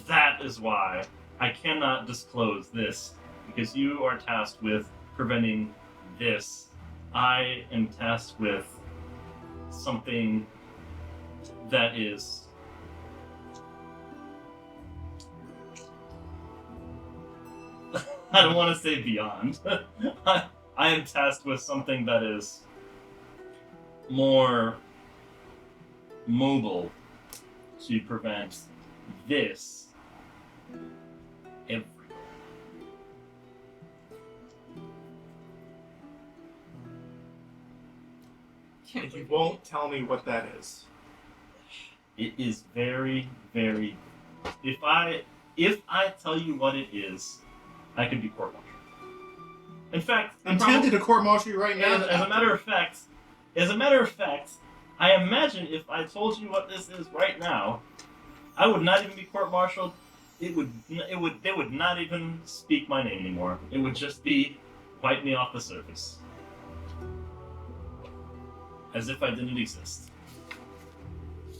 That is why I cannot disclose this, because you are tasked with preventing this. I am tasked with something that is I don't want to say beyond. I am tasked with something that is more mobile to prevent this everywhere. And you won't tell me what that is. It is very, very... If I tell you what it is, I could be court-martialed. In fact, I'm tempted to court-martial you right now. as a matter of fact, I imagine if I told you what this is right now, I would not even be court-martialed. They would not even speak my name anymore. It would just be wipe me off the surface, as if I didn't exist.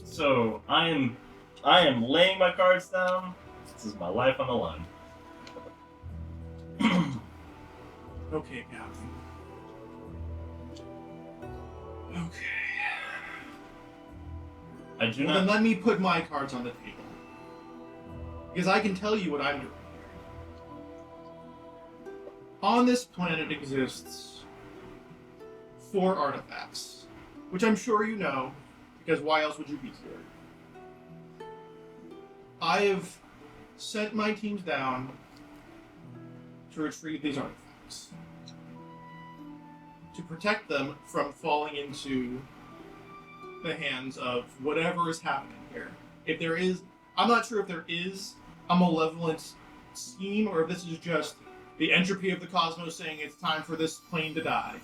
So I am laying my cards down. This is my life on the line. Okay, Captain. Okay. I do Well, then not. let me put my cards on the table. Because I can tell you what I'm doing here. On this planet exists 4 artifacts, which I'm sure you know, because why else would you be here? I have sent my teams down to retrieve these artifacts, to protect them from falling into the hands of whatever is happening here. If there is I'm not sure if there is a malevolent scheme or if this is just the entropy of the cosmos saying it's time for this plane to die.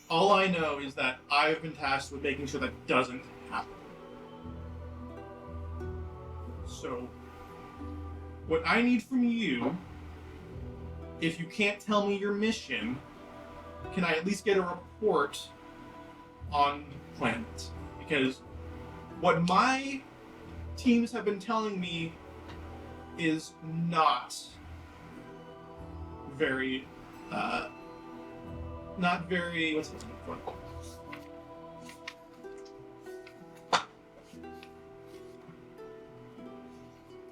All I know is that I have been tasked with making sure that doesn't happen. So, what I need from you, if you can't tell me your mission, can I at least get a report on the planet? Because what my teams have been telling me is not very, what's the word?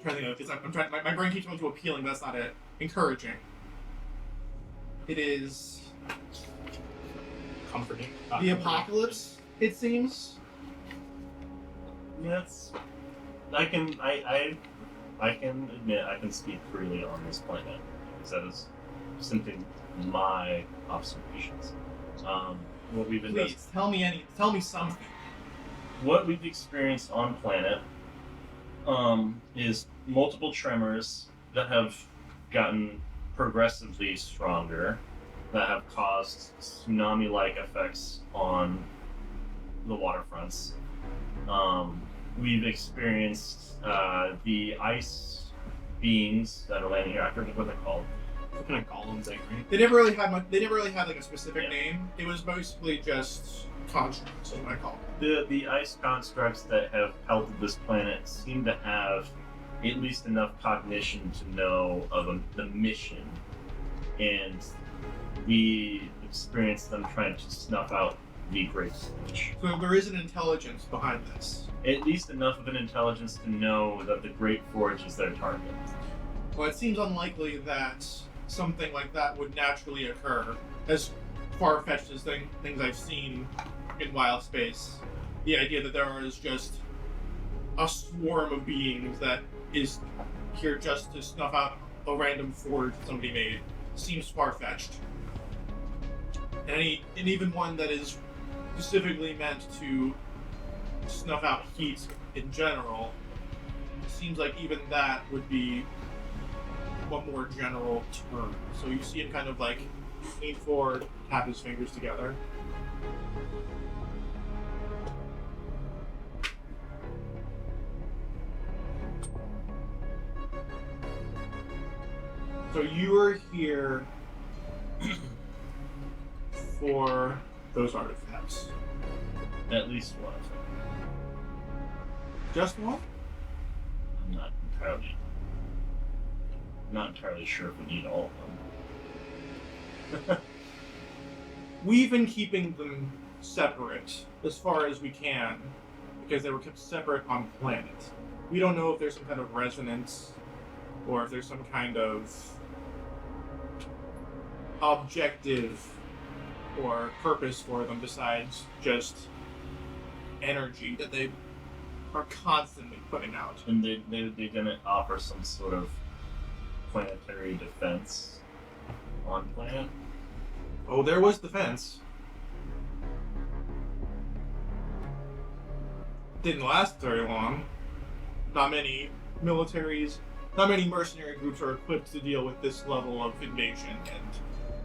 I'm trying to think of it, 'cause I'm trying, my brain keeps going to appealing, but that's not it. Encouraging. It is Comforting. the apocalypse, it seems. That's. I can admit I can speak freely on this planet because that is simply my observations. What we've Please tell me something. What we've experienced on planet is multiple tremors that have gotten progressively stronger, that have caused tsunami-like effects on the waterfronts. We've experienced the ice beings that are landing here. I forget what they're called. What kind of golems, right? They never really had like a specific Yeah. name. It was mostly just constructs, is what I call it. The ice constructs that have pelted this planet seem to have at least enough cognition to know of the mission, and we experienced them trying to snuff out the Great Forge. So there is an intelligence behind this. At least enough of an intelligence to know that the Great Forge is their target. Well, it seems unlikely that something like that would naturally occur, as far-fetched as things I've seen in wild space. The idea that there is just a swarm of beings that is here just to snuff out a random forge that somebody made seems far-fetched. And even one that is specifically meant to snuff out heat in general, seems like even that would be a more general term. So you see him kind of like lean forward, tap his fingers together. So you are here for those artifacts. At least one. Just one? I'm not entirely sure if we need all of them. We've been keeping them separate as far as we can because they were kept separate on planet. We don't know if there's some kind of resonance or if there's some kind of objective or purpose for them besides just energy that they are constantly putting out. And they're gonna offer some sort of planetary defense on planet. Oh, there was defense. Didn't last very long. Not many mercenary groups are equipped to deal with this level of invasion, and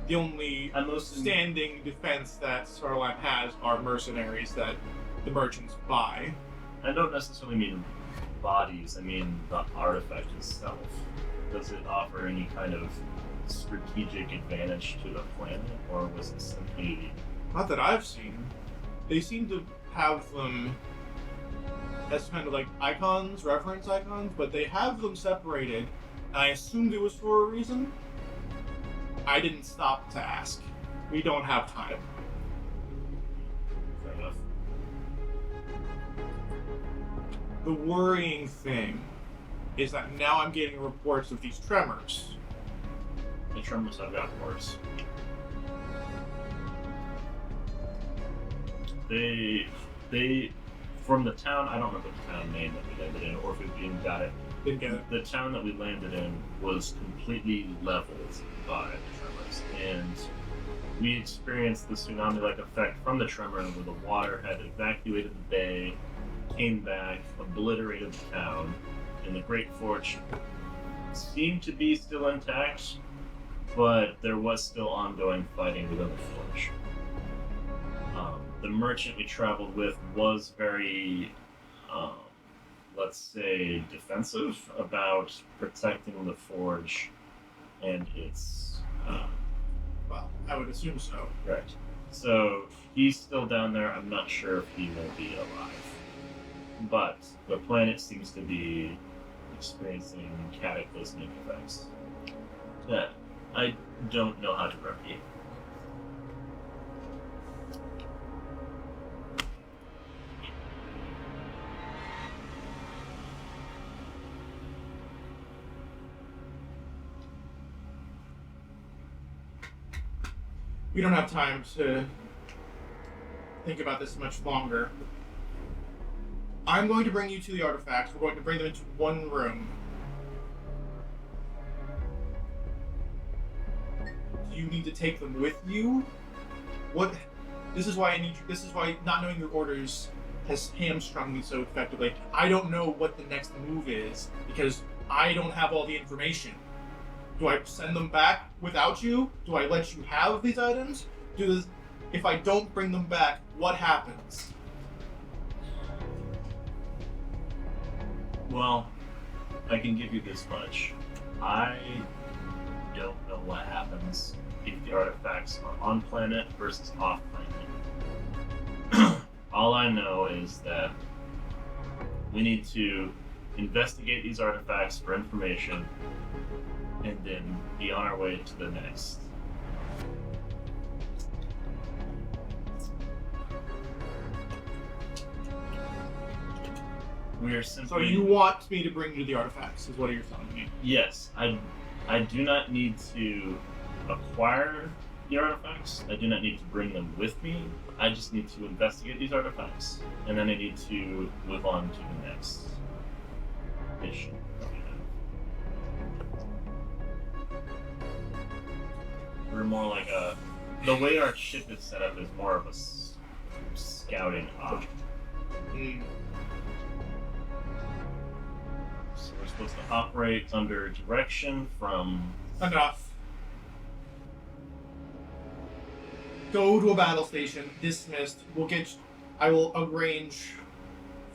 the only standing defense that Svartalfheim has are mercenaries that the merchants buy. I don't necessarily mean bodies, I mean the artifact itself. Does it offer any kind of strategic advantage to the planet, or was it simply... Not that I've seen. They seem to have them as kind of like icons, reference icons, but they have them separated, and I assumed it was for a reason. I didn't stop to ask. We don't have time. Fair enough. The worrying thing is that now I'm getting reports of these tremors. The tremors have got worse. They from the town, I don't remember the town name that we landed in, or if we even got it. Didn't get it. The town that we landed in was completely leveled by the tremors, and we experienced the tsunami-like effect from the tremor where the water had evacuated the bay, came back, obliterated the town, in the Great Forge seemed to be still intact, but there was still ongoing fighting within the forge. The merchant we traveled with was very, let's say, defensive about protecting the forge and its... Well, I would assume so. right. So he's still down there. I'm not sure if he will be alive. But the planet seems to be experiencing cataclysmic effects that I don't know how to remedy. We don't have time to think about this much longer. I'm going to bring you to the artifacts. We're going to bring them into one room. Do you need to take them with you? What? This is why I need you. This is why not knowing your orders has hamstrung me so effectively. I don't know what the next move is because I don't have all the information. Do I send them back without you? Do I let you have these items? If I don't bring them back, what happens? Well, I can give you this much. I don't know what happens if the artifacts are on planet versus off planet. All I know is that we need to investigate these artifacts for information and then be on our way to the next. We are simply... So you want me to bring you the artifacts, is what you're telling me? Yes, I do not need to acquire the artifacts. I do not need to bring them with me. I just need to investigate these artifacts, and then I need to move on to the next mission. We're more like the way our ship is set up is more of a scouting op. So we're supposed to operate under direction from... Enough. Go to a battle station. Dismissed. I will arrange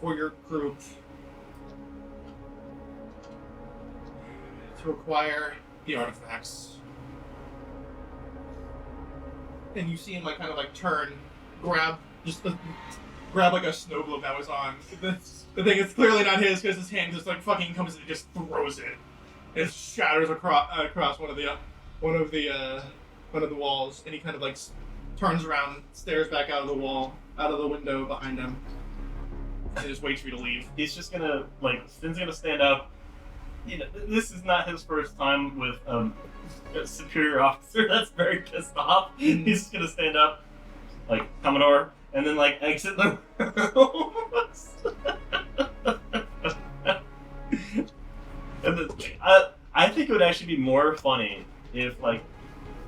for your group to acquire the artifacts. And you see him kind of turn, grab like a snow globe that was on. The thing is clearly not his because his hand just fucking comes and just throws it. It shatters across one of the walls, and he kind of turns around, stares back out of the window behind him, and just waits for you to leave. He's just gonna Finn's gonna stand up. This is not his first time with a superior officer that's very pissed off. He's just gonna stand up, Commodore, and then exit the room. And then, I think it would actually be more funny if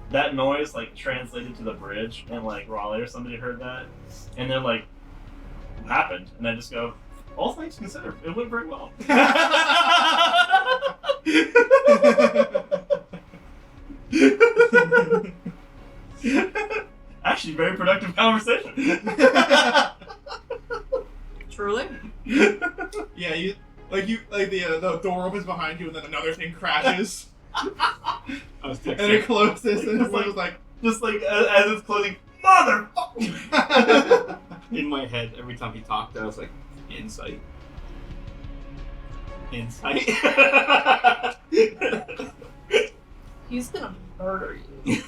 that noise translated to the bridge and Raleigh or somebody heard that, and they're what happened? And I just go, all things considered, it went very well. Actually, very productive conversation. Truly? Yeah, the door opens behind you and then another thing crashes. And it closes and it's just as it's closing, motherfucker! In my head, every time he talked, I was like, insight. Insight. He's gonna murder you.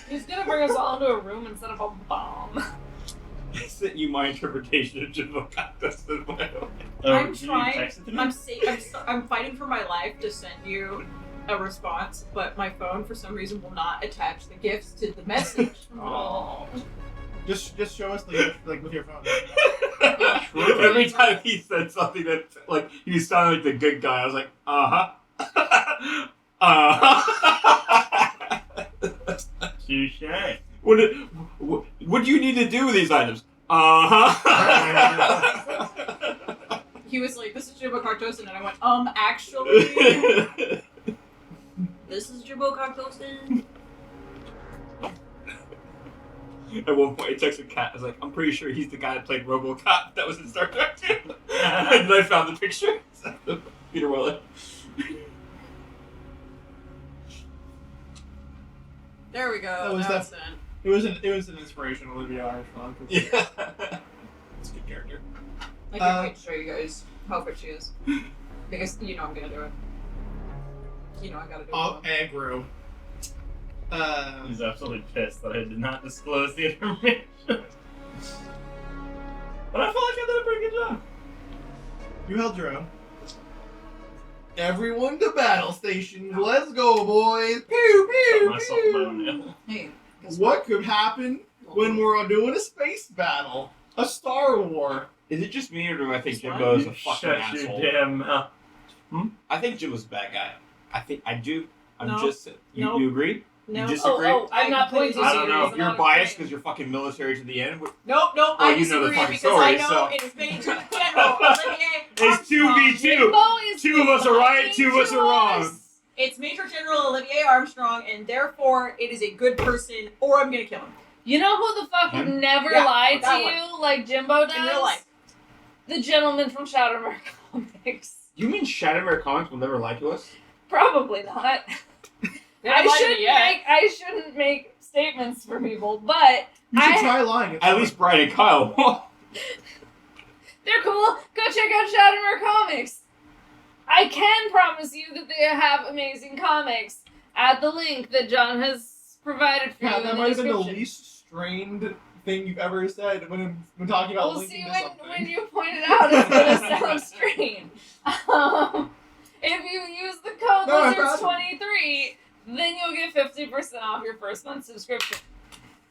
He's gonna bring us all into a room and set up a bomb. I sent you my interpretation of Jivokata in my own. I'm trying. I'm fighting for my life to send you a response, but my phone for some reason will not attach the gifts to the message. Oh. Just show us the gift, with your phone. Every time he said something that he sounded like the good guy, I was like, Touche. What do you need to do with these items? He was like, "This is Jimbo Cartosin," and I went, actually, this is Jimbo Cartosin. At one point, I texted Kat. I was like, "I'm pretty sure he's the guy that played RoboCop. That was in Star Trek 2." And then I found the picture. Peter Weller. There we go. That was now that- it's done. It was an inspirational Olivia Armstrong. Yeah. It's a good character. I can't wait to show you guys how good she is. Because you know I'm gonna do it. You know I gotta do it. Aggro. He's absolutely pissed that I did not disclose the information. But I feel like I did a pretty good job. You held your own. Everyone to battle stations. Let's go, boys. Pew, Shot pew, myself in my own pew. nail. Hey, guess What could happen when we're doing a space battle? A Star War. Is it just me, or do I think This one? Jimbo's a You fucking shut your asshole? damn mouth. I think Jimbo's a bad guy. I do. I'm No. just. You, No. you agree? No. You disagree? I'm not putting I don't know. I'm You're not biased afraid. because you're fucking military to the end. Nope. Well, I you know the disagree fucking because story, I know so- it is Major General Olivier It's Armstrong. 2v2. Jimbo is Two of us are right, lying two of us to are wrong. us. It's Major General Olivier Armstrong, and therefore it is a good person, or I'm gonna kill him You know who the fuck would Him? never Yeah, lie to that you like Jimbo does? in real life. The gentleman from Shadowmere Comics. You mean Shadowmere Comics will never lie to us? Probably not. They haven't lied to me yet. I shouldn't make statements for people, but You should I- try lying. It's At fun. least Brian and Kyle. they're cool. Go check out Shadowmere Comics. I can promise you that they have amazing comics at the link that John has provided for Yeah, you that in might the have been the description. least strained thing you've ever said when talking about We'll linking see to when something. you point it out, it's gonna sound strange. If you use the code No, I got Lizards23, then you'll get 50% off your first month subscription.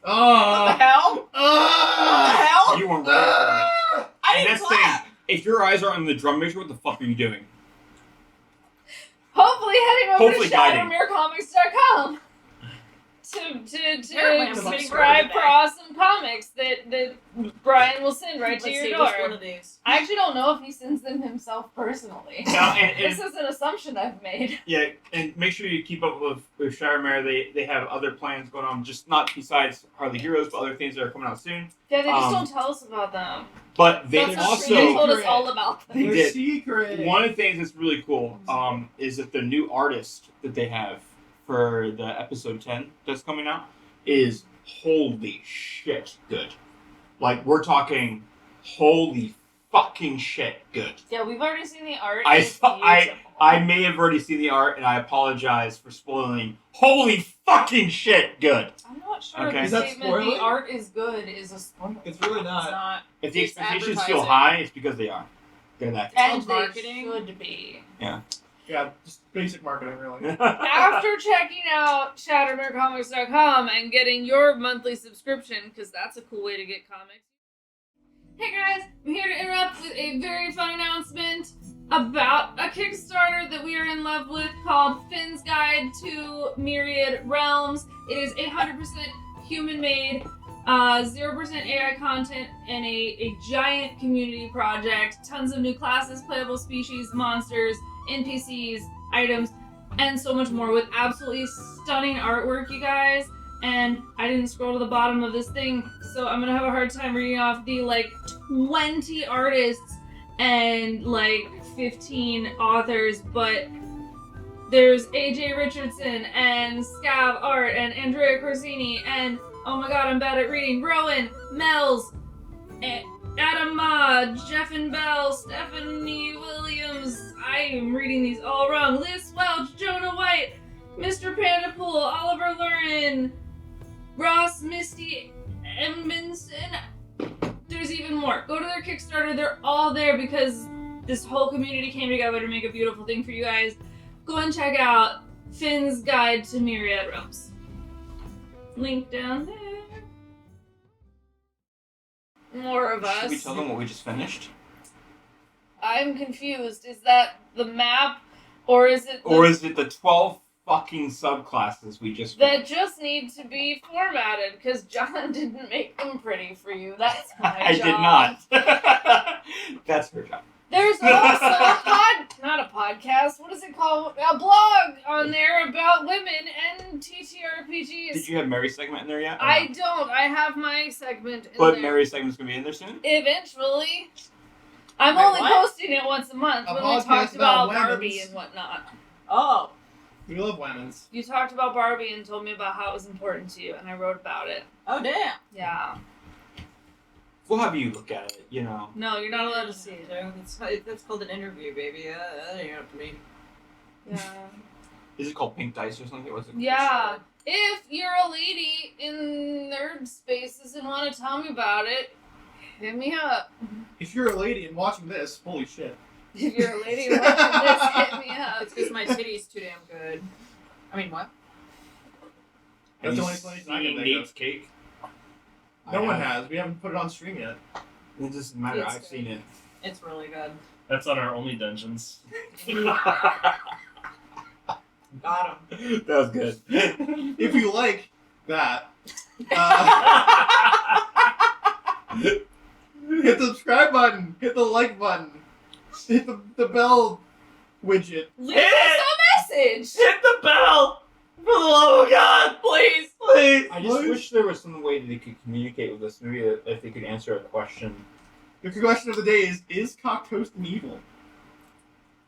What the Oh. hell? What the hell? You weren't ready for it. I And didn't that's the thing. clap. If your eyes aren't on the drum major, what the fuck are you doing? Hopefully heading over Hopefully to guiding. ShadowmereComics.com to Apparently I'm to submitting subscribe for for it. awesome comics that Brian will send right Let's to your see door. which one of these. I actually don't know if he sends them himself personally. Now, and This is an assumption I've made. yeah, and make sure you keep up with Shadowmere. They have other plans going on, just not besides Hardly Heroes, but other things that are coming out soon. Yeah, they just Um, don't tell us about them. But they That's not also true. They told us Secret. all about them. They They're did. secret. One of the things that's really cool is that the new artist that they have for the episode 10 that's coming out is holy shit good. Like, we're talking holy fucking shit good. Yeah, we've already seen the art. I It's thought- beautiful. I may have already seen the art, and I apologize for spoiling. Holy fucking shit good. I'm not sure Okay. if Is the that statement spoiling? the art is good is a spoiler. It's really It's not. not. If the It's expectations feel advertising. high, it's because they are. They're that. And called they marketing. should be. Yeah, just basic marketing, really. After checking out ShadowmereComics.com and getting your monthly subscription, because that's a cool way to get comics. Hey guys, I'm here to interrupt with a very fun announcement about a Kickstarter that we are in love with called Finn's Guide to Myriad Realms. It is 100% human-made, 0% AI content, and a giant community project. Tons of new classes, playable species, monsters, NPCs, items, and so much more with absolutely stunning artwork, you guys. And I didn't scroll to the bottom of this thing, so I'm gonna have a hard time reading off the 20 artists and 15 authors, but there's AJ Richardson and Scav Art and Andrea Corsini and oh my god, I'm bad at reading. Rowan, Mel's, Adam Ma, Jeffin Bell, Stephanie Williams. I am reading these all wrong. Liz Welch, Jonah White, Mr. Pandapool, Oliver Lurin, Ross Misty Edmondson. There's even more. Go to their Kickstarter. They're all there because this whole community came together to make a beautiful thing for you guys. Go and check out Finn's Guide to Myriad Realms. Link down there. More of us. Should we tell them what we just finished? I'm confused. Is that the map, or is it the Or is it the 12 fucking subclasses we just that just need to be formatted? Because John didn't make them pretty for you. That's my I job. did not. That's her job. There's also not a podcast, what is it called? A blog on there about women and TTRPGs. Did you have Mary's segment in there yet? I don't. I have my segment in But there. Mary's segment's gonna be in there soon? Eventually. I'm Wait, only what? posting it once a month A when we podcast talked about about Barbie women's. and whatnot. Oh. We love women's. You talked about Barbie and told me about how it was important to you, and I wrote about it. Oh, damn. Yeah. We'll have you look at it, you know. No, you're not allowed to see it. That's called an interview, baby. That ain't up to me. Yeah. Is it called Pink Dice or something? What's it called? Yeah. If you're a lady in nerd spaces and want to tell me about it, hit me up. If you're a lady and watching this, holy shit. If you're a lady watching this, hit me up. It's because my titty's too damn good. I mean, what? That's the Have only you explanation I can seen think Nate's of. cake? No I one have. has. We haven't put it on stream yet. It doesn't matter. It's I've seen it. It's really good. That's on our only dungeons. Got him. That was good. If you like that, hit the subscribe button, hit the like button, hit the bell widget. Leave us a message! Hit the bell! For the love of God, please, please! I just wish there was some way that they could communicate with us. Maybe if they could answer a question. The question of the day is cock toasting evil?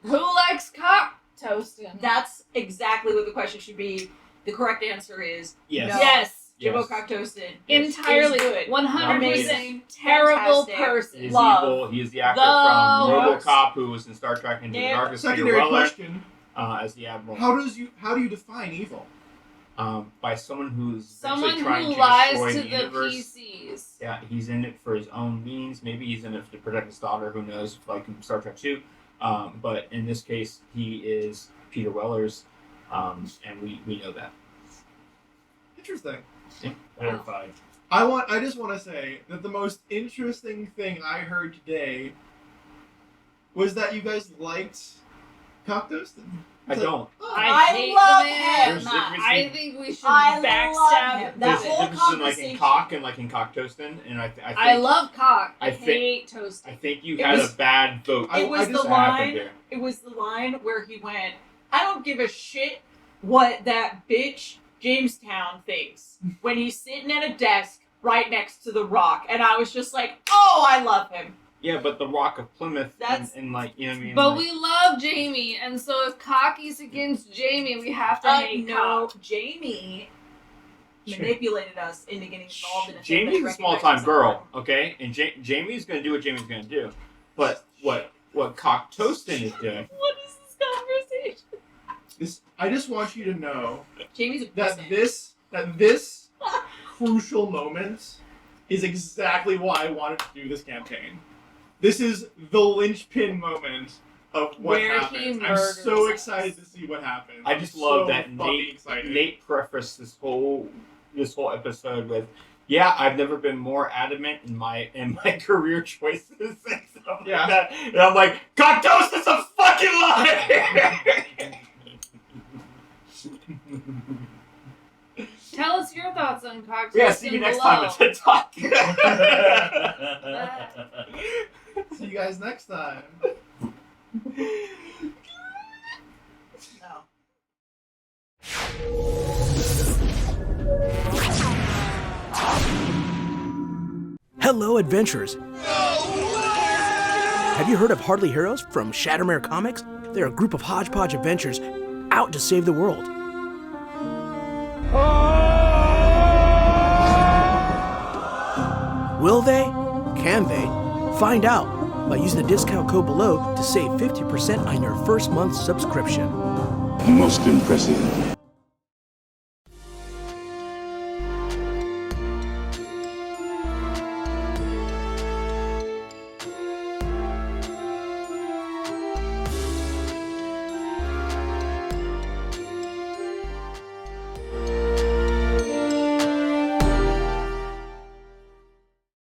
Who likes cock toasting? That's exactly what the question should be. The correct answer is Yes. no. Yes. Jimbo Yes. cock toasted. Entirely. Is good. 100% Amazing. terrible Fantastic. person. He's Love. evil. He is the actor The from worst. RoboCop who was in Star Trek Into the Yeah. Darkness. Peter Secondary Weller, question: as the Admiral. How do you define evil? By someone who's Someone essentially trying who to lies destroy to the the universe. PCs. Yeah, he's in it for his own means. Maybe he's in it to protect his daughter. Who knows? Like in Star Trek 2. But in this case, he is Peter Weller's, and we know that. Interesting. Verified. I just want to say that the most interesting thing I heard today was that you guys liked cock toasting. I don't. I hate love the man. There's a difference I in- think we should I love backstab him. the That There's a bitch. whole difference in like in conversation- cock and like in cock toasting, and I think I love cock. I I think- hate toasting. I think you It had was- a bad vote. I It was just the happened line. there. It was the line where he went, "I don't give a shit what that bitch Jamestown thinks," when he's sitting at a desk right next to the Rock, and I was just like, "Oh, I love him." Yeah, but the Rock of Plymouth That's- and like you know what I mean. But like, we love Jamie, and so if Cocky's against Jamie, we have to hate No, Cock. Jamie Sure. manipulated us into getting involved in a thing Jamie's that a small recognizes time girl, someone. okay, and Jamie's gonna do what Jamie's gonna do. But what cock toasting is doing? What is this conversation? I just want you to know Jamie's a that person. this crucial moment is exactly why I wanted to do this campaign. This is the linchpin moment of what Where he happens. I'm murders so us. excited to see what happens. I just love that fucking excited. Nate prefaced this whole episode with, "Yeah, I've never been more adamant in my career choices and stuff Yeah. like that." And I'm like, "Cock toast is a fucking lie." Tell us your thoughts on cock Yeah, toasting see you next below. time at TikTok. See you guys next time. No. Hello, adventurers! Have you heard of Hardly Heroes from Shattermare Comics? They're a group of hodgepodge adventures out to save the world. Will they? Can they? Find out by using the discount code below to save 50% on your first month's subscription. Most impressive.